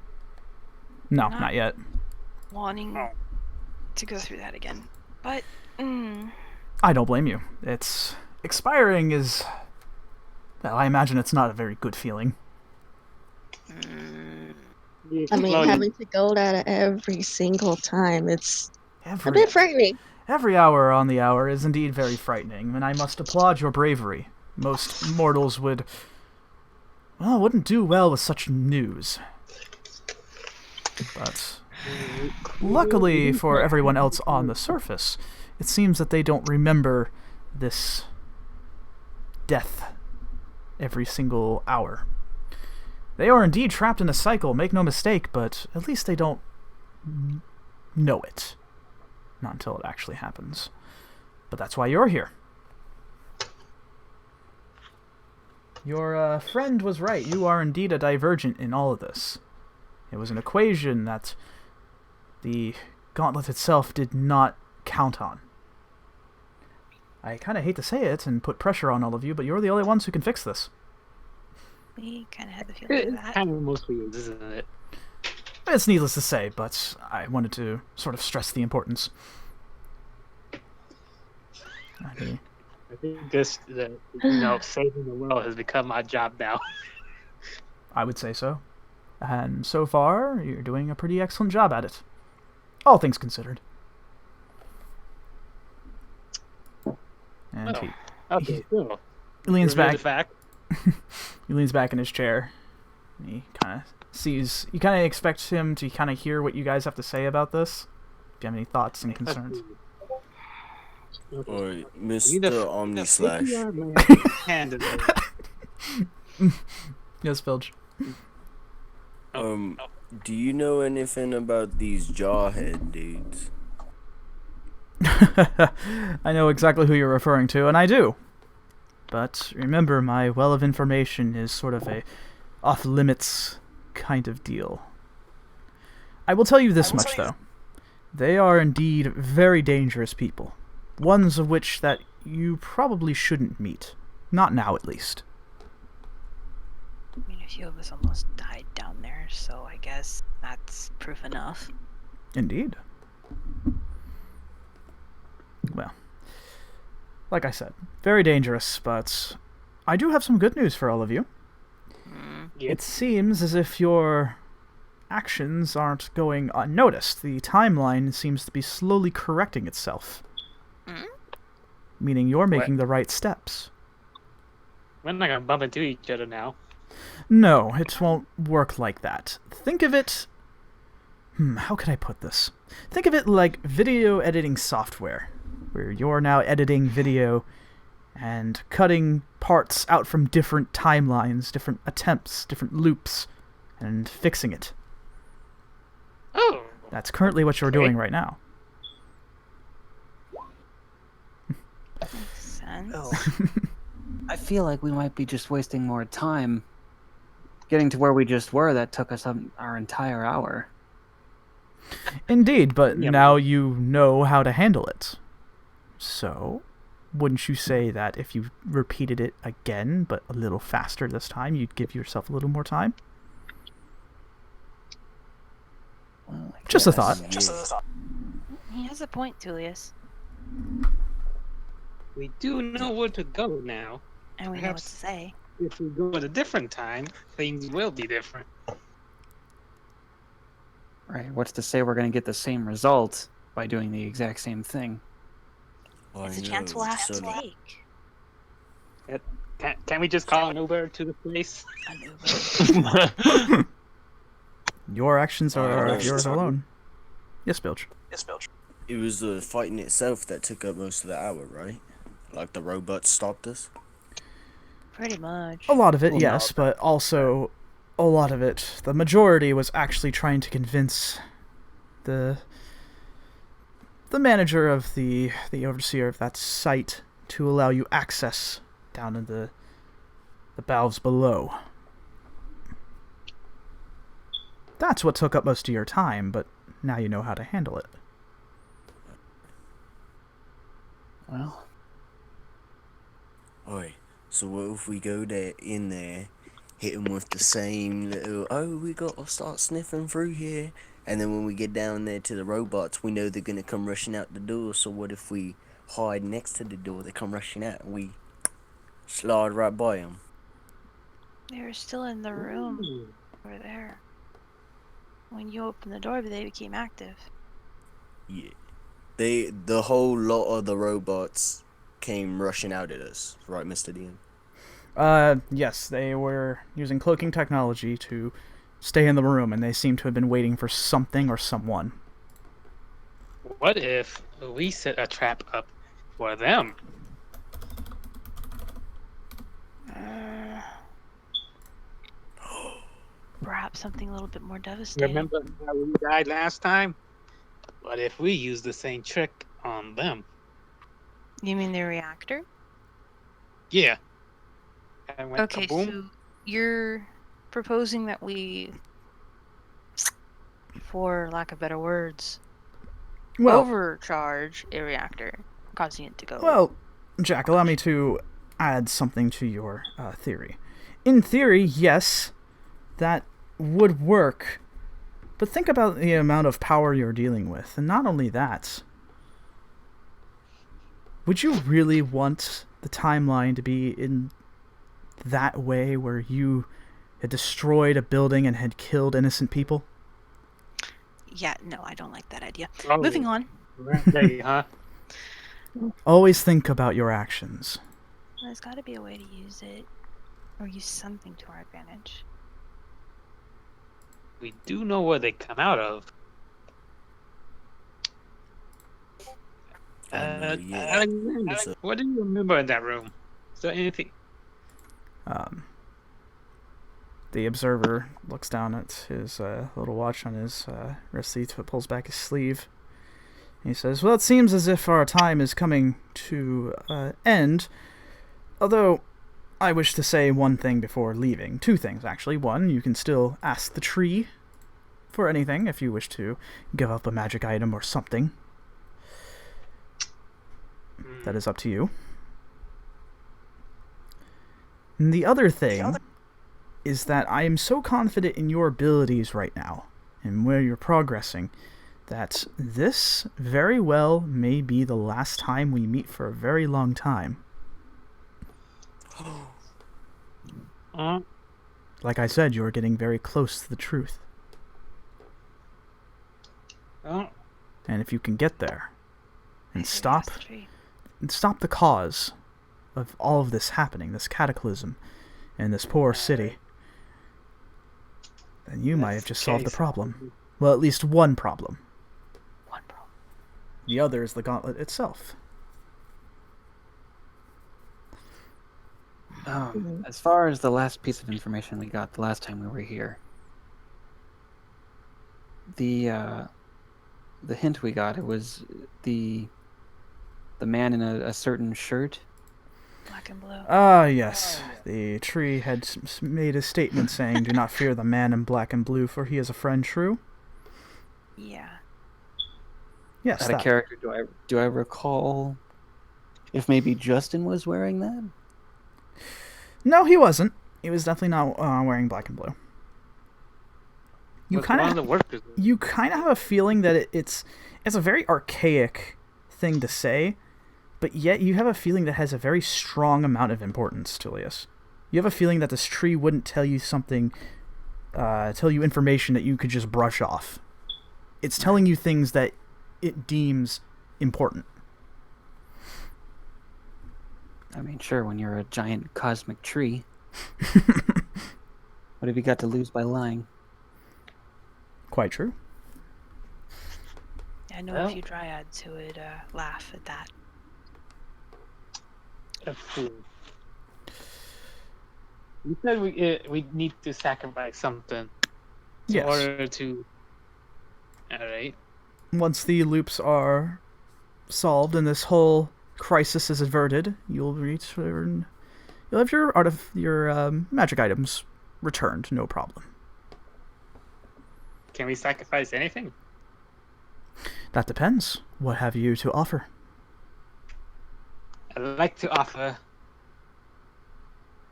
No, not yet. Wanting to go through that again. But, I don't blame you. It's expiring is, well, I imagine it's not a very good feeling. I mean, having to go that every single time, it's a Every bit frightening. every hour on the hour is indeed very frightening, and I must applaud your bravery. Most mortals wouldn't do well with such news. But luckily for everyone else on the surface, it seems that they don't remember this death every single hour. They are indeed trapped in a cycle, make no mistake, but at least they don't know it. Not until it actually happens. But that's why you're here. Your friend was right. You are indeed a divergent in all of this. It was an equation that the gauntlet itself did not count on. I kind of hate to say it and put pressure on all of you, but you're the only ones who can fix this. We kind of had the feeling of It's that. kind of mostly is, isn't it? It's needless to say, but I wanted to sort of stress the importance. I think just saving the world has become my job now. I would say so. And so far, you're doing a pretty excellent job at it. All things considered. And Okay, cool. he leans Reveal back. the fact. He leans back in his chair. And he kind of sees... You kind of expect him to kind of hear what you guys have to say about this. If you have any thoughts and concerns. Or Mr. Omnislash. Hand in there. Yes, Filch. Do you know anything about these Jarhead dudes? I know exactly who you're referring to, and I do. But remember, my well of information is sort of a off-limits kind of deal. I will tell you this much, though. They are indeed very dangerous people. Ones of which that you probably shouldn't meet. Not now, at least. I mean, a few of us almost died down there, so I guess that's proof enough. Indeed. Well, like I said, very dangerous, but I do have some good news for all of you. It seems as if your actions aren't going unnoticed. The timeline seems to be slowly correcting itself. Meaning you're making the right steps. We're not gonna bump into each other now. No, it won't work like that. Think of it... how can I put this? Think of it like video editing software, where you're now editing video and cutting parts out from different timelines, different attempts, different loops, and fixing it. Oh! That's currently what you're doing right now. Makes sense. Oh. I feel like we might be just wasting more time getting to where we just were. That took us our entire hour. Indeed, but Yeah, now you know how to handle it. So, wouldn't you say that if you repeated it again, but a little faster this time, you'd give yourself a little more time? Well, Just a guess. thought. He has a point, Tulius. We do know where to go now. And we know what to say. If we go at a different time, things will be different. Right. What's to say we're going to get the same result by doing the exact same thing? It's a chance we'll have to take. Can we just call an Uber to the place? An Uber. Your actions are of yours alone. Yes, Bilge. It was the fighting itself that took up most of the hour, right? Like the robots stopped us? Pretty much. A lot of it, yes, but also a lot of it, the majority was actually trying to convince the manager of the overseer of that site to allow you access down in the valves below. That's what took up most of your time, but now you know how to handle it. Well, Alright, so what if we go in there, hit them with the same little, oh, we got to start sniffing through here, and then when we get down there to the robots, we know they're going to come rushing out the door, so what if we hide next to the door, they come rushing out, and we slide right by them? They were still in the room. Over there. When you opened the door, they became active. Yeah. The whole lot of the robots came rushing out at us, right, Mr. DM? Yes, they were using cloaking technology to stay in the room, and they seem to have been waiting for something or someone. What if we set a trap up for them? Perhaps something a little bit more devastating. Remember how we died last time? But if we use the same trick on them, You mean the reactor? yeah. And went Okay, kaboom. so you're proposing that we, for lack of better words, Well, overcharge a reactor, causing it to go. well, Jack, allow me to add something to your theory. In theory, yes, that would work. But think about the amount of power you're dealing with. And not only that, would you really want the timeline to be in that way where you had destroyed a building and had killed innocent people? Yeah, no, I don't like that idea. Oh, Moving on. Hey, huh? Always think about your actions. There's got to be a way to use it, or use something to our advantage. We do know where they come out of. Yeah. Alex, what do you remember in that room? Is there anything? The observer looks down at his little watch on his wrist, pulls back his sleeve. He says, well, it seems as if our time is coming to end, although I wish to say one thing before leaving. Two things, actually. One, you can still ask the tree for anything if you wish to give up a magic item or something. That is up to you. And the other thing is that I am so confident in your abilities right now and where you're progressing that this very well may be the last time we meet for a very long time. Like I said, you're getting very close to the truth. And if you can get there and stop the cause of all of this happening, this cataclysm in this poor city, then you might have just solved the problem. Well, at least one problem. One problem. The other is the gauntlet itself. As far as the last piece of information we got the last time we were here, the hint we got, it was the man in a certain shirt. Black and blue. Ah, yes. The tree had made a statement saying, do not fear the man in black and blue, for he is a friend true. Yeah. Yes, That a character, do I recall if maybe Justin was wearing that? No, he wasn't. He was definitely not wearing black and blue. You kind of have a feeling that it's a very archaic thing to say, but yet you have a feeling that has a very strong amount of importance, Tulius. You have a feeling that this tree wouldn't tell you something, tell you information that you could just brush off. It's telling you things that it deems important. I mean, sure, when you're a giant cosmic tree. What have you got to lose by lying? Quite true. I know a few dryads who would laugh at that. You said we need to sacrifice something in order to. All right. Once the loops are solved and this whole crisis is averted, you'll return. You'll have your magic items returned, no problem. Can we sacrifice anything? That depends. What have you to offer? I'd like to offer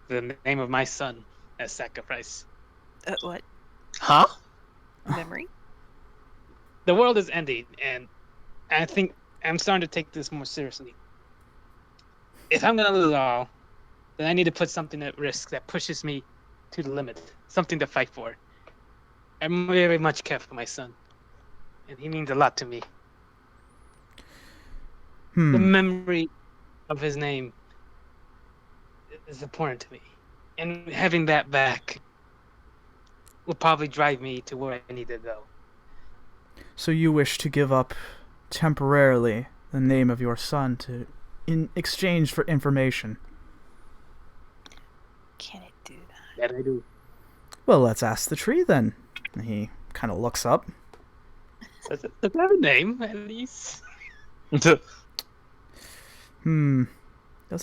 the name of my son as sacrifice. What? Huh? Memory? The world is ending, and I think I'm starting to take this more seriously. If I'm gonna lose all, then I need to put something at risk that pushes me to the limit, something to fight for. I very much care for my son, and he means a lot to me. The memory of his name is important to me, and having that back will probably drive me to where I need to go. So you wish to give up temporarily the name of your son in exchange for information? Can it do that? That I do. Well, let's ask the tree then. He kind of looks up. Does it have a name, at least? Does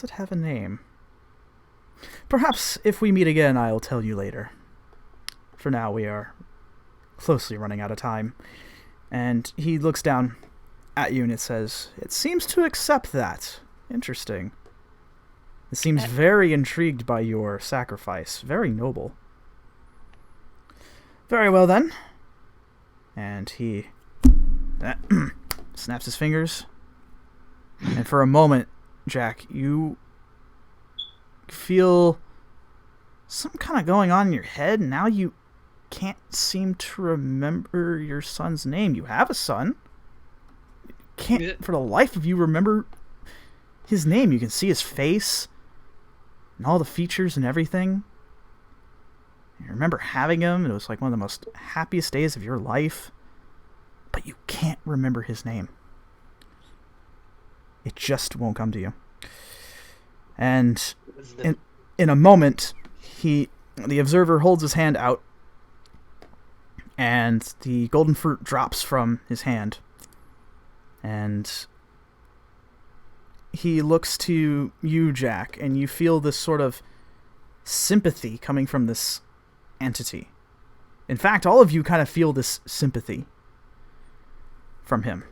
it have a name? Perhaps if we meet again, I'll tell you later. For now, we are closely running out of time. And he looks down at you and it says, "It seems to accept that. Interesting. It seems very intrigued by your sacrifice. Very noble. Very well then." And he snaps his fingers. And for a moment, Jack, you feel something kind of going on in your head. Now you can't seem to remember your son's name. You have a son. Can't for the life of you remember his name. You can see his face and all the features and everything. You remember having him. It was like one of the most happiest days of your life. But you can't remember his name. It just won't come to you. And in a moment, the observer holds his hand out, and the golden fruit drops from his hand. And he looks to you, Jack, and you feel this sort of sympathy coming from this entity. In fact, all of you kind of feel this sympathy from him.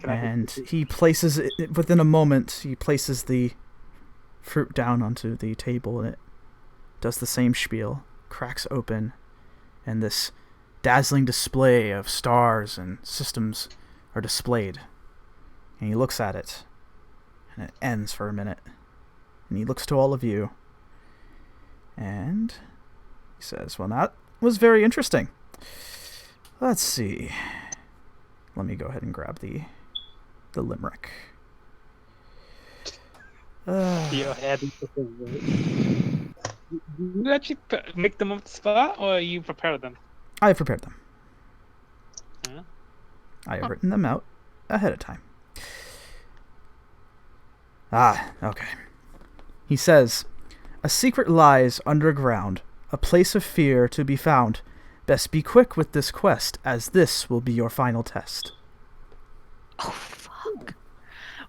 And he places it, within a moment, he places the fruit down onto the table, and it does the same spiel, cracks open, and this dazzling display of stars and systems are displayed. And he looks at it, and it ends for a minute. And he looks to all of you, and he says, "Well, that was very interesting. Let's see. Let me go ahead and grab the limerick." Your head is the thing, right? Do you actually make them on the spot, or you prepare them? I have prepared them. Huh? I have written them out ahead of time. Okay. He says, "A secret lies underground, a place of fear to be found. Best be quick with this quest, as this will be your final test." Oh, fuck.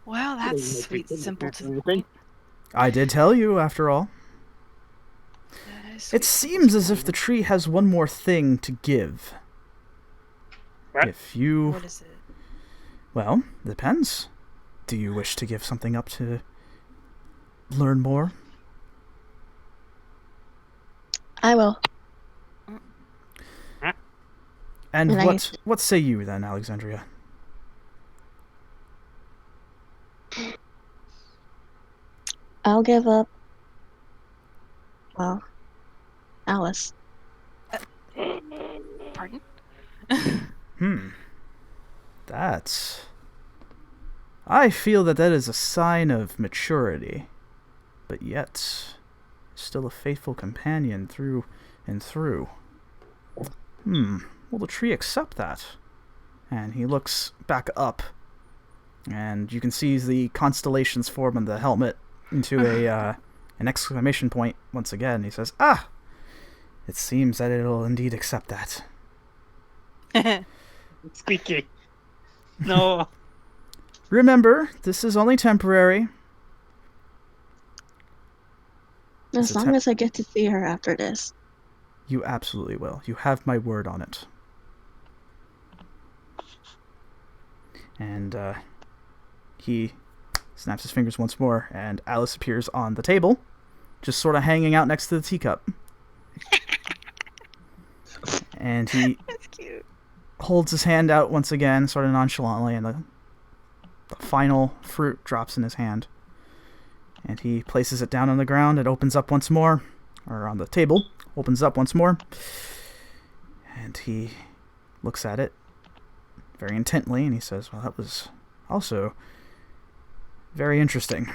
Well, that's sweet, simple to the point. I did tell you, after all. It seems as if the tree has one more thing to give. What? If you... What is it? Well, depends. Do you wish to give something up to learn more? I will. And Nice. what say you then, Alexandria? I'll give up. Well, Alice. Pardon? That's... I feel that is a sign of maturity, but yet still a faithful companion through and through. Will the tree accept that? And he looks back up, and you can see the constellations form on the helmet into an exclamation point once again. He says, it seems that it'll indeed accept that. Squeaky. No. Remember, this is only temporary. As long as I get to see her after this. You absolutely will. You have my word on it. And he snaps his fingers once more, and Alice appears on the table, just sort of hanging out next to the teacup. And he That's cute. holds his hand out once again, sort of nonchalantly, and the final fruit drops in his hand. And he places it down on the ground. It opens up once more, or on the table, opens up once more. And he looks at it very intently, and he says, well, that was also very interesting.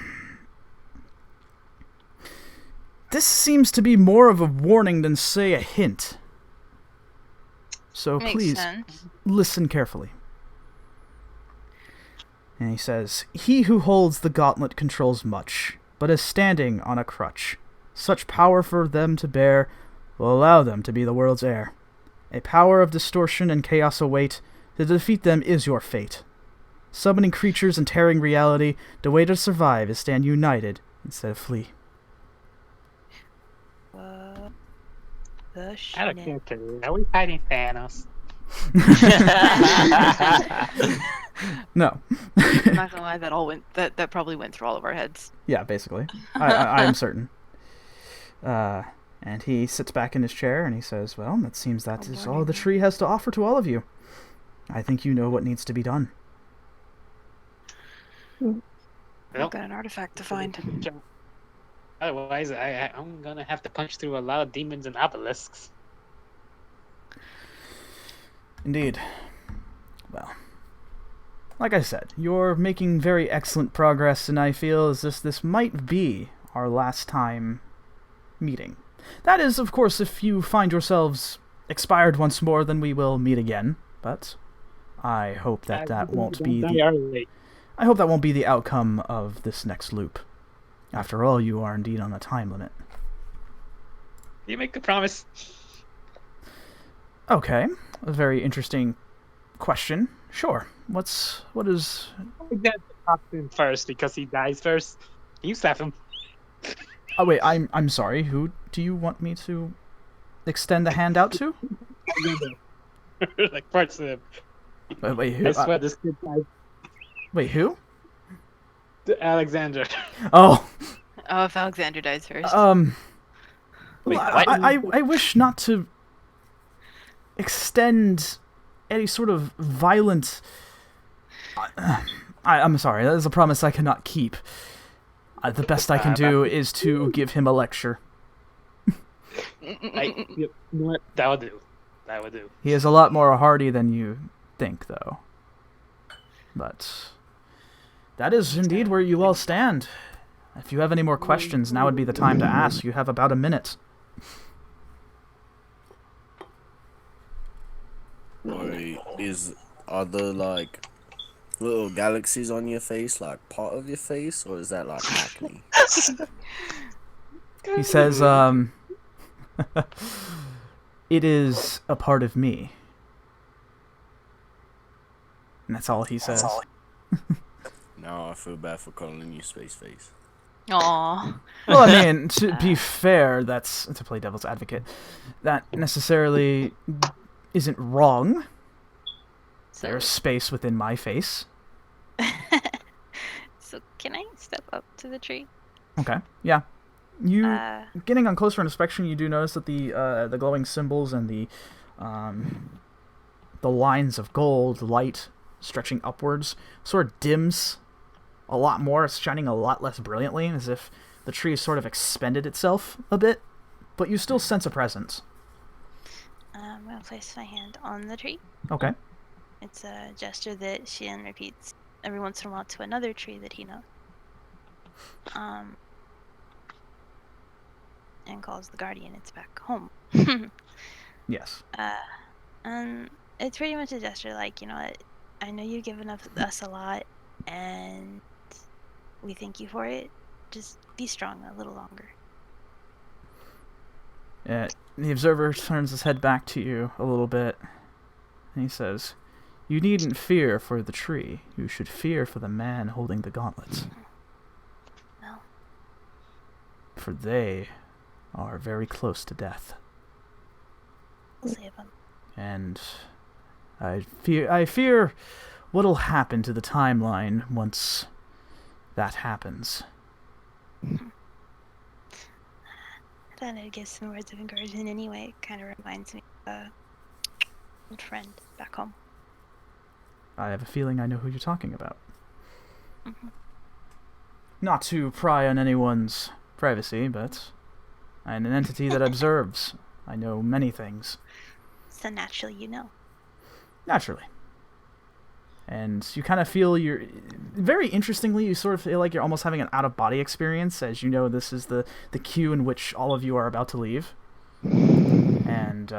This seems to be more of a warning than, say, a hint. So Makes please, sense. listen carefully. And he says, he who holds the gauntlet controls much, but is standing on a crutch. Such power for them to bear will allow them to be the world's heir. A power of distortion and chaos await To defeat them is your fate. Summoning creatures and tearing reality, the way to survive is stand united instead of flee. The I don't shit. care. Are we fighting Thanos? No. I'm not gonna lie, that probably went through all of our heads. Yeah, basically. I'm certain. And he sits back in his chair and he says, well, it seems that is all the tree has to offer to all of you. I think you know what needs to be done. I've got an artifact to find. Otherwise, I'm gonna have to punch through a lot of demons and obelisks. Indeed. Well, like I said, you're making very excellent progress, and I feel as if this might be our last time meeting. That is, of course, if you find yourselves expired once more, then we will meet again. But I hope that won't be the... I hope that won't be the outcome of this next loop. After all, you are indeed on a time limit. You make a promise. Okay, a very interesting question. Sure. What is... I'm gonna talk to him first because he dies first. You slap him. Oh wait, I'm sorry. Who do you want me to extend the hand out to? Like parts of him. Wait, who? I swear this kid died. Wait, who? Alexander. Oh. Oh, if Alexander dies first. Wait, I wish not to extend any sort of violent... I'm sorry, that is a promise I cannot keep. The best I can do is to give him a lecture. You know what? That would do. That would do. He is a lot more hardy than you think, though. But that is indeed where you all stand. If you have any more questions, now would be the time to ask. You have about a minute. Are there like little galaxies on your face, like part of your face, or is that like acne? He says, it is a part of me. And that's all he says. No, I feel bad for calling you Space Face. Aww. Well, I mean, to be fair, that's to play devil's advocate. That necessarily isn't wrong. So, There's space within my face. so can I step up to the tree? Okay. Yeah. You getting on closer inspection, you do notice that the glowing symbols and the lines of gold light stretching upwards sort of dims a lot more. It's shining a lot less brilliantly, as if the tree sort of expended itself a bit, but you still sense a presence. I'm going to place my hand on the tree. Okay. It's a gesture that Xian repeats every once in a while to another tree that he knows. And calls the guardian it's back home. Yes. And it's pretty much a gesture like, you know, I know you've given us a lot, and we thank you for it. Just be strong a little longer. The observer turns his head back to you a little bit, and he says, "You needn't fear for the tree. You should fear for the man holding the gauntlets. No. For they are very close to death. We'll save them. And I fear what'll happen to the timeline once that happens." I thought I'd give some words of encouragement anyway. It kind of reminds me of an old friend back home. I have a feeling I know who you're talking about. Mm-hmm. Not to pry on anyone's privacy, but I'm an entity that observes. I know many things. So naturally you know. Naturally. And you kind of feel very interestingly, you sort of feel like you're almost having an out-of-body experience, as you know this is the queue in which all of you are about to leave. And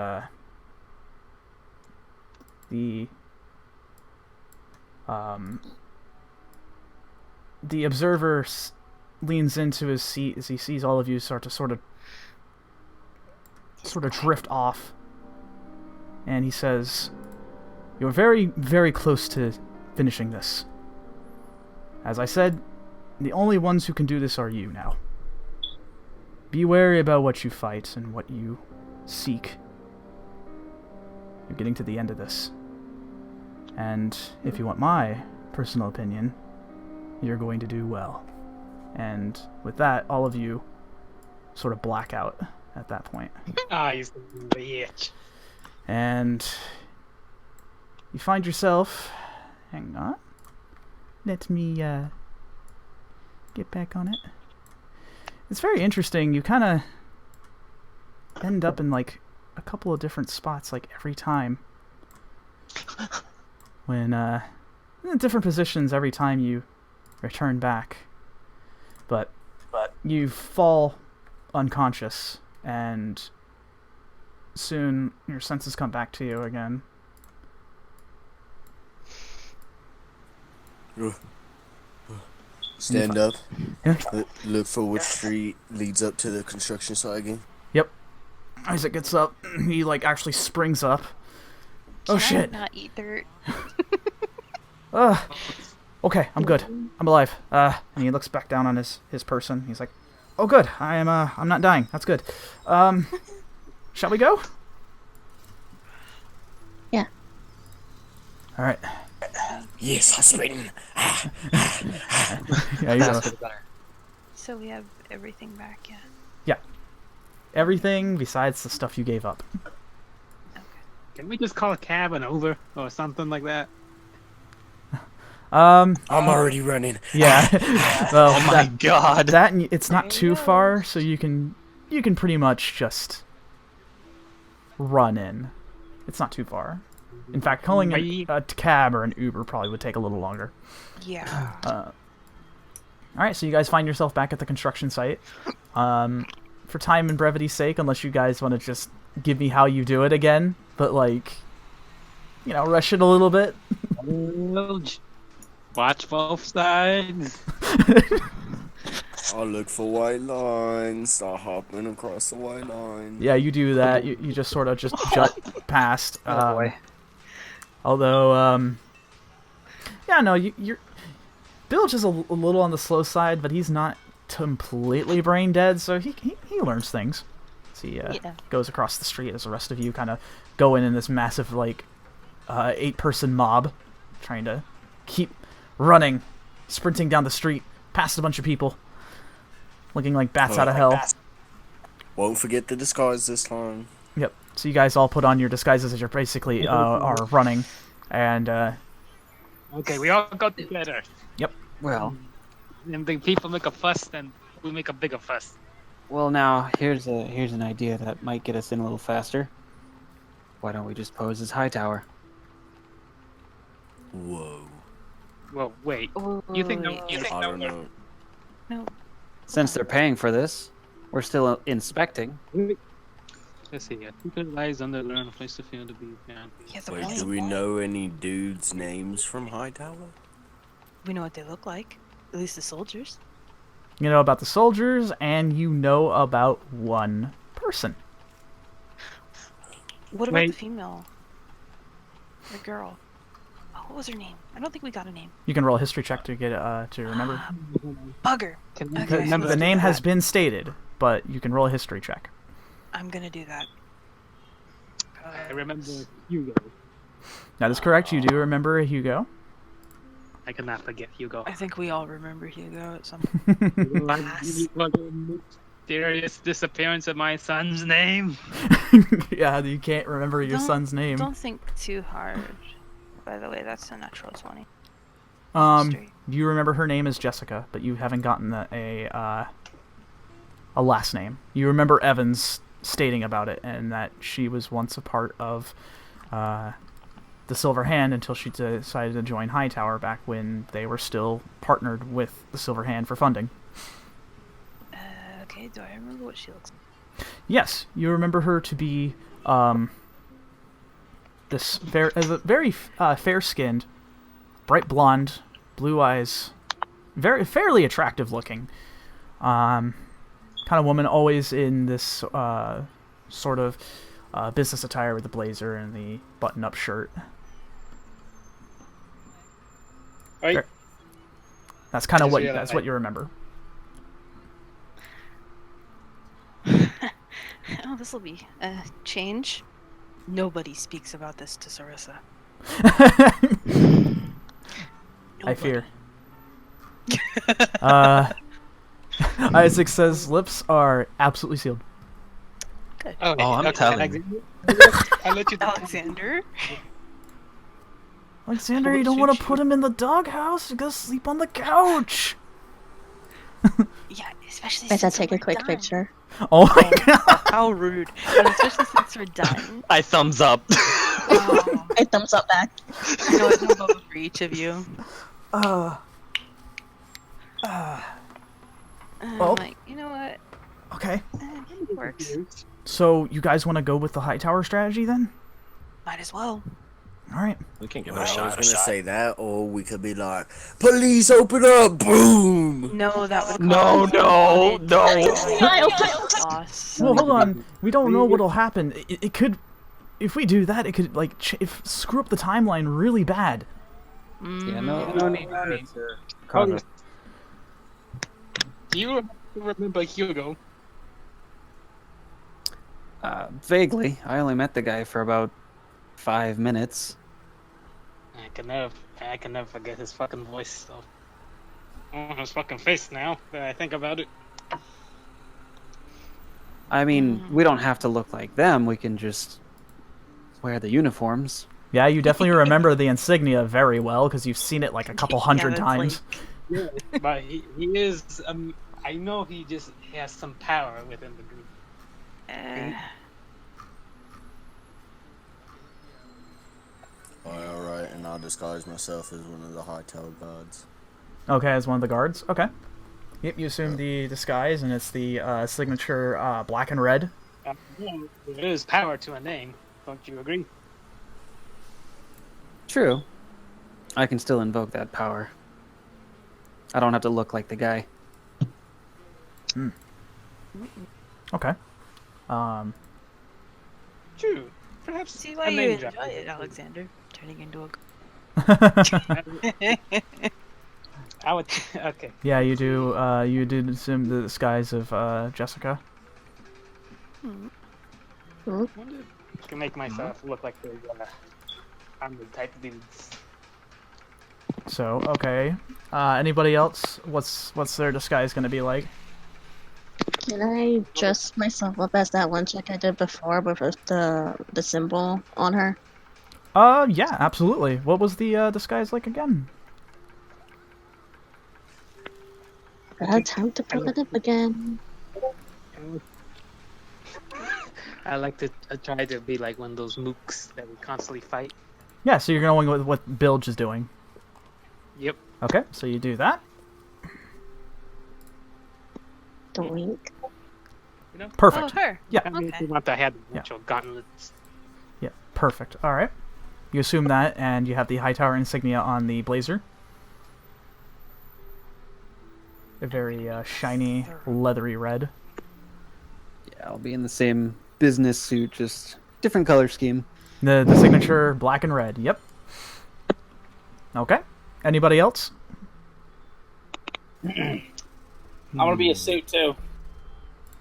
the observer leans into his seat as he sees all of you start to sort of drift off. And he says, You're very, very close to finishing this. As I said, the only ones who can do this are you now. Be wary about what you fight and what you seek. You're getting to the end of this. And if you want my personal opinion, you're going to do well. And with that, all of you sort of black out at that point. Ah, he's the bitch. And you find yourself... Hang on. Let me get back on it. It's very interesting. You kind of end up in like a couple of different spots like every time. When in different positions every time you return back. But you fall unconscious and soon your senses come back to you again. Stand up. Yeah. Look for which street leads up to the construction site again. Yep. Isaac gets up. He like actually springs up. Oh Can I shit. not eat dirt. Okay, I'm good. I'm alive. And he looks back down on his person. He's like, "Oh, good. I'm not dying. That's good. Shall we go?" Yeah. All right. Yes, I'm sprinting. Yeah, you go. So we have everything back, yeah. Yeah. Everything besides the stuff you gave up. Can we just call a cab and Uber or something like that? I'm already running. Yeah. Well, Oh my god. that and it's not There too you go. far, so you can pretty much just run in. It's not too far. In fact, calling a cab or an Uber probably would take a little longer. Yeah. All right, so you guys find yourself back at the construction site. For time and brevity's sake, unless you guys want to just give me how you do it again, but like, rush it a little bit. Watch both sides. I'll look for white lines. Start hopping across the white line. Yeah, you do that. You just sort of just jut past. Oh boy. Although, yeah, no, you're... Bilge is a little on the slow side, but he's not completely brain dead, so he learns things. So he goes across the street as the rest of you kind of go in this massive, like, 8-person mob, trying to keep running, sprinting down the street, past a bunch of people, looking like bats out of hell. Won't forget the disguise this time. Yep. So you guys all put on your disguises as you're basically are running, and Okay, we all go together. Well, And the people make a fuss, then we make a bigger fuss. now here's an idea that might get us in a little faster. Why don't we just pose as Hightower? Whoa. Well, wait. You think I don't know. No. Since they're paying for this, we're still inspecting. Let's see. I think it lies under learn a place to feel to be. Yeah, the Wait, walls. do we know any dudes' names from Hightower? We know what they look like. At least the soldiers. you know about the soldiers, and you know about one person. What about Wait. the female? The girl. Oh, what was her name? I don't think we got a name. You can roll a history check to get to remember. Bugger. Can Okay. remember The name has been stated, but you can roll a history check. I'm gonna do that. I remember Hugo. That is correct. You do remember Hugo. I cannot forget Hugo. I think we all remember Hugo at some Mysterious disappearance of my son's name. Yeah, you can't remember your son's name. Don't think too hard. By the way, that's a natural 20. Straight. You remember her name is Jessica, but you haven't gotten a last name. You remember Evans stating about it, and that she was once a part of the Silver Hand until she decided to join Hightower back when they were still partnered with the Silver Hand for funding. Okay, do I remember what she looks like? Yes, you remember her to be very fair-skinned, bright blonde, blue eyes, fairly attractive looking. Kind of woman, always in this sort of business attire with the blazer and the button-up shirt. Right? Fair. That's kind of Just what realized. that's what you remember. Oh, this will be a change. Nobody speaks about this to Sarissa. I fear. Isaac says lips are absolutely sealed. Good. Oh, I'm okay, telling. Alexander. I'll let you Alexander. Alexander, you don't want to put him in the doghouse. You're gonna sleep on the couch. Yeah, especially Guys, since I take a we're quick done. picture. Oh my god. How rude. And especially since we're done. I thumbs up. Oh, I thumbs up back. you know what? No bubble for each of you. Well. Like, you know what? Okay. It works. So you guys want to go with the high tower strategy then? Might as well. All right. We can give I it a was shot. gonna say that, or we could be like, "Police, open up!" Boom. No, that would No, no, no. Well, hold on. We don't know what'll happen. It could, if we do that, it could like screw up the timeline really bad. Yeah, no need to Oh, cause do you remember Hugo? vaguely. I only met the guy for about 5 minutes. I can never forget his fucking voice. So. Oh, his fucking face now that I think about it. I mean, we don't have to look like them. We can just wear the uniforms. Yeah, you definitely remember the insignia very well because you've seen it like a couple hundred that's times. Yeah, but he is. I know he just has some power within the group. Alright, and I'll disguise myself as one of the high tower guards. Okay, as one of the guards. Okay. Yep, you assume the disguise, and it's the signature black and red. Well, there is power to a name. Don't you agree? True. I can still invoke that power. I don't have to look like the guy. Okay. True. Perhaps See why a you name enjoy drop. it, Alexander. Turning into a. I would. Okay. Yeah, you do. You did assume the disguise of Jessica. I can make myself look like I'm the type of dudes. So okay. Anybody else? What's their disguise gonna be like? Can I dress myself up as that one chick I did before with the symbol on her? Yeah, absolutely. What was the disguise like again? I had time to put it up again. I like to try to be like one of those mooks that we constantly fight. Yeah, so you're going with what Bilge is doing. Yep. Okay, so you do that. Doink. You know? Perfect. Oh, her. Yeah. I mean, if Okay. you want to have the Yeah. actual gauntlets. Yeah, perfect. All right. You assume that, and you have the high tower insignia on the blazer. A very shiny, leathery red. Yeah, I'll be in the same business suit, just different color scheme. The signature black and red. Yep. Okay. Anybody else? I'm gonna be a suit too.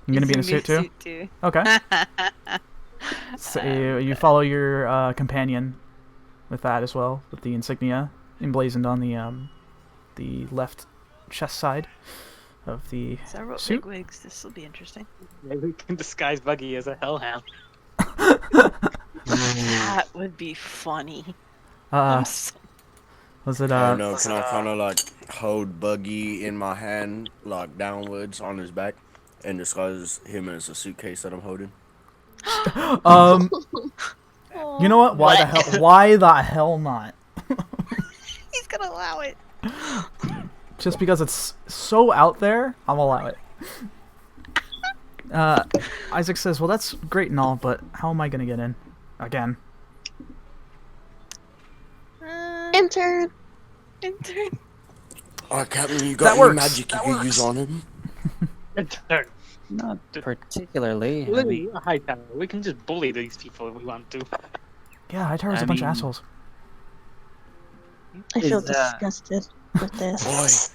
I'm gonna be in a suit too. Okay. So you follow your companion with that as well, with the insignia emblazoned on the left chest side of the Several suit. bigwigs. This will be interesting. Maybe we can disguise Buggy as a hellhound. That would be funny. Was it Oh no, can I kind of like hold Buggy in my hand, like downwards on his back, and disguise him as a suitcase that I'm holding? You know what? Why the hell? Why the hell not? He's gonna allow it. Just because it's so out there, I'll allow it. Isaac says, "Well, that's great and all, but how am I gonna get in again?" Intern. Intern. Alright, Captain, you That got any works. magic you can use on him? Intern. Not particularly. I Lily, mean, a high tower. We can just bully these people if we want to. Yeah, Hightower's a bunch of assholes. I feel Is, disgusted with this.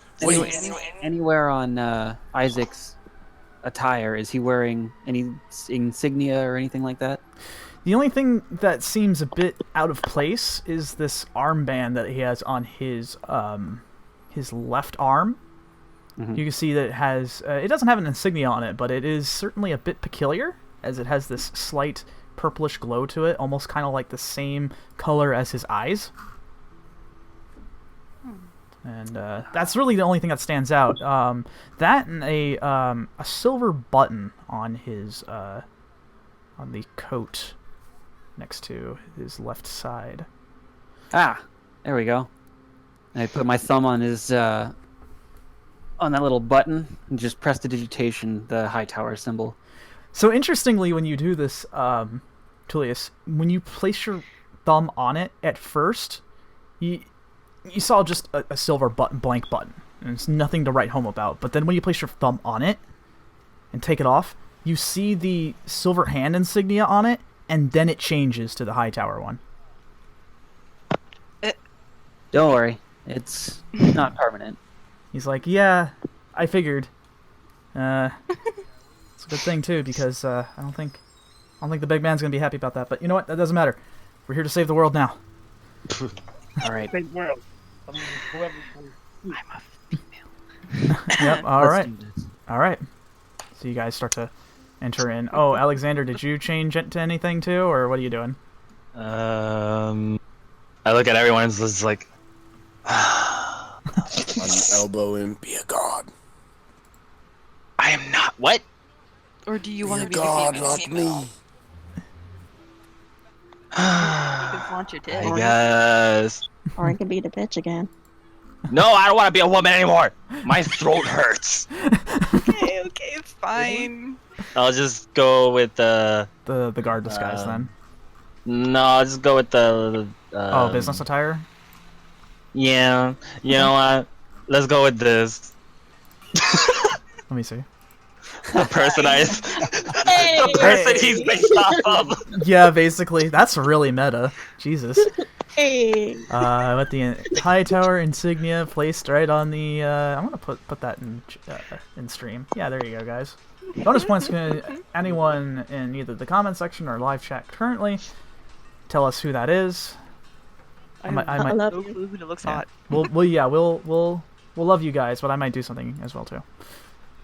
Anywhere on Isaac's attire, is he wearing any insignia or anything like that? The only thing that seems a bit out of place is this armband that he has on his left arm. Mhm. You can see that it has it doesn't have an insignia on it, but it is certainly a bit peculiar, as it has this slight purplish glow to it, almost kind of like the same color as his eyes. And that's really the only thing that stands out. That and a silver button on his on the coat next to his left side. Ah, there we go. And I put my thumb on his on that little button and just press the digitation, the high tower symbol. So interestingly, when you do this, Tulius, when you place your thumb on it at first, you saw just a silver button, blank button, and it's nothing to write home about. But then when you place your thumb on it and take it off, you see the silver hand insignia on it, and then it changes to the high tower one. Don't worry, it's not permanent. He's like, yeah, I figured. It's a good thing too, because I don't think the big man's gonna be happy about that. But you know what? That doesn't matter. We're here to save the world now. All right. Big world. I'm a female. Yep. All Let's right. do this. All right. So you guys start to enter in. Oh, Alexander, did you change it to anything too, or what are you doing? I look at everyone and it's just like, I'm elbowing. Be a god. I am not. What? Or do you Be want a to be the god female? like me. You can flaunt your tits. I guess. Or I could be the bitch again. No, I don't want to be a woman anymore. My throat hurts. Okay, it's fine. I'll just go with the guard disguise then. No, I'll just go with the. Business attire. Yeah. You know what? Let's go with this. Let me see. The person the person he's based off of. Yeah, basically, that's really meta. Jesus. Hey. With the high tower insignia placed right on the. I'm gonna put that in stream. Yeah, there you go, guys. Bonus points to anyone in either the comment section or live chat currently. Tell us who that is. I I love you. Ooh, it looks Yeah. hot. We'll love you guys, but I might do something as well too.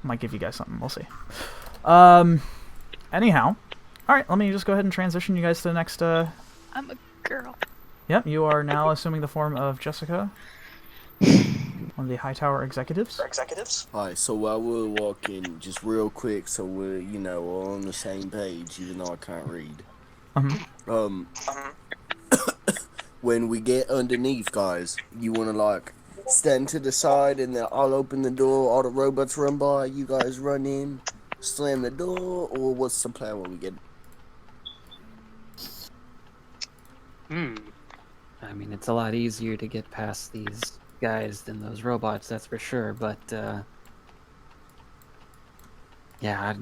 Might give you guys something. We'll see. Anyhow, all right. Let me just go ahead and transition you guys to the next. I'm a girl. Yep, you are now assuming the form of Jessica, one of the high tower executives. Hi, so while we're walking, just real quick, so we're, all on the same page, even though I can't read. When we get underneath, guys, you want to, stand to the side, and then I'll open the door, all the robots run by, you guys run in, slam the door, or what's the plan when we get... I mean, it's a lot easier to get past these guys than those robots, that's for sure. But yeah,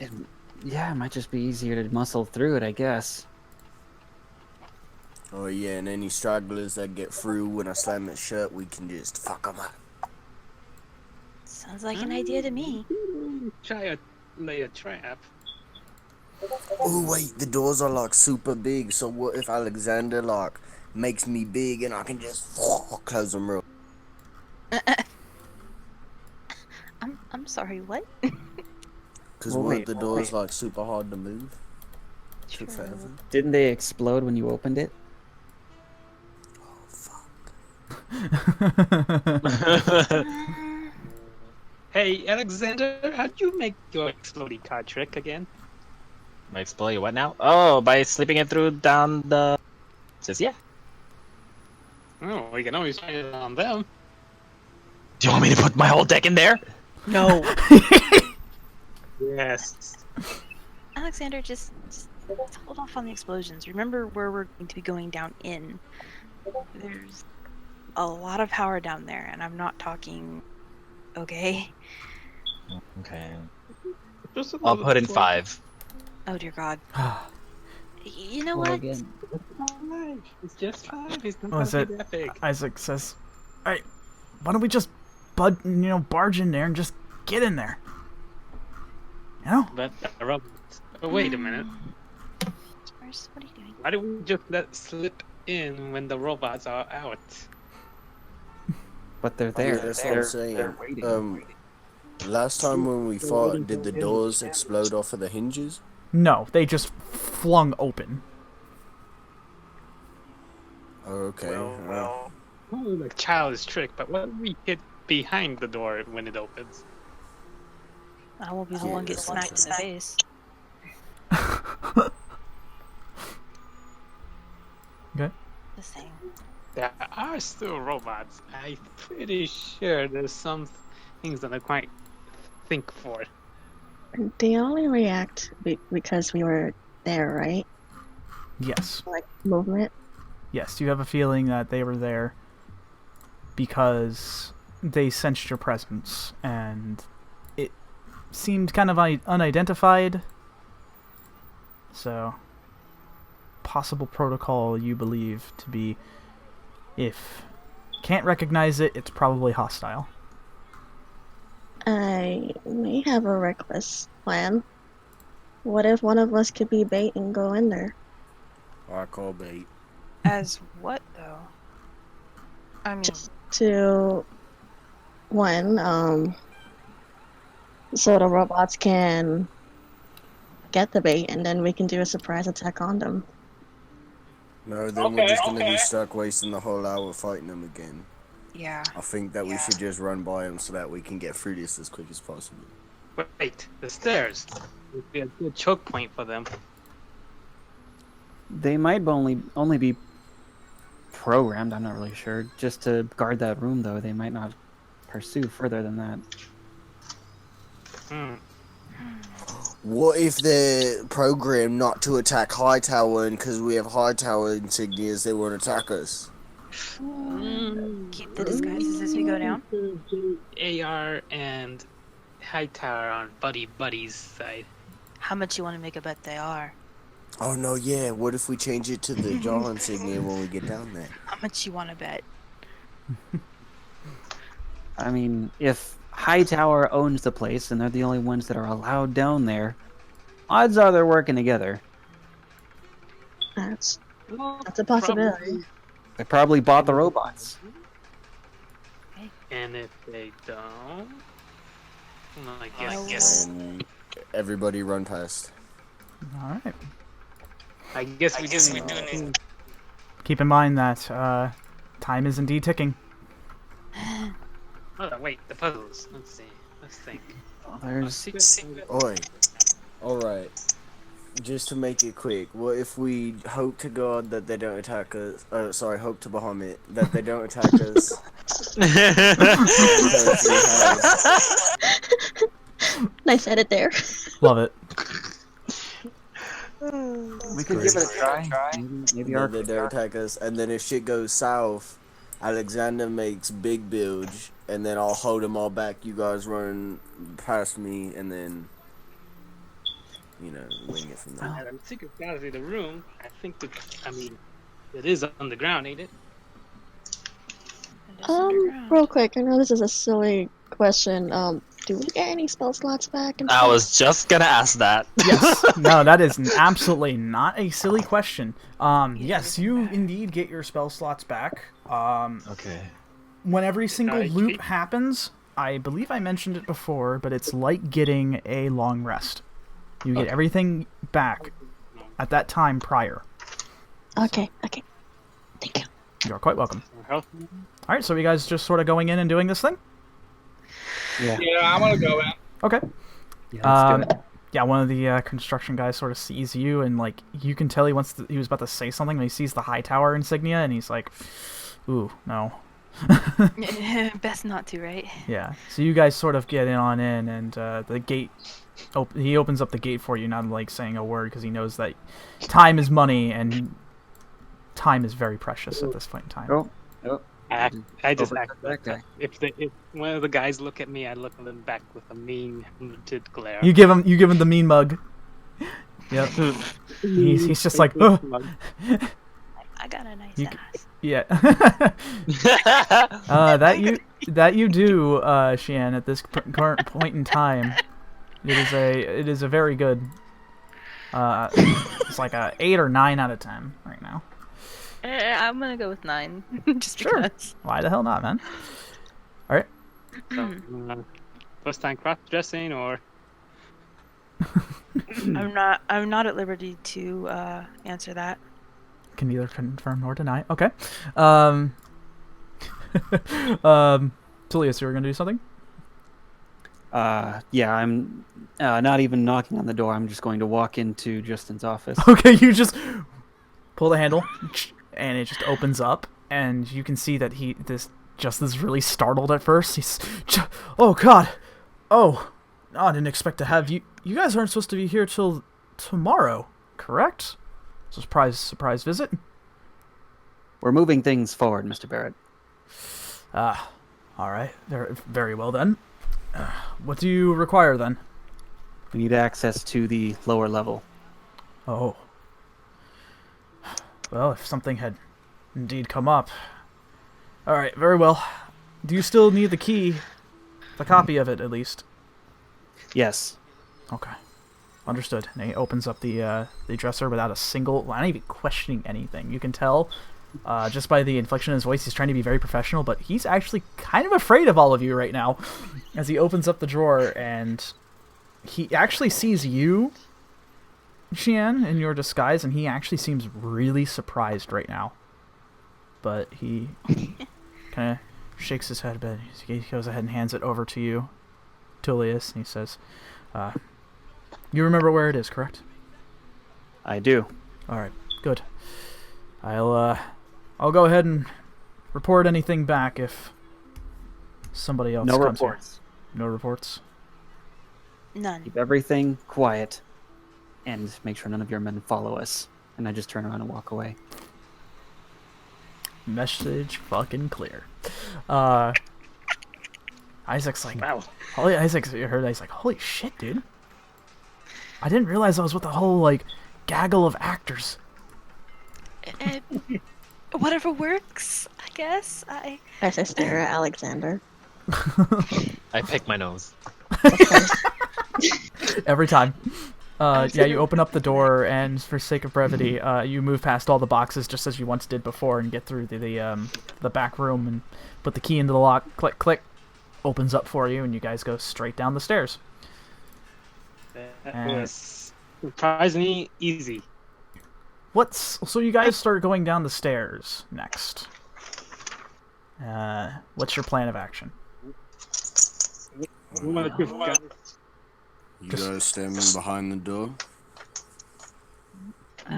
it might just be easier to muscle through it, I guess. Oh yeah, and any stragglers that get through when I slam it shut, we can just fuck them up. Sounds like an idea to me. Try to lay a trap. Oh wait, the doors are super big, so what if Alexander makes me big and I can just close them real? I'm sorry, what? Because Well, what wait, if the door's super hard to move? Took True. forever. Didn't they explode when you opened it? Oh fuck. Hey, Alexander, how'd you make your exploding card trick again? My explode what now? Oh, by slipping it through down the. Says yeah. Oh, we can always try it on them. Do you want me to put my whole deck in there? No. Yes. Alexander, just hold off on the explosions. Remember where we're going to be going down in. There's a lot of power down there, and I'm not talking. Okay. Okay. Just a I'll little put in bit. 5. Oh dear God. You You know Well, what? again, It's just 5. It's not What is gonna it? be that big. Isaac says, "All right, why don't we just barge in there and just get in there? You know? But the robots. But wait a minute. Spurs, what are you doing? Why do we just let slip in when the robots are out? but they're there. Yeah, that's what I'm They're saying. waiting. Last time when we fought, did the doors explode off of the hinges? No, they just flung open. Oh, okay. Well. The child's trick, but what if we hit behind the door when it opens? I will be the Yeah, one get that's smacked in the true. face. Okay. Just saying. There are still robots. I'm pretty sure there's some things that I quite think for. They only react because we were there, right? Yes. Like movement. Yes, you have a feeling that they were there because they sensed your presence, and it seemed kind of unidentified. So, possible protocol you believe to be, if can't recognize it, it's probably hostile. I may have a reckless plan. What if one of us could be bait and go in there? I call bait. As what though? I mean, Just to one, so the robots can get the bait, and then we can do a surprise attack on them. No, then we're just gonna be stuck wasting the whole hour fighting them again. yeah. I think that we should just run by them so that we can get through this as quick as possible. Wait, the stairs would be a good choke point for them. They might only be programmed. I'm not really sure. Just to guard that room, though, they might not pursue further than that. What if they're programmed not to attack Hightower, and because we have Hightower insignias, they won't attack us? Keep the disguises as we go down. AR and Hightower on buddy's side. How much you want to make a bet they are? Oh no, yeah. What if we change it to the jaw insignia when we get down there? How much you want to bet? I mean, if Hightower owns the place and they're the only ones that are allowed down there, odds are they're working together. That's a possibility. They probably bought the robots. And if they don't, well, I guess. And everybody run past. All right. I guess we do need. Keep in mind that time is indeed ticking. Oh wait, the puzzles. Let's see. Let's think. There's Oi. Alright. Just to make it quick, what if we hope to God that they don't attack us? Hope to Bahamut that they don't attack us. Nice edit there. Love it. we could give it a try. Maybe our They don't attack us, and then if shit goes south, Alexander makes big bilge, and then I'll hold them all back. You guys run past me, and then wing it from there. I think it's gotta be the room. I think it is underground, ain't it? Real quick, I know this is a silly question. Do we get any spell slots back? And I stuff? was just gonna ask that. Yes. No, that is absolutely not a silly question. Yes, you indeed get your spell slots back. Okay. When every single loop happens, I believe I mentioned it before, but it's like getting a long rest. You get everything back at that time prior. Okay. Thank you. You're quite welcome. Alright, so you guys just sort of going in and doing this thing? Yeah, I'm gonna go in. Okay. Yeah, let's do it. Yeah, one of the construction guys sort of sees you, and like you can tell he was about to say something, and he sees the Hightower insignia, and he's like, "Ooh, no." Best not to, right? Yeah. So you guys sort of get in, and the gate. He opens up the gate for you, not like saying a word, because he knows that time is money, and time is very precious at this point in time. Oh. I just Over act that guy. If one of the guys look at me, I look at them back with a mean, hunted glare. You give him the mean mug. Yep. He's just like, I got a nice You ass. yeah. that you do, Xian, at this current point in time. It is a very good. It's like a 8 or 9 out of 10 right now. I'm gonna go with 9, just Sure. because. Why the hell not, man? All right. First time cross dressing or I'm not at liberty to answer that. Can neither confirm nor deny. Okay. Tulius, you were gonna do something? Yeah, I'm not even knocking on the door. I'm just going to walk into Justin's office. Okay, you just pull the handle, and it just opens up, and you can see that Justin's really startled at first. He's, oh God, oh, I didn't expect to have you. You guys aren't supposed to be here till tomorrow, correct? Surprise visit. We're moving things forward, Mr. Barrett. Ah, all right, very well then. What do you require then? We need access to the lower level. Oh. Well, if something had indeed come up. Alright, very well. Do you still need the key? The copy of it, at least? Yes. Okay. Understood. And he opens up the dresser without a single... Well, not even questioning anything. You can tell, just by the inflection in his voice, he's trying to be very professional, but he's actually kind of afraid of all of you right now. As he opens up the drawer, and he actually sees you, Xian, in your disguise, and he actually seems really surprised right now. But he kind of shakes his head a bit. He goes ahead and hands it over to you, Tulius, and he says, you remember where it is, correct? I do. Alright, good. I'll go ahead and report anything back if somebody else No comes reports. here. No reports? None. Keep everything quiet, and make sure none of your men follow us. And I just turn around and walk away. Message fucking clear. Isaac's like, wow. Isaac's heard that. He's like, holy shit, dude. I didn't realize I was with a whole, like, gaggle of actors. Whatever works, I guess. I stare at Alexander. I pick my nose. Every time. Yeah, you open up the door, and for sake of brevity, you move past all the boxes just as you once did before and get through the back room and put the key into the lock. Click, click. Opens up for you, and you guys go straight down the stairs. That was surprisingly easy. So you guys start going down the stairs next. What's your plan of action? You guys standing behind the door?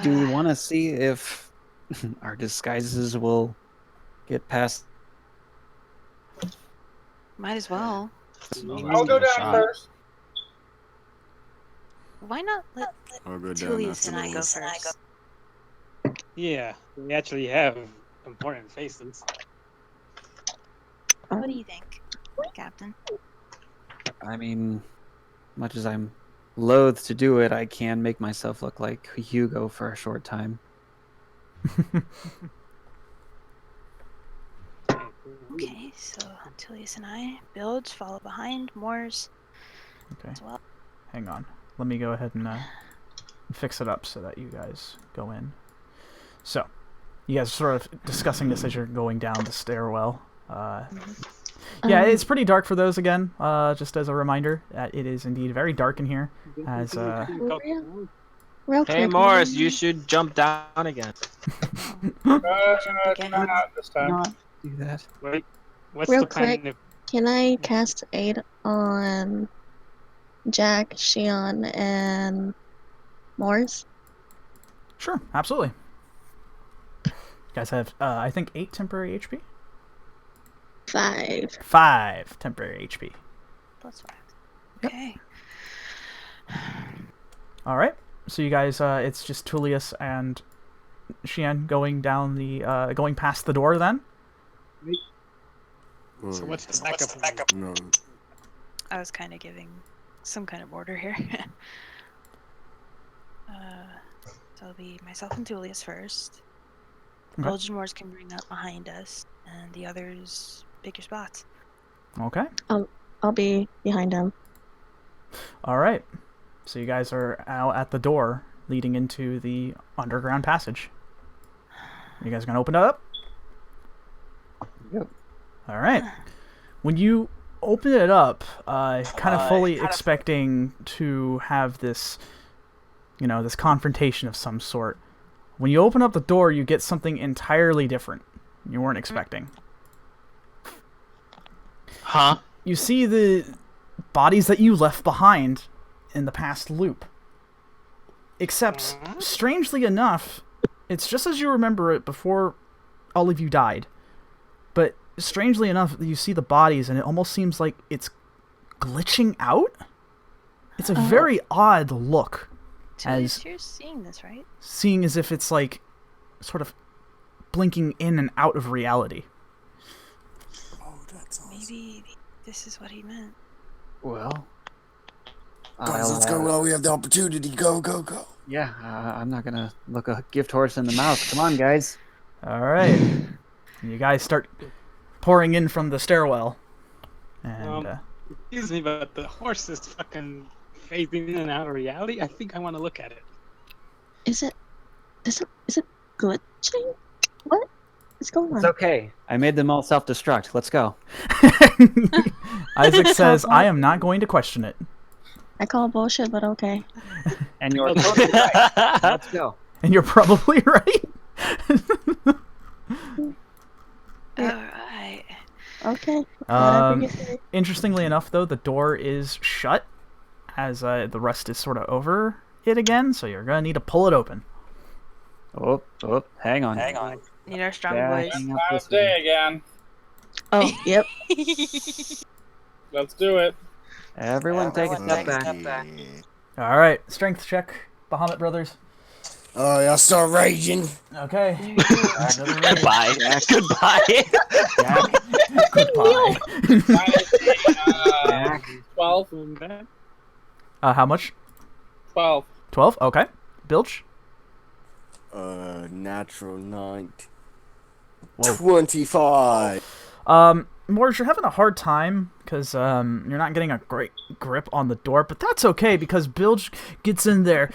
Do we want to see if our disguises will get past? might as well. I'll go down first. Why not let I'll go down Tulius after and I go those. first? Yeah, we actually have important faces. What do you think, Captain? I mean, much as I'm loath to do it, I can make myself look like Hugo for a short time. Okay, so Tulius and I build, follow behind, Moors Okay. as well. Hang on. Let me go ahead and fix it up so that you guys go in. So, you guys are sort of discussing this as you're going down the stairwell. Yeah, it's pretty dark for those again. Just as a reminder, that it is indeed very dark in here. As Real Hey, quick, Morris, you should jump down again. Not this time. Not do that. Wait, what's Real the plan? quick. Can I cast aid on Jack, Xian, and Morris? sure, absolutely. You guys have, I think, 8 temporary HP. 5. 5 temporary HP. Plus 5. Okay. All right. So you guys, it's just Tulius and Xian going down going past the door. Then. So what's the backup? No. I was kind of giving some kind of order here. So it'll be myself and Tulius first. Okay. Belgian Wars can bring that behind us, and the others pick your spots. Okay. I'll be behind him. All right. So you guys are out at the door leading into the underground passage. You guys gonna open it up? Yep. All right. When you open it up, kind of fully expecting to have this, this confrontation of some sort. When you open up the door, you get something entirely different you weren't expecting. Huh? You see the bodies that you left behind in the past loop. Except, strangely enough, it's just as you remember it before all of you died. But strangely enough, you see the bodies and it almost seems like it's glitching out. It's a very odd look. Tulius, you're seeing this, right? Seeing as if it's like sort of blinking in and out of reality. Oh, that's awesome. Maybe this is what he meant. Well, Guys, let's go while we have the opportunity. Go, go, go. Yeah, I'm not gonna look a gift horse in the mouth. Come on, guys. All right. You guys start pouring in from the stairwell. And Excuse me, but the horse is fucking phasing in and out of reality. I think I want to look at it. Is it glitching? What is going on? It's okay. I made them all self-destruct. Let's go. Isaac says, I am not going to question it. I call bullshit, but okay. And you're totally right. Let's go. And you're probably right. Alright. Okay. Whatever you say. Interestingly enough, though, the door is shut as the rust is sort of over it again, so you're going to need to pull it open. Oh, hang on. Need our strong Backing voice. up Last this way. day again. Oh, yep. Let's do it. Everyone take a step back. All right, strength check, Bahamut Brothers. Oh, y'all start raging. Okay. Goodbye. Goodbye. Goodbye. Back. 12. How much? 12. 12? Okay. Bilge? Natural 9. Whoa. 25. Morge, you're having a hard time because you're not getting a great grip on the door, but that's okay because Bilge gets in there,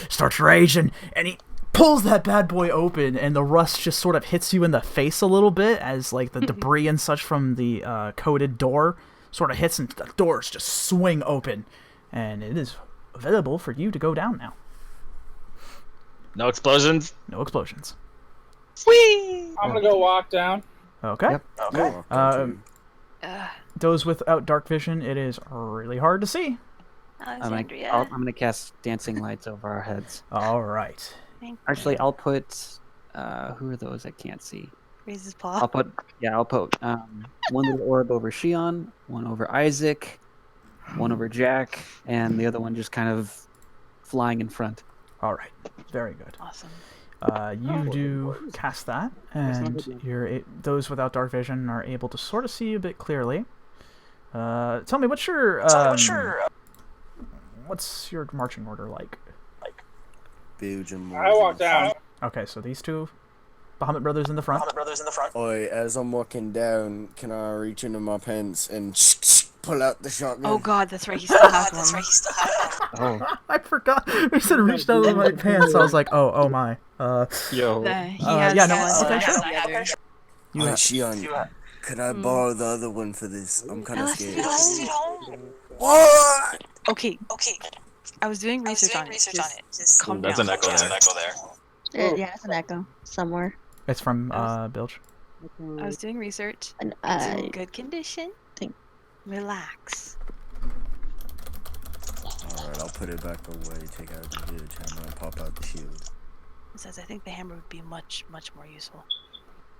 starts raging, and he pulls that bad boy open, and the rust just sort of hits you in the face a little bit as like the debris and such from the coated door sort of hits, and the doors just swing open, and it is available for you to go down now. No explosions. No explosions. Whee! I'm gonna go walk down. Okay. Yep. Okay. Those without dark vision, it is really hard to see. Alexandria. I'm gonna cast dancing lights over our heads. All right. Actually, I'll put. Who are those I can't see? Raise his paw. I'll put one little orb over Xian, one over Isaac, one over Jack, and the other one just kind of flying in front. All right. Very good. Awesome. You do cast that, and those without dark vision are able to sort of see you a bit clearly. Tell me, what's your marching order like? Belgium. I walk down. Okay, so these two Bahamut brothers in the front. Oi, as I'm walking down, can I reach into my pants and pull out the shotgun? Oh god, that's right. He still has one. Oh, I forgot. I said reached out of my pants. I was like, oh my. Yo. He has yeah, no, one, okay, I sure. have the other. You Hey, have- Xian, could I borrow the other one for this? I'm kind of Let's scared. do it. What? Okay. I was doing research on it. Just calm That's down. an echo there. Yeah, it's an echo somewhere. It's from Bilge. I was doing research. And It's in good condition. think- Relax. Alright, I'll put it back away, take out the huge hammer, and pop out the shield. It says I think the hammer would be much more useful.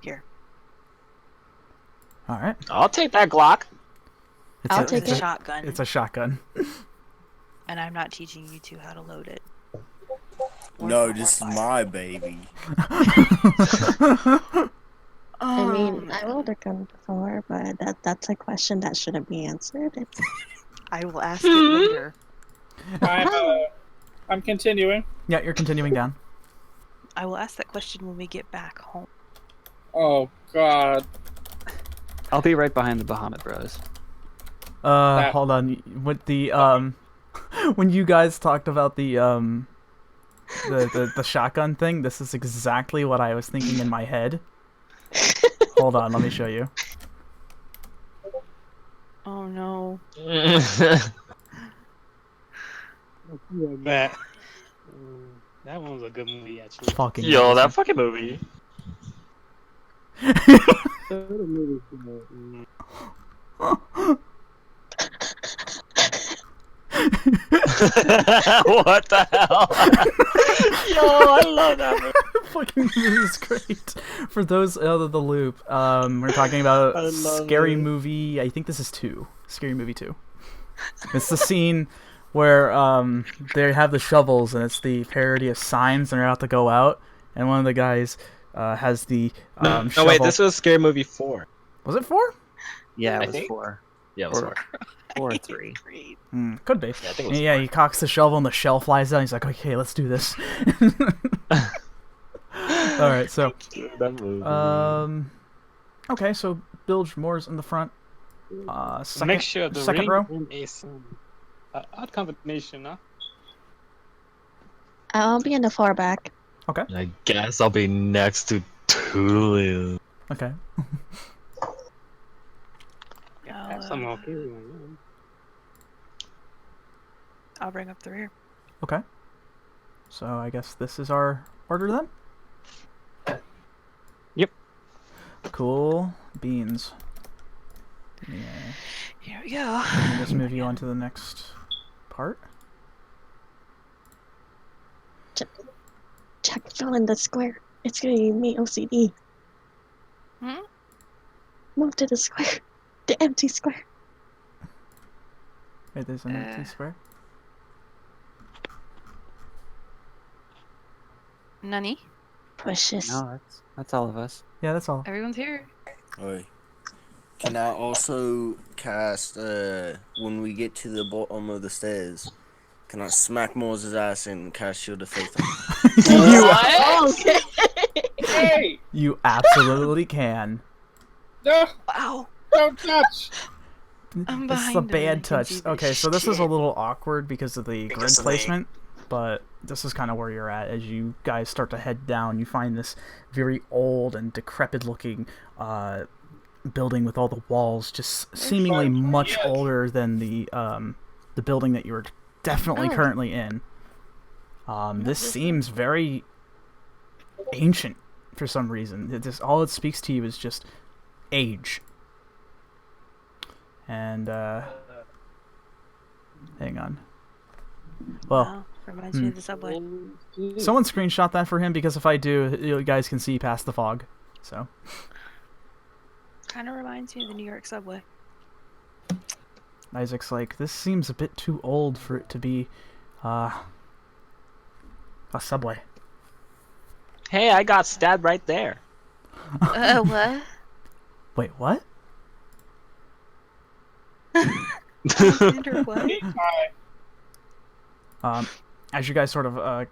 Here. All right. I'll take that Glock. I'll It's take a it. shotgun. It's a shotgun. And I'm not teaching you two how to load it. No, this is my baby. I mean, I rolled a gun before, but that's a question that shouldn't be answered. I will ask it later. I'm continuing. Yeah, you're continuing down. I will ask that question when we get back home. Oh God. I'll be right behind the Bahamut Bros. Hold on. With the when you guys talked about the shotgun thing, this is exactly what I was thinking in my head. Hold on, let me show you. Oh no. That that one was a good movie, actually. Fucking Yo, that amazing. fucking movie. What the hell? Yo, I love that movie. Fucking movie is great. For those out of the loop, we're talking about I love Scary it. Movie. I think this is 2. Scary Movie 2. It's the scene where they have the shovels and it's the parody of Signs and they're about to go out, and one of the guys has the No, shovel. wait, this was Scary Movie 4. Was it 4? Yeah, I it was think. 4. Yeah, it was Or- 4. 4 or 3. Could be. Yeah, I think it was Yeah, 4. he cocks the shovel and the shell flies out. He's like, okay, let's do this. All right, so That movie. okay, so Bilge Moore's in the front. Second, Mixture of the second ring row. and a sun. Odd combination, huh? I'll be in the far back. Okay. I guess I'll be next to Tulius. Okay. Have some okay one. I'll bring up the rear. Okay. So I guess this is our order then? Yep. Cool beans. Yeah. Here we go. Let me just move you on to the next part. Check fill in the square. It's gonna be me OCD. Hmm? Move to the square. The empty square. Wait, there's an empty square? Nani? Precious. No, that's all of us. Yeah, that's all. Everyone's here. Oi. Can I also cast, when we get to the bottom of the stairs, can I smack Moore's ass and cast Shield of Faith on him? Okay. Hey! You absolutely can. No! Wow. Don't touch! I'm This is behind a him and I bad can touch. see the Okay, so this is a shit. little awkward because of the grid placement, but this is kind of where you're at. As you guys start to head down, you find this very old and decrepit-looking building with all the walls just seemingly much older than the building that you were definitely currently in. This seems very ancient for some reason. It just all it speaks to you is just age. And hang on. Well, Wow. Reminds me of the subway. someone screenshot that for him because if I do, you guys can see past the fog. So Kind of reminds me of the New York subway. Isaac's like, this seems a bit too old for it to be a subway. Hey, I got stabbed right there. What? Wait, what? Alexander, what? As you guys sort of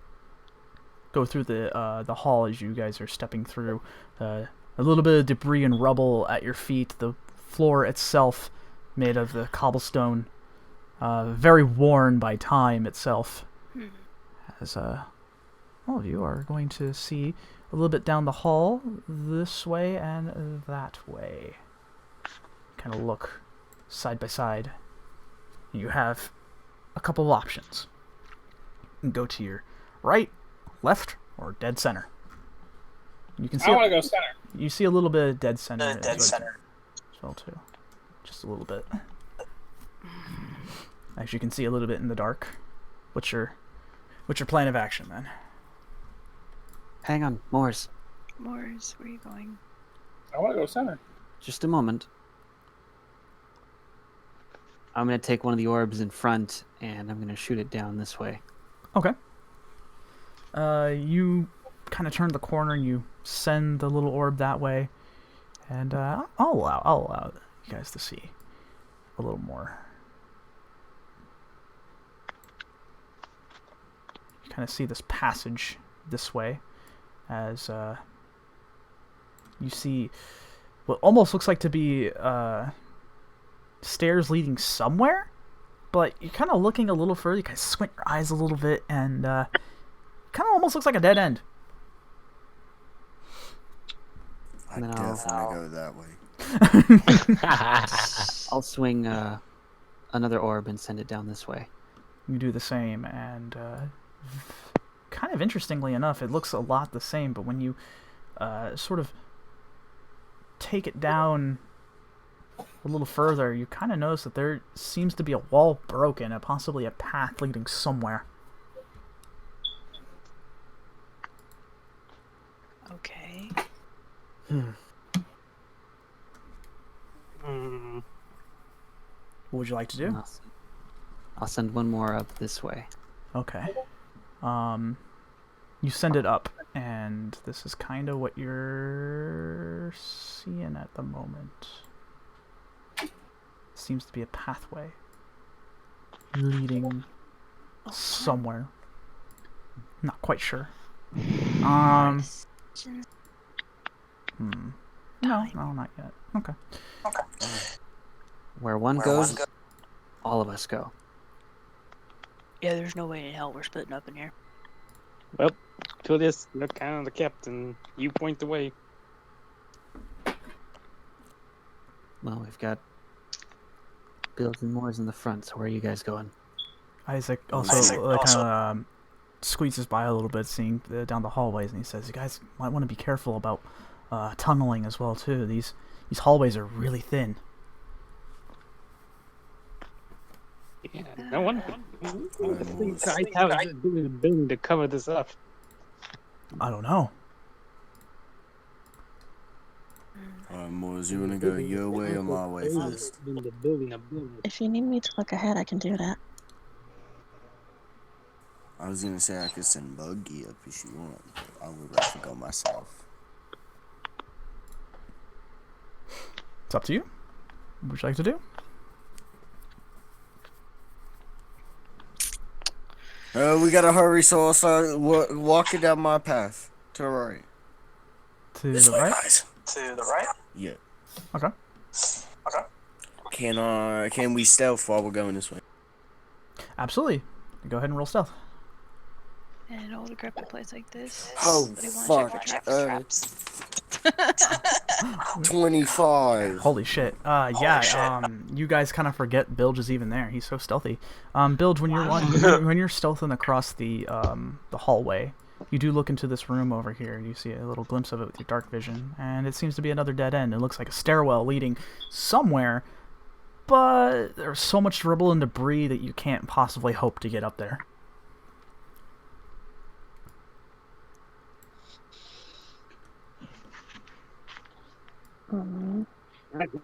go through the hall, as you guys are stepping through, a little bit of debris and rubble at your feet. The floor itself, made of the cobblestone, very worn by time itself. As all of you are going to see a little bit down the hall, this way and that way. Kind of look side by side. You have a couple of options. You can go to your right, left, or dead center. You can see. I want to go center. You see a little bit of dead center. As well too. Just a little bit. As you can see a little bit in the dark. What's your plan of action then? Hang on, Moors. Moors, where are you going? I want to go center. Just a moment. I'm going to take one of the orbs in front, and I'm going to shoot it down this way. Okay. You kind of turn the corner and you send the little orb that way, and I'll allow you guys to see a little more. kind of see this passage this way as you see what almost looks like to be stairs leading somewhere, but you're kind of looking a little further. You kind of squint your eyes a little bit, and kind of almost looks like a dead end. I No. definitely go that way. I'll swing another orb and send it down this way. You do the same, and kind of interestingly enough, it looks a lot the same, but when you sort of take it down a little further, you kind of notice that there seems to be a wall broken, and possibly a path leading somewhere. Okay. What would you like to do? I'll send one more up this way. Okay. You send it up, and this is kind of what you're seeing at the moment. Seems to be a pathway leading somewhere. Not quite sure. No, not yet. Okay. Where one goes, all of us go. Yeah, there's no way in hell we're splitting up in here. Well, Tulius, you're kind of the captain. You point the way. Well, we've got Bills and Moors in the front, so where are you guys going? Isaac also kind of squeezes by a little bit, seeing down the hallways, and he says, "You guys might want to be careful about tunneling as well too. These hallways are really thin." Yeah, no one. I think Hightower is doing a building to cover this up. I don't know. Alright, Moors, you wanna go your way or my way first? If you need me to look ahead, I can do that. I was gonna say I could send Buggy up if you want, but I would rather go myself. It's up to you. What would you like to do? We gotta hurry, so I'll start walking down my path. To the right. To the right? Guys. To the right? Yeah. Okay. Can we stealth while we're going this way? Absolutely. Go ahead and roll stealth. In an old decrepit place like this. Oh, fuck. 25. Holy shit. You guys kind of forget Bilge is even there. He's so stealthy. Bilge, when you're when you're stealthing across the hallway, you do look into this room over here. You see a little glimpse of it with your dark vision, and it seems to be another dead end. It looks like a stairwell leading somewhere, but there's so much rubble and debris that you can't possibly hope to get up there.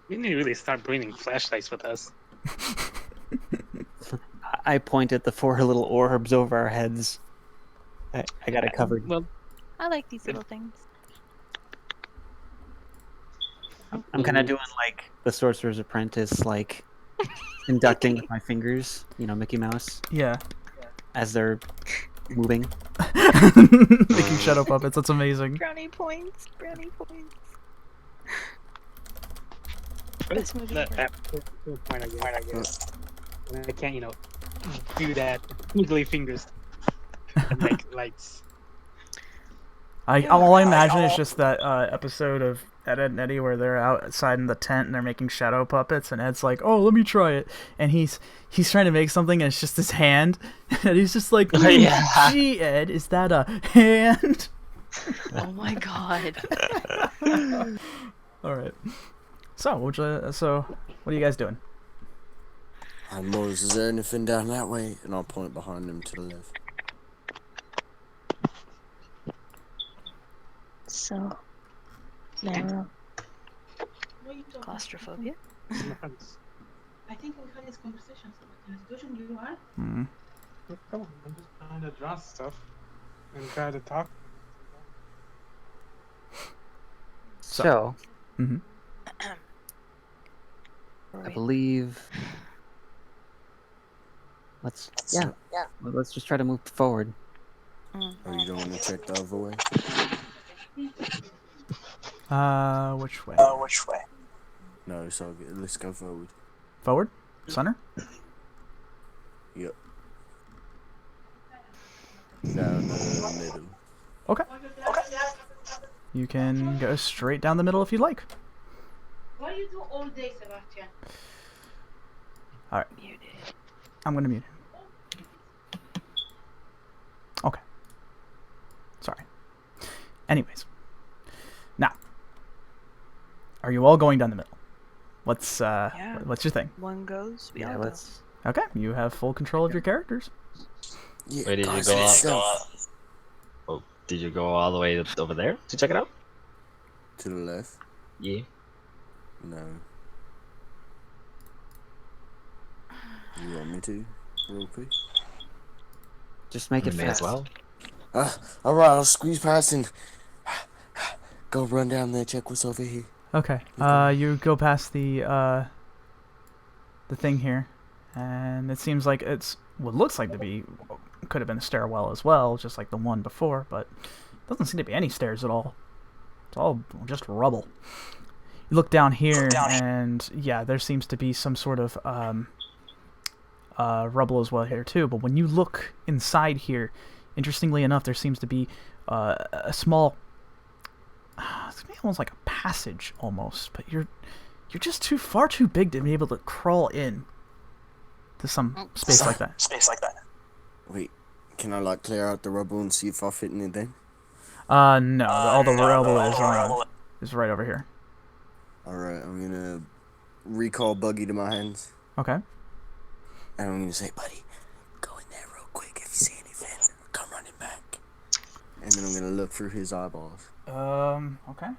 We need to really start bringing flashlights with us. I point at the 4 little orbs over our heads. I got it covered. Well, I like these little things. I'm kind of doing like the Sorcerer's Apprentice, like conducting with my fingers, Mickey Mouse, Yeah. as they're moving. Making shadow puppets. That's amazing. Brownie points. Brownie points. That's point I guess. I can't, do that. Wiggly fingers. And make lights. All I imagine is just that episode of Ed, Edd and Eddy where they're outside in the tent and they're making shadow puppets, and Ed's like, "Oh, let me try it," and he's trying to make something, and it's just his hand, and he's just like, "Gee, Ed, is that a hand?" Oh my god. All right. So, what are you guys doing? Moors, is there anything down that way? And I'll point behind him to the left. So narrow. Claustrophobia? I think we had this conversation, so in the situation you are, Hmm. Come on, I'm just trying to draw stuff and try to talk. So, Mm-hmm. I believe. Let's just try to move forward. Or you don't want to check the other way? Which way? Which way? No, it's all good. Let's go forward. Forward? Center? Yep. Down the middle. Okay. You can go straight down the middle if you'd like. What do you do all day, Sebastian? Alright. I'm gonna mute him. Okay. Sorry. Anyways. Now. Are you all going down the middle? What's your thing? One goes, we all let's. Okay, you have full control of your characters. Yeah, Wait, did you go Oh, did you go all the way over there to check it out? to the left? Yeah. No. You want me to? Real quick? Just make it May as fast. well. Alright, I'll squeeze past and go run down there, check what's over here. Okay. You go past the thing here, and it seems like it's what looks like to be could have been a stairwell as well, just like the one before, but doesn't seem to be any stairs at all. It's all just rubble. You look down here, and yeah, there seems to be some sort of rubble as well here too. But when you look inside here, interestingly enough, there seems to be a small, it's almost like a passage almost, but you're just far too big to be able to crawl in to some space like that. Wait, can I like clear out the rubble and see if I fit in it then? No, all the rubble is right over here. Alright, I'm gonna recall Buggy to my hands. Okay. And I'm gonna say, buddy, go in there real quick if you see anything. Come running back. And then I'm gonna look through his eyeballs. Okay.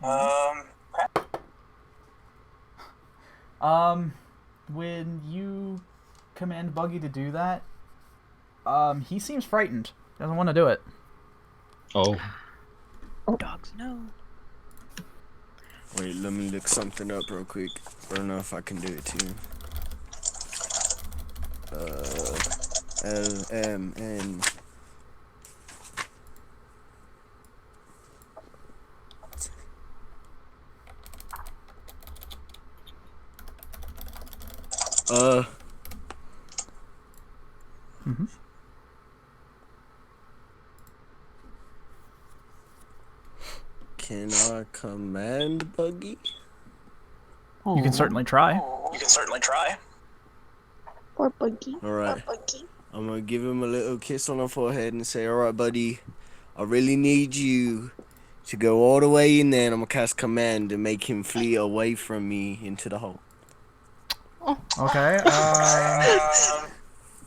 When you command Buggy to do that, he seems frightened. Doesn't want to do it. Oh. Dogs know. Wait, let me look something up real quick. I don't know if I can do it to you. LMN. Mm-hmm. Can I command Buggy? You can certainly try. Or Buggy. Alright. I'm gonna give him a little kiss on the forehead and say, alright, buddy, I really need you to go all the way in there, and I'm gonna cast command and make him flee away from me into the hole. Okay.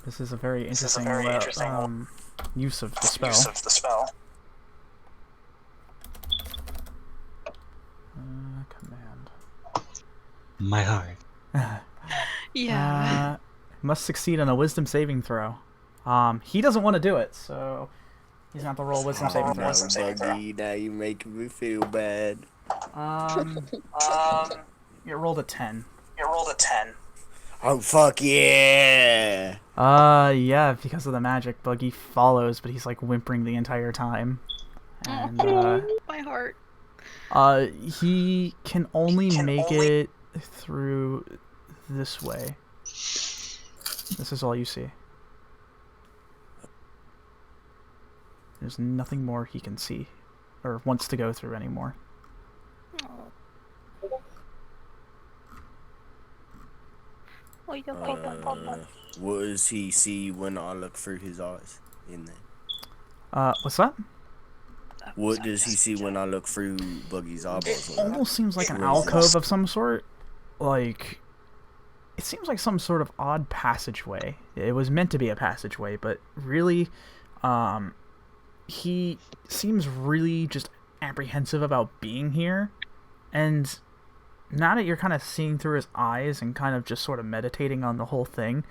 This is a very interesting use of the spell. Command. My heart. Yeah. Must succeed on a wisdom saving throw. He doesn't want to do it, so he's gonna have to roll wisdom saving throw. Buggy, now you're making me feel bad. You rolled a 10. Oh, fuck yeah! Yeah, because of the magic, Buggy follows, but he's like whimpering the entire time. And My heart. he can only make it through this way. This is all you see. There's nothing more he can see or wants to go through anymore. What does he see when I look through his eyes in there? What's that? What does he see when I look through Buggy's eyeballs? It almost seems like an alcove of some sort. Like, it seems like some sort of odd passageway. It was meant to be a passageway, but really, he seems really just apprehensive about being here. And now that you're kind of seeing through his eyes and kind of just sort of meditating on the whole thing,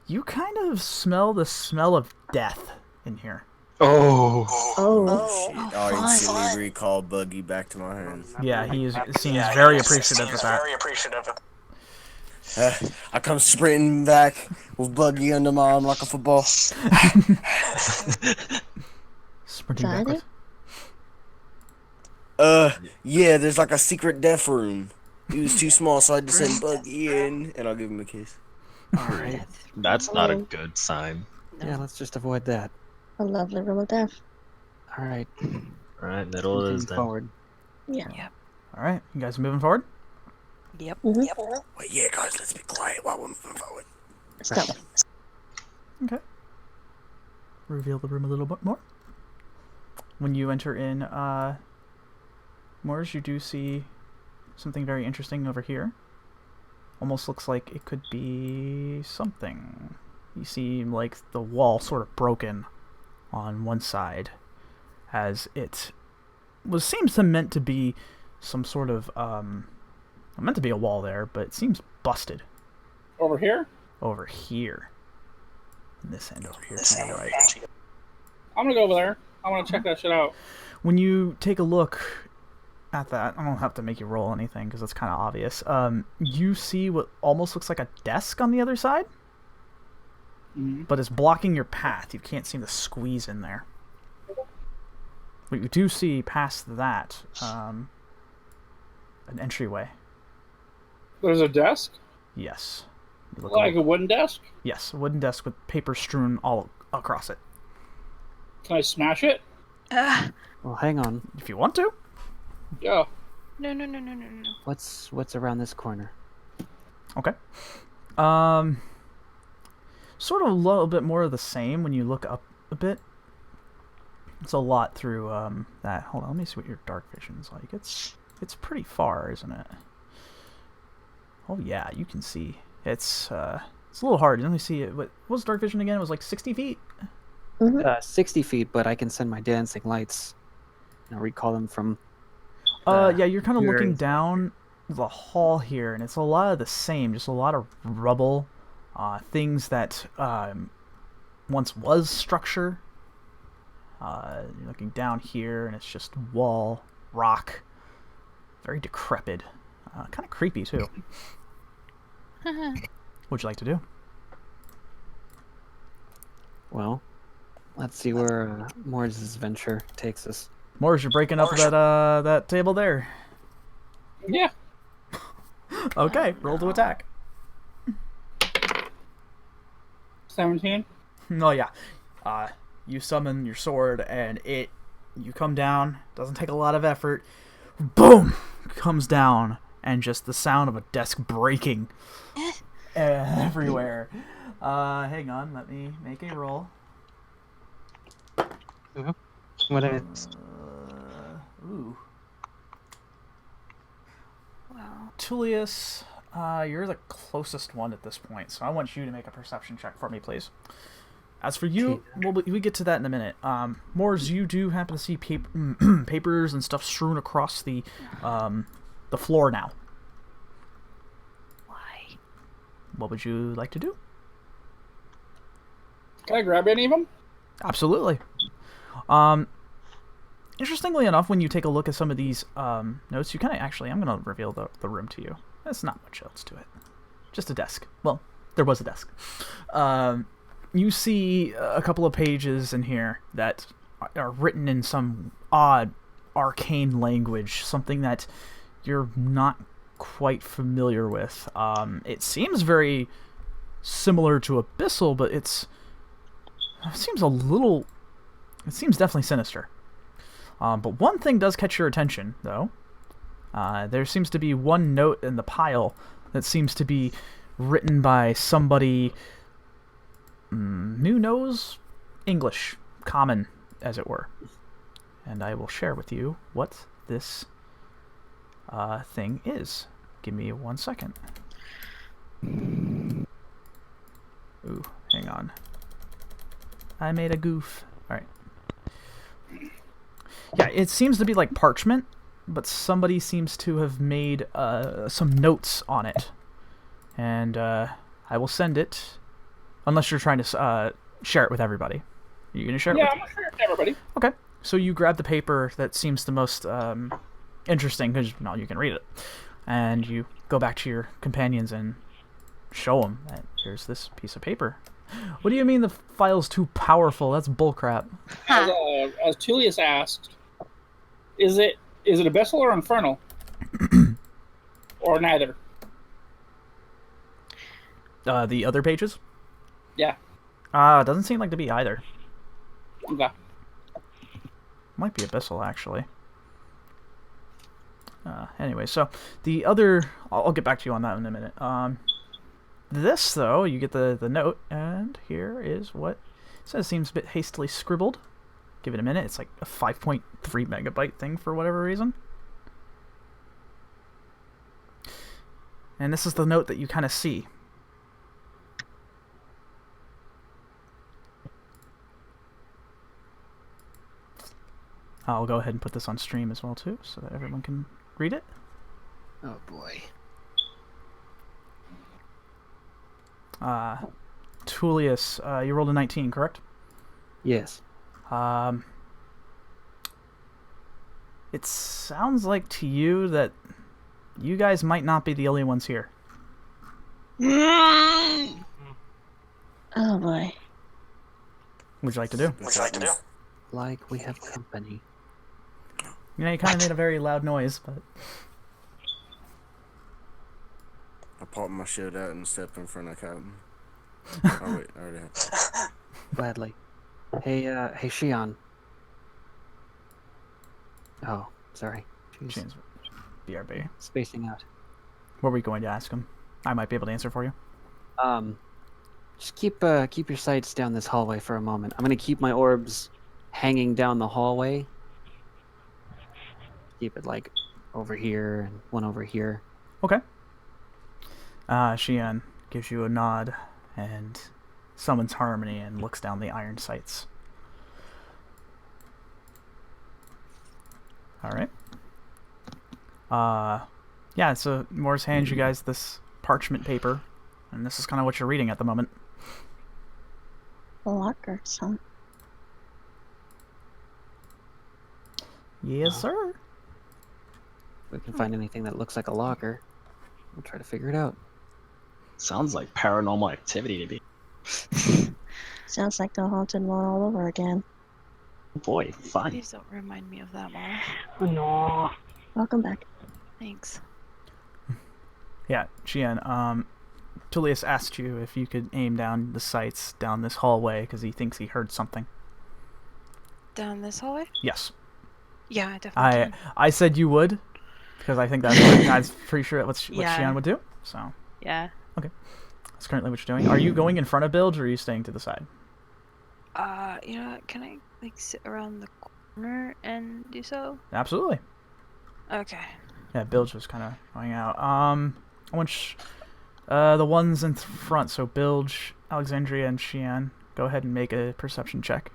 you kind of smell the smell of death in here. Oh shit. I instantly recall Buggy back to my hands. Yeah, seems very appreciative of that. I come sprinting back with Buggy under my arm like a football. sprinting Is that backwards. Yeah, there's like a secret death room. He was too small, so I had to send Buggy in, and I'll give him a kiss. All right. That's not a Oh. good sign. Yeah, let's just avoid that. A lovely room of death. All right. All right, middle Continue is then. forward. Yeah. All right, you guys are moving forward. Yep. Mhm. Wait, yeah, guys, let's be quiet while we're moving forward. Let's go. Okay. Reveal the room a little bit more. When you enter in, Moors, you do see something very interesting over here. Almost looks like it could be something. You see, like, the wall sort of broken on one side, as it seems to meant to be some sort of meant to be a wall there, but it seems busted Over here? over here. And this end over here to the right. I'm gonna go over there. I want to check that shit out. When you take a look at that, I don't have to make you roll anything because it's kind of obvious. You see what almost looks like a desk on the other side, but it's blocking your path. You can't seem to squeeze in there. But you do see past that an entryway. There's a desk? Yes. You look Like a wooden desk? Yes, a wooden desk with paper strewn all across it. Can I smash it? Well, hang on. If you want to. Yeah. No. What's around this corner? Okay. Sort of a little bit more of the same when you look up a bit. It's a lot through that. Hold on, let me see what your dark vision's like. It's pretty far, isn't it? Oh yeah, you can see. It's a little hard. Let me see it. What was dark vision again? It was like 60 feet. 60 feet, but I can send my dancing lights. Recall them from. Yeah, you're kind of here looking is- down the hall here, and it's a lot of the same. Just a lot of rubble, things that once was structure. You're looking down here, and it's just wall, rock, very decrepit, kind of creepy too. What would you like to do? Well, let's see where Moore's venture takes us. Morris, you're breaking up that table there. Yeah. Okay, roll to attack. 17. Oh yeah. You summon your sword, and you come down. Doesn't take a lot of effort. Boom! Comes down, and just the sound of a desk breaking everywhere. Hang on, let me make a roll. What is? Ooh. Wow. Tulius, you're the closest one at this point, so I want you to make a perception check for me, please. As for you, we get to that in a minute. Moors, you do happen to see papers and stuff strewn across the floor now. Why? What would you like to do? Can I grab any of them? Absolutely. Interestingly enough, when you take a look at some of these notes, you kind of actually, I'm going to reveal the room to you. There's not much else to it. Just a desk. Well, there was a desk. You see a couple of pages in here that are written in some odd, arcane language, something that you're not quite familiar with. It seems very similar to Abyssal, but it seems definitely sinister. But one thing does catch your attention, though. There seems to be one note in the pile that seems to be written by somebody who knows English, common, as it were. And I will share with you what this thing is. Give me 1 second. Ooh, hang on. I made a goof. Alright. Yeah, it seems to be like parchment, but somebody seems to have made some notes on it. And I will send it, unless you're trying to share it with everybody. Are you going to share it Yeah, with I'm gonna share it with everybody. Okay. So you grab the paper that seems the most interesting, because you can read it. And you go back to your companions and show them that here's this piece of paper. What do you mean the file's too powerful? That's bullcrap. As Tulius asked, is it Abyssal or Infernal? Or neither? The other pages? Yeah. Doesn't seem like to be either. Okay. Might be Abyssal, actually. Anyway, so the other... I'll get back to you on that in a minute. This, though, you get the note, and here is what it says. Seems a bit hastily scribbled. Give it a minute. It's like a 5.3 megabyte thing for whatever reason. And this is the note that you kind of see. I'll go ahead and put this on stream as well, too, so that everyone can read it. Oh boy. Tulius, you rolled a 19, correct? Yes. It sounds like to you that you guys might not be the only ones here. Oh boy. What'd you like to do? Like we have company. You know, you kind of made a very loud noise, but... I pop my shield out and step in front of Captain. Oh wait, I already have. Gladly. Hey, Xian. Oh, sorry. Jeez. James, BRB. Spacing out. What were we going to ask him? I might be able to answer for you. Just keep your sights down this hallway for a moment. I'm gonna keep my orbs hanging down the hallway. Keep it like over here and one over here. Okay. Xian gives you a nod and summons Harmony and looks down the iron sights. Alright. Yeah, so Morris hands you guys this parchment paper, and this is kind of what you're reading at the moment. Lockers, huh? Yes, sir. If we can find anything that looks like a locker, we'll try to figure it out. Sounds like paranormal activity to me. Sounds like the haunted one all over again. Boy, fun. Please don't remind me of that, Mom. No. Welcome back. Thanks. Yeah, Xian, Tullius asked you if you could aim down the sights down this hallway because he thinks he heard something. Down this hallway? Yes. Yeah, I definitely can. I said you would because I think that's what I'm pretty sure that's what Yeah. Xian would do. So Yeah. that's currently what you're doing. Are you going in front of Bilge or are you staying to the side? You know what? Can I like sit around the corner and do so? Absolutely. Okay. Yeah, Bilge was kind of going out. I want the ones in front. So Bilge, Alexandria, and Xian. Go ahead and make a perception check.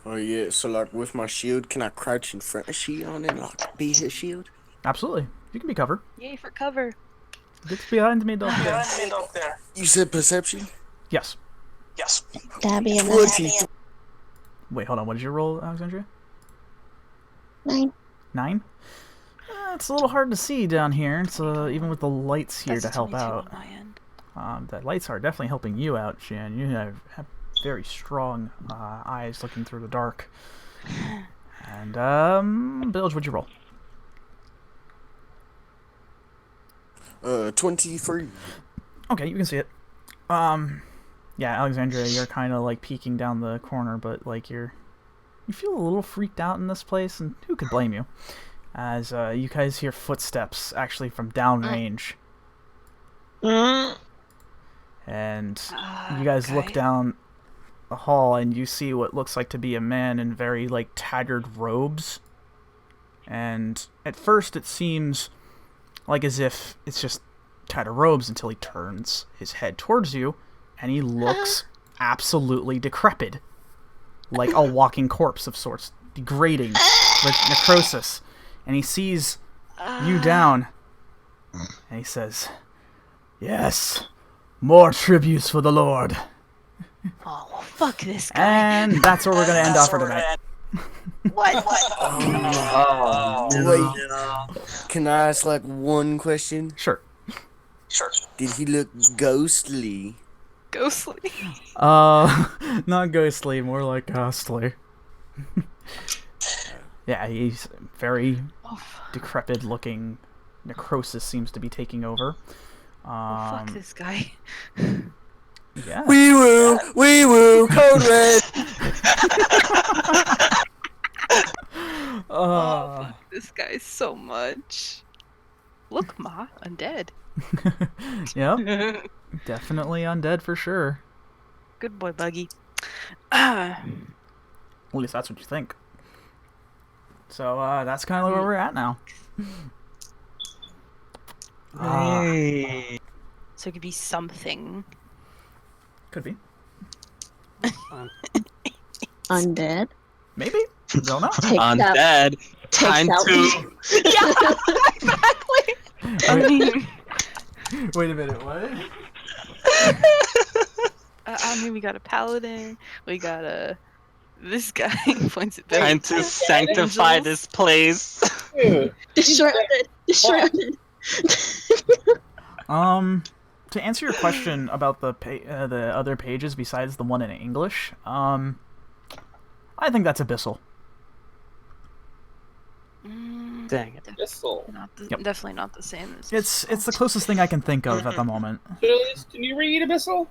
Oh yeah, so like with my shield, can I crouch in front of Xian and like be his shield? Absolutely. You can be covered. Yay for cover. Get behind me, don't there. You said perception? Yes. That'd be a 20. Wait, hold on. What did you roll, Alexandria? 9. 9? It's a little hard to see down here, so even with the lights here That's to help 22 out. on my end. The lights are definitely helping you out, Xian. You have very strong eyes looking through the dark. And, Bilge, what'd you roll? 23. Okay, you can see it. Yeah, Alexandria, you're kind of like peeking down the corner, but like you feel a little freaked out in this place, and who could blame you? As you guys hear footsteps actually from downrange. And you guys look down the hall and you see what looks like to be a man in very like tattered robes. And at first it seems like as if it's just tattered robes until he turns his head towards you and he looks absolutely decrepit. Like a walking corpse of sorts, degrading with necrosis. And he sees you down and he says, "Yes, more tributes for the Lord." Oh, well, fuck this guy. And that's where we're going to end off for tonight. What? Wait. Can I ask like one question? Sure. Did he look ghostly? Ghostly. Not ghostly, more like ghastly. Yeah, he's very decrepit looking. Necrosis seems to be taking over. Fuck this guy. Yeah. Wee woo, code red. Fuck this guy so much. Look, Ma, undead. Yep. Definitely undead for sure. Good boy, Buggy. At least that's what you think. So that's kind of where we're at now. Hey. So it could be something. Could be. Undead. Maybe. Don't know. Undead. Time to. Yeah, exactly. I mean, wait a minute. What? I mean, we got a paladin. We got a. This guy points it back. Time to sanctify this place. Dude, Shrouded. To answer your question about the other pages besides the one in English, I think that's Abyssal. Dang it. Abyssal. Definitely not the same as. It's the closest thing I can think of at the moment. Julius, can you read Abyssal?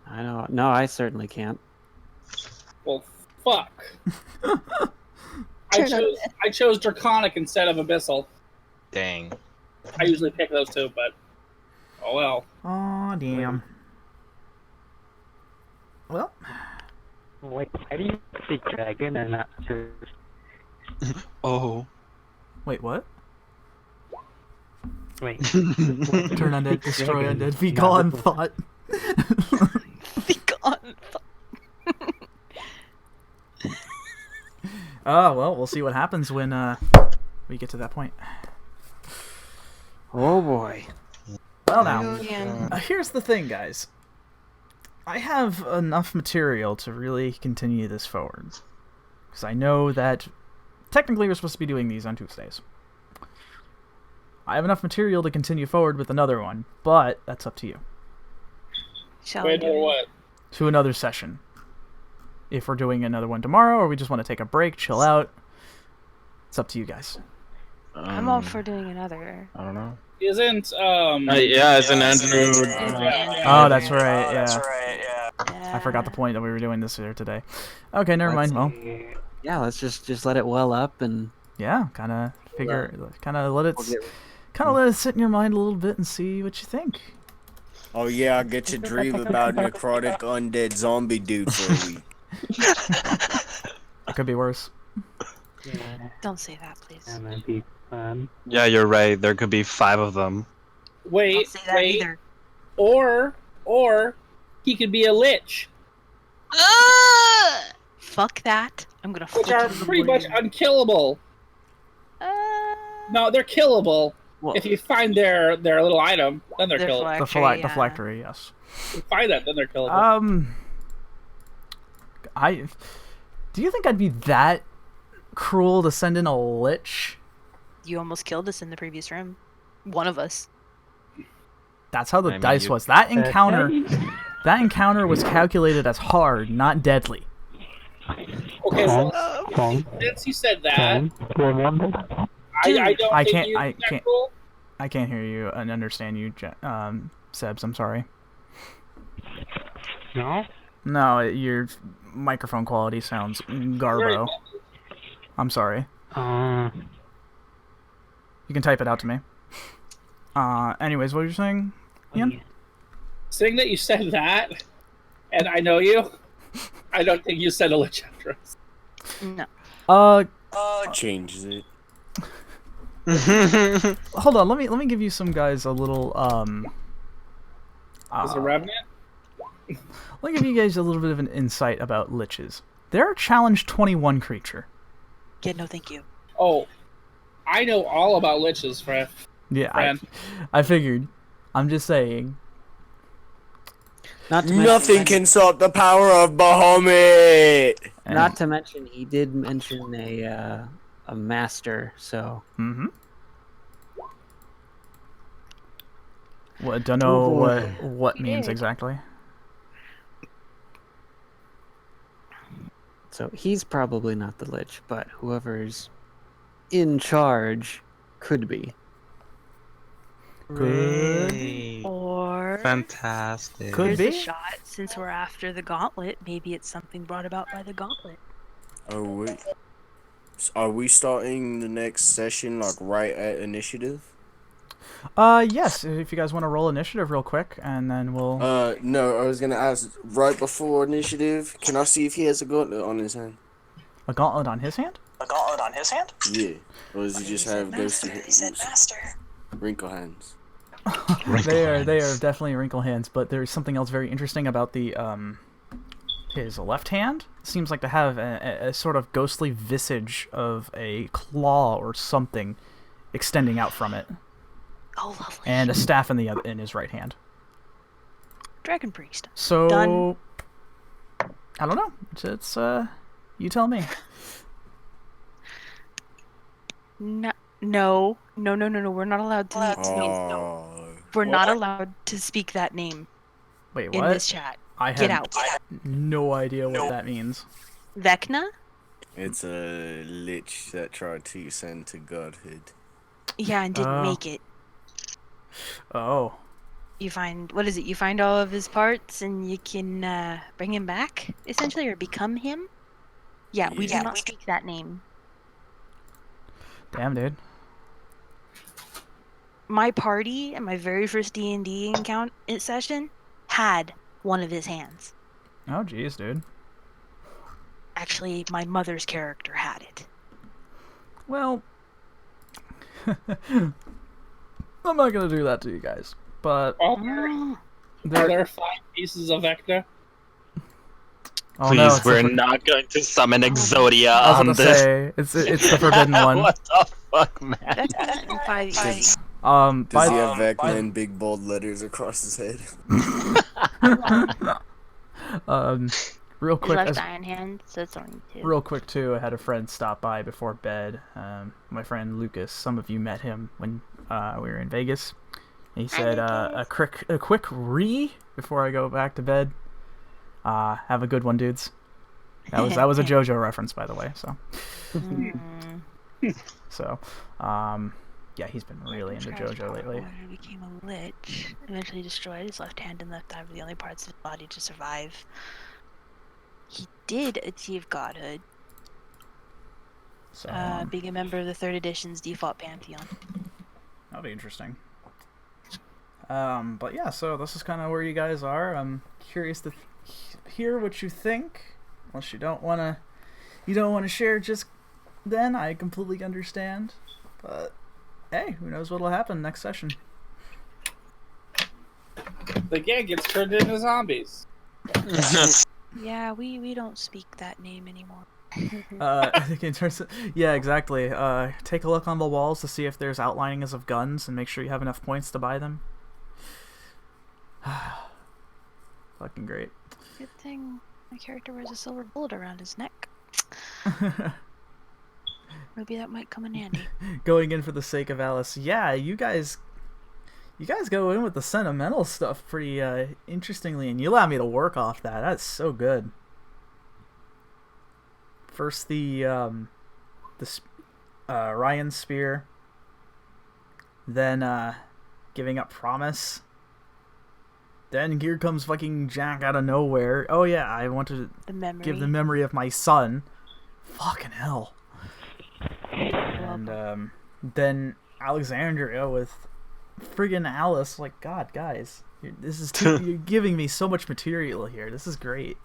I know. No, I certainly can't. Well, fuck. I chose Draconic instead of Abyssal. Dang. I usually pick those two, but oh well. Aw, damn. Well. Wait, why do you say dragon and not just... Oh. Wait, what? Wait. Turn undead, destroy undead, be gone, thought. Be gone, thought. Well, we'll see what happens when we get to that point. Oh boy. Well now, here's the thing, guys. I have enough material to really continue this forward. Because I know that technically we're supposed to be doing these on Tuesdays. I have enough material to continue forward with another one, but that's up to you. Wait, or what? To another session. If we're doing another one tomorrow, or we just want to take a break, chill out. It's up to you guys. I'm all for doing another. I don't know. Isn't yeah, isn't Andrew? Oh, that's right. Yeah. I forgot the point that we were doing this here today. Okay, never mind. Well, yeah, let's just let it well up and yeah, kind of let it sit in your mind a little bit and see what you think. Oh yeah, I get to dream about necrotic undead zombie dude for a week. It could be worse. Don't say that, please. That might be fun. Yeah, you're right. There could be 5 of them. Wait, Don't say that either. Or he could be a lich, Fuck that. I'm gonna. which are pretty much unkillable. No, they're killable. Well, If you find their little item, then they're killable. The phylactery, yes. If you find that, then they're killable. Do you think I'd be that cruel to send in a lich? You almost killed us in the previous room. One of us. That's how the dice was. That encounter was calculated as hard, not deadly. Okay, well, since you said that, I can't hear you and understand you, Sebs. I'm sorry. No? No, your microphone quality sounds garbo. I'm sorry. You can type it out to me. Anyways, what were you saying, Ian? Saying that you said that, and I know you, I don't think you said a lich after us. No. Changes it. Hold on, let me give you some guys a little Is it Revenant? Let me give you guys a little bit of an insight about liches. They're a challenge 21 creature. Yeah, no, thank you. Oh, I know all about liches, friend. Yeah, I figured. I'm just saying. Nothing can stop the power of Bahamut. Not to mention, he did mention a master, so. Well, don't know boy. what You means did. exactly. So he's probably not the Lich, but whoever's in charge could be. Great. Or Fantastic. Could there's be. a shot, since we're after the gauntlet, maybe it's something brought about by the gauntlet. Oh wait. Are we starting the next session like right at initiative? Yes. If you guys want to roll initiative real quick, and then we'll. No. I was gonna ask right before initiative. Can I see if he has a gauntlet on his hand? A gauntlet on his hand? Yeah. Or does he just have ghosty Master. wrinkle hands? They are definitely wrinkle hands, but there's something else very interesting about the his left hand. Seems like to have a sort of ghostly visage of a claw or something extending out from it, Oh, lovely. and a staff in his right hand. Dragon Priest. So Done. I don't know. It's you tell me. No. We're not allowed to. Oh. We're not allowed to speak that name Wait, what? in this chat. I Get have out. no idea what that means. Vecna? It's a lich that tried to ascend to godhood. Yeah, and didn't make it. Oh. You find, what is it? You find all of his parts and you can bring him back, essentially, or become him? Yeah, we do not speak that name. Damn, dude. My party and my very first D&D session had one of his hands. Oh, jeez, dude. Actually, my mother's character had it. Well, I'm not gonna do that to you guys, but Are there 5 pieces of Vecna? Oh, Please, no, it's we're not going to summon Exodia I was on gonna this. say it's the forbidden one. What the fuck, man? That's not in 5 easy. Does he have Vecna in big bold letters across his head? Real quick, His left iron hand, so it's only 2. real quick too. I had a friend stop by before bed. My friend Lucas. Some of you met him when we were in Vegas. He said a quick before I go back to bed. Have a good one, dudes. That was a JoJo reference, by the way. So, yeah, he's been really into JoJo lately. He became a lich. Eventually destroyed his left hand and left eye were the only parts of his body to survive. He did achieve godhood. So, being a member of the 3rd edition's default pantheon. That'll be interesting. But yeah, so this is kind of where you guys are. I'm curious to hear what you think. Unless you don't wanna share just then, I completely understand. But hey, who knows what'll happen next session? The gang gets turned into zombies. Yeah, we don't speak that name anymore. I think in terms of, yeah, exactly. Take a look on the walls to see if there's outlinings of guns, and make sure you have enough points to buy them. Fucking great. Good thing my character wears a silver bullet around his neck. Maybe that might come in handy. Going in for the sake of Alice. Yeah, you guys go in with the sentimental stuff pretty interestingly, and you allow me to work off that. That's so good. First the Ryan's spear, then giving up promise. Then here comes fucking Jack out of nowhere. Oh yeah, I want to give the memory of my son. Fucking hell. And then Alexandria with friggin' Alice. Like, God, guys, you're giving me so much material here. This is great.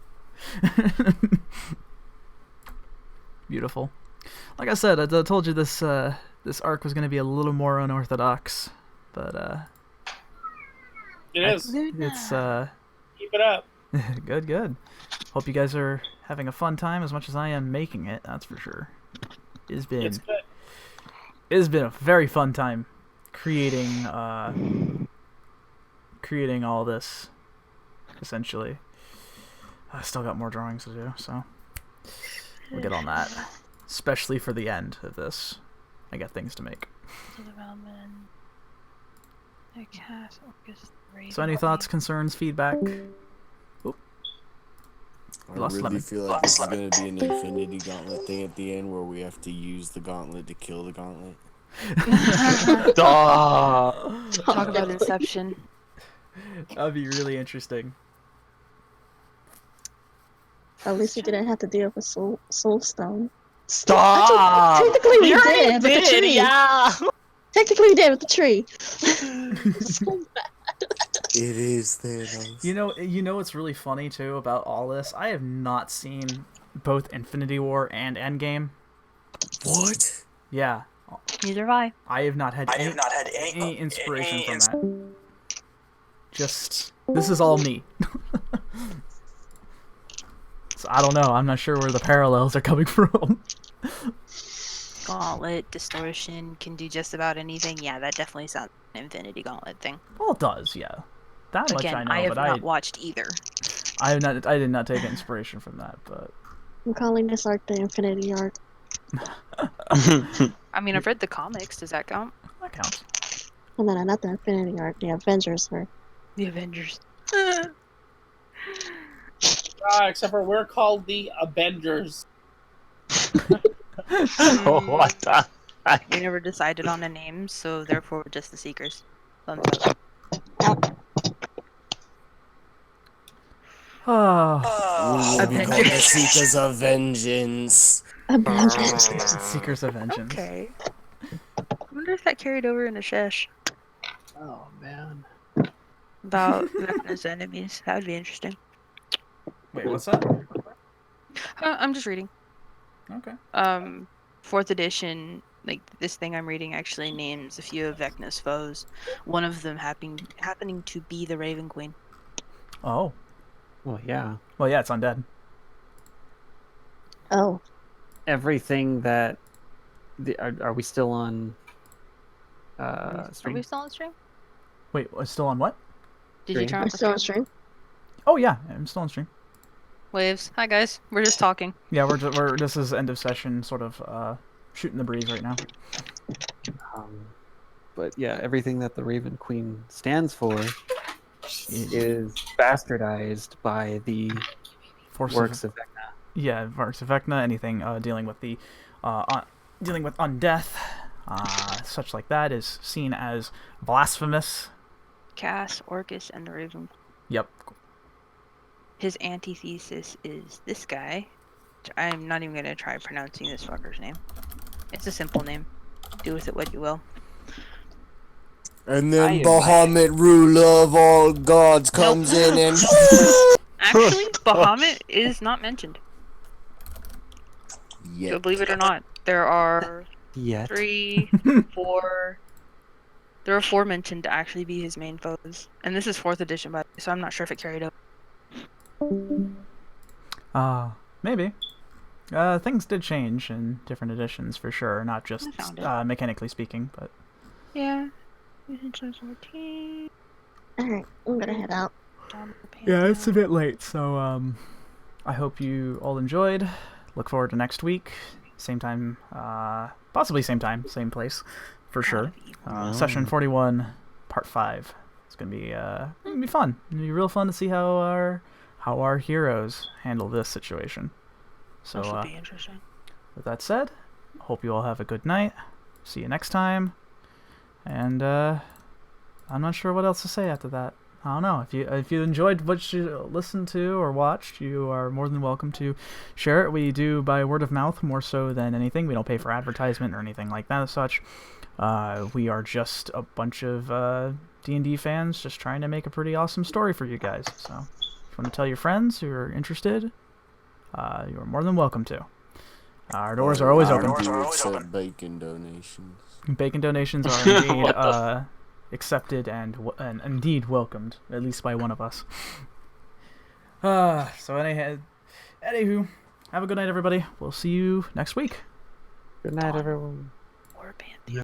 Beautiful. Like I said, I told you this arc was going to be a little more unorthodox, but it is. It's keep it up. Good. Hope you guys are having a fun time as much as I am making it. That's for sure. It's been a very fun time creating all this. Essentially, I still got more drawings to do, so we'll get on that. Especially for the end of this, I got things to make. So any thoughts, concerns, feedback? Oop. I Lost really lemon. feel like this is going to be an infinity gauntlet thing at the end where we have to use the gauntlet to kill the gauntlet. Talk about Inception. That'd be really interesting. At least we didn't have to deal with soul stone. Stop! Actually, technically we You already did with the did, tree. yeah! Technically we did with the tree. It is Thanos. You know what's really funny too about all this? I have not seen both Infinity War and Endgame. What? Yeah. Neither have I. I have not had any inspiration from that. Just this is all me. So I don't know. I'm not sure where the parallels are coming from. Gauntlet, distortion, can do just about anything. Yeah, that definitely sounds like an Infinity Gauntlet thing. Well, it does, yeah. That much Again, I know, I have but not watched either. I did not take inspiration from that, but I'm calling this arc the Infinity arc. I mean, I've read the comics. Does that count? That counts. Oh, no, not the Infinity arc. The Avengers arc. The Avengers. Except for we're called the Avengers. What the heck? We never decided on a name, so therefore we're just the Seekers. Thumbs up. Oh. We will become the Seekers of Vengeance. Seekers of Vengeance. Okay. I wonder if that carried over into Shesh. Oh man. About Vecna's enemies. That would be interesting. Wait, what's that? I'm just reading. Okay. 4th edition, like this thing I'm reading actually names a few of Vecna's foes. One of them happening to be the Raven Queen. Oh. Well, yeah. Well, yeah, it's undead. Oh. Everything that... Are we still on stream? Are we still on stream? Wait, it's still on what? Did you turn I'm off still on the stream. Oh yeah, I'm still on stream. Waves? Hi guys, we're just talking. Yeah, this is end of session, sort of shooting the breeze right now. But yeah, everything that the Raven Queen stands for is bastardized by the works of Vecna. Yeah, works of Vecna. Anything dealing with the dealing with undeath, such like that, is seen as blasphemous. Cass, Orcus, and the Raven. Yep. His antithesis is this guy. I'm not even going to try pronouncing this fucker's name. It's a simple name. Do with it what you will. And then Bahamut, ruler of all gods, comes in and... Actually, Bahamut is not mentioned. Yet. So believe it or not, there are Yet. 3, 4... There are 4 mentioned to actually be his main foes. And this is 4th edition, by the way, so I'm not sure if it carried over. Maybe. Things did change in different editions for sure, not just mechanically speaking, but yeah. Alright, I'm gonna head out. Yeah, it's a bit late, so I hope you all enjoyed. Look forward to next week, same time, possibly same time, same place, for sure. Session 41, part 5. It's gonna be fun. It's gonna be real fun to see how our heroes handle this situation. So, that should be interesting. With that said, hope you all have a good night. See you next time. And I'm not sure what else to say after that. I don't know. If you enjoyed what you listened to or watched, you are more than welcome to share it. We do by word of mouth more so than anything. We don't pay for advertisement or anything like that as such. We are just a bunch of D&D fans just trying to make a pretty awesome story for you guys. So if you want to tell your friends who are interested, you are more than welcome to. Our doors are always open. Accept bacon donations. Bacon donations are indeed accepted and indeed welcomed, at least by one of us. So anywho, have a good night, everybody. We'll see you next week. Good night, everyone.